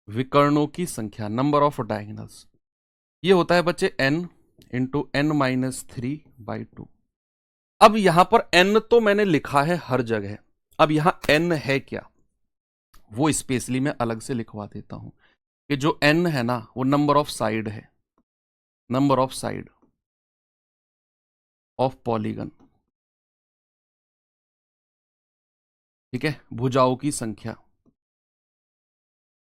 A: विकर्णों की संख्या, नंबर ऑफ डायगोनल्स, ये होता है बच्चे n इंटू n-3/2। अब यहां पर n तो मैंने लिखा है हर जगह, अब यहां n है क्या वो स्पेशली मैं अलग से लिखवा देता हूं कि जो n है ना वो नंबर ऑफ साइड है, number of side of polygon, ठीक है, भुजाओं की संख्या,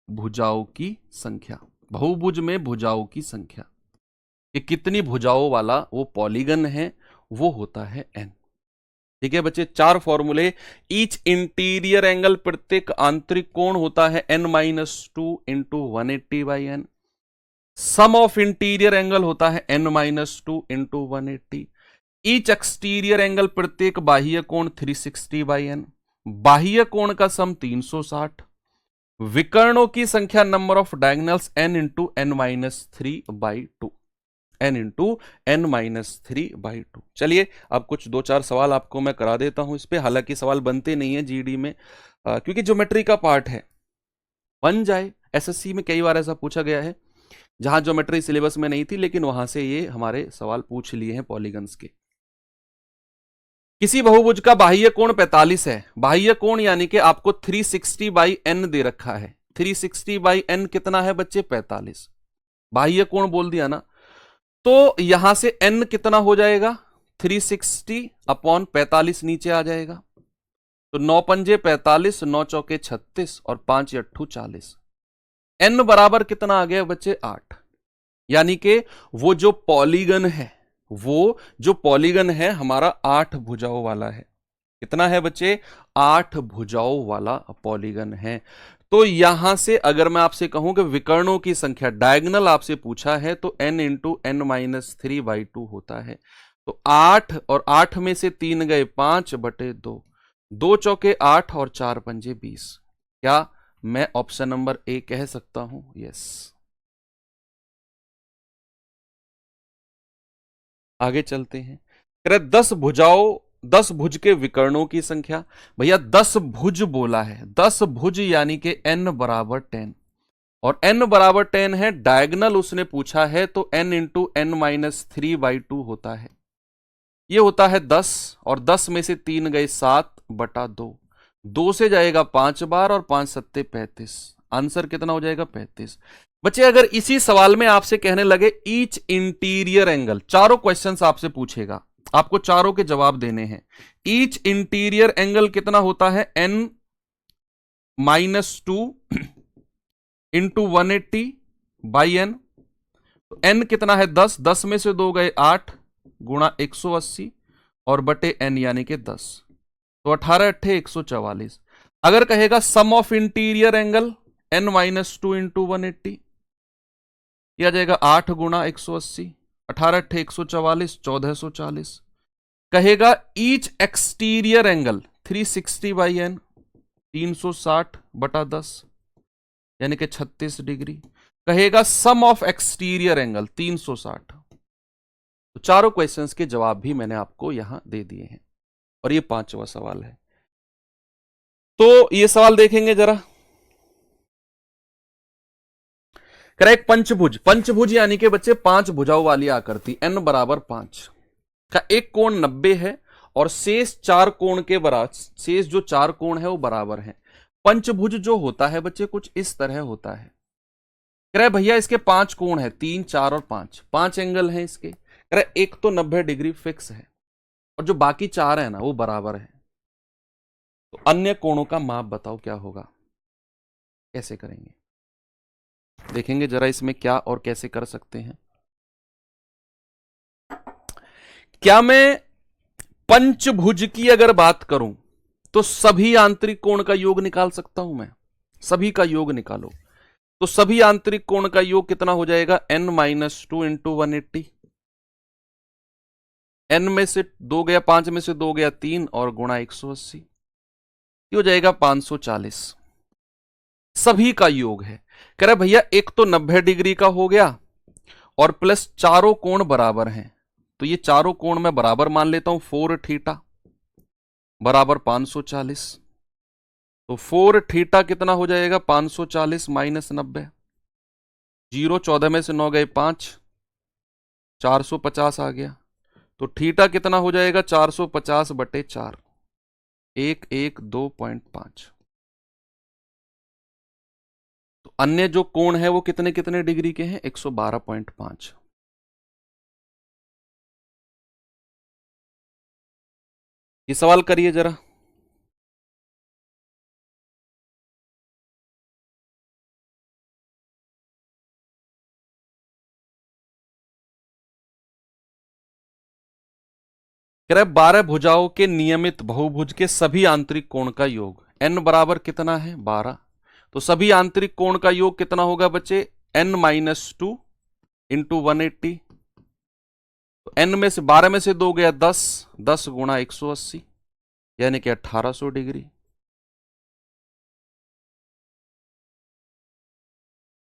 A: भुजाओं की संख्या, बहुभुज में भुजाओं की संख्या, कि कितनी भुजाओं वाला वो पॉलीगन है वो होता है n। ठीक है बच्चे, 4 फॉर्मूले। ईच इंटीरियर एंगल, प्रत्येक आंतरिक कोण होता है n-2 into 180 by n। Sum of interior angle होता है n-2 into 180। Each exterior angle, प्रत्येक बाह्य कोण 360 बाई n। बाह्य कोण का सम 360। विकर्णों की संख्या, number of diagonals, n into n-3/2, n into n-3/2। चलिए अब कुछ 2-4 सवाल आपको मैं करा देता हूं इस पे। हालांकि सवाल बनते नहीं है जीडी में क्योंकि ज्योमेट्री का पार्ट है, बन जाए। एसएससी में कई बार ऐसा पूछा गया है जहां ज्योमेट्री सिलेबस में नहीं थी, लेकिन वहां से ये हमारे सवाल पूछ लिए हैं पॉलीगन्स के। किसी बहुभुज का बाह्य कोण 45 है, बाह्य कोण यानी कि आपको 360 बाई n दे रखा है। 360 बाई n कितना है बच्चे? 45। बाह्य कोण बोल दिया ना, तो यहां से n कितना हो जाएगा? 360 अपॉन 45 नीचे आ जाएगा, तो 9 पंजे 45, 9 चौके 36 और 5 अट्ठू 40। n बराबर कितना आ गया बच्चे? 8। यानी कि वो जो पॉलीगन है हमारा 8 भुजाओं वाला है। कितना है बच्चे? 8 भुजाओं वाला पॉलीगन है। तो यहां से अगर मैं आपसे कहूं कि विकर्णों की संख्या, डायगोनल आपसे पूछा है, तो n इंटू n-3/2 होता है। तो 8 और 8 में से 3 गए 5/2, 2 चौके 8 और 4 पंजे 20। क्या मैं ऑप्शन नंबर ए कह सकता हूं? यस। आगे चलते हैं। 10 भुज के विकर्णों की संख्या। भैया 10 भुज बोला है, 10 भुज यानी कि n बराबर 10, और n बराबर 10 है, डायगोनल उसने पूछा है, तो n इंटू n-3/2 होता है। ये होता है 10, और 10 में से 3 गए 7/2, 2 से जाएगा 5 बार और 5 सत्ते 35। आंसर कितना हो जाएगा? 35। बच्चे अगर इसी सवाल में आपसे कहने लगे ईच इंटीरियर एंगल, चारों क्वेश्चंस आपसे पूछेगा, आपको चारों के जवाब देने हैं। ईच इंटीरियर एंगल कितना होता है? n-2 into 180 by n। तो n कितना है? 10, 10 में से 2 गए 8 गुणा 180 और बटे n यानी कि 10, तो 18 अट्ठे 144। अगर कहेगा sum of interior angle n-2 into 180, यह आ जाएगा 8 गुणा 180, 18 अट्ठे 144, 1440। कहेगा each exterior angle 360 by n, 360 बटा 10 यानी कि 36 डिग्री। कहेगा सम ऑफ एक्सटीरियर एंगल 360। तो चारों क्वेश्चंस के जवाब भी मैंने आपको यहां दे दिए हैं और ये 5वां सवाल है। तो ये सवाल देखेंगे जरा। करेक्ट, पंचभुज। पंचभुज यानी कि बच्चे 5 भुजाओं वाली आकृति n बराबर 5 का एक कोण 90 है और शेष 4 कोण के बराबर, शेष जो 4 कोण है वो बराबर है। पंचभुज जो होता है बच्चे कुछ इस तरह होता है। कह रहे भैया इसके 5 कोण है, 3, 4 और 5 एंगल हैं इसके। कह रहे एक तो 90 डिग्री फिक्स है और जो बाकी 4 है ना वो बराबर है। तो अन्य कोणों का माप बताओ क्या होगा, कैसे करेंगे, देखेंगे जरा इसमें क्या और कैसे कर सकते हैं। क्या मैं पंचभुज की अगर बात करूं तो सभी आंतरिक कोण का योग निकाल सकता हूं मैं? सभी का योग निकालो तो सभी आंतरिक कोण का योग कितना हो जाएगा, n-2 इंटू 180। n में से 2 गया, 5 में से 2 गया 3 और गुणा 180, ये हो जाएगा 540। सभी का योग है। कह रहे भैया एक तो 90 डिग्री का हो गया और प्लस चारों कोण बराबर हैं, तो ये चारों कोण मैं बराबर मान लेता हूं। 4 थीटा बराबर 540, तो 4 थीटा कितना हो जाएगा, 540 माइनस 90, 0 14 में से 9 गए 5, 450 आ गया। तो थीटा कितना हो जाएगा, 450 बटे 4, 112.5। तो अन्य जो कोण है वो कितने कितने डिग्री के हैं, 112.5। ये सवाल करिए जरा। कह रहे 12 भुजाओं के नियमित बहुभुज के सभी आंतरिक कोण का योग n बराबर कितना है, 12। तो सभी आंतरिक कोण का योग कितना होगा बच्चे, n-2 इंटू 180। तो n में से 12 में से 2 गया 10, 10 गुणा 180 यानी कि 1800 डिग्री।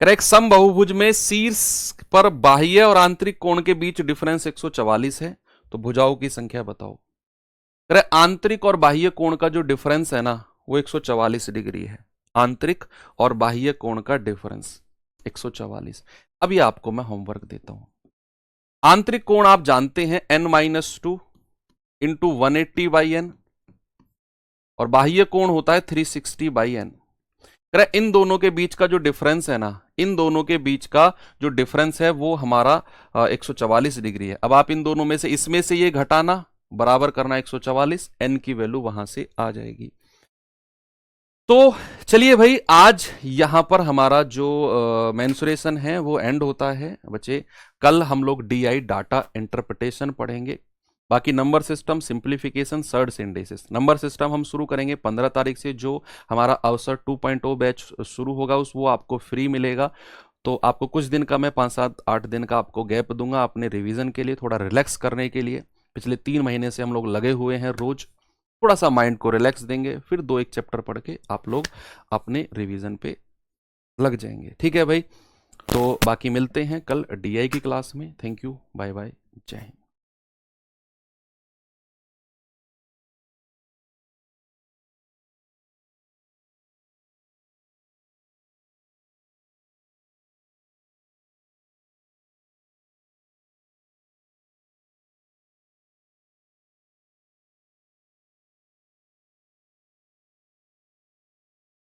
A: करेक्ट, सम बहुभुज में शीर्ष पर बाह्य और आंतरिक कोण के बीच डिफरेंस 144 है, तो भुजाओं की संख्या बताओ। करेक्ट, आंतरिक और बाह्य कोण का जो डिफरेंस है ना वो 144 डिग्री है। आंतरिक और बाह्य कोण का डिफरेंस 144। अब ये आपको मैं होमवर्क देता हूं। आंतरिक कोण आप जानते हैं n-2 इंटू 180 बाई एन और बाह्य कोण होता है 360 बाई एन। इन दोनों के बीच का जो डिफरेंस है ना, इन दोनों के बीच का जो डिफरेंस है वो हमारा 144 डिग्री है। अब आप इन दोनों में से इसमें से ये घटाना, बराबर करना 144, n की वैल्यू वहां से आ जाएगी। तो चलिए भाई, आज यहां पर हमारा जो मेंसुरेशन है वो एंड होता है बच्चे। कल हम लोग DI डाटा इंटरप्रिटेशन पढ़ेंगे। बाकी number system, simplification, surd synthesis. Number system हम शुरू करेंगे 15 तारीख से। जो हमारा अवसर 2.0 बैच शुरू होगा वो आपको फ्री मिलेगा। तो आपको कुछ दिन का मैं 5, 7, 8 दिन का आपको गैप दूंगा अपने रिवीजन के लिए, थोड़ा रिलैक्स करने के लिए। पिछले 3 महीने से हम लोग लगे हुए हैं, रोज थोड़ा सा माइंड को रिलैक्स देंगे, फिर 2-1 चैप्टर पढ़ के आप लोग अपने रिवीजन पे लग जाएंगे। ठीक है भाई, तो बाकी मिलते हैं कल DI की क्लास में। थैंक यू, बाय बाय, जय हिंद।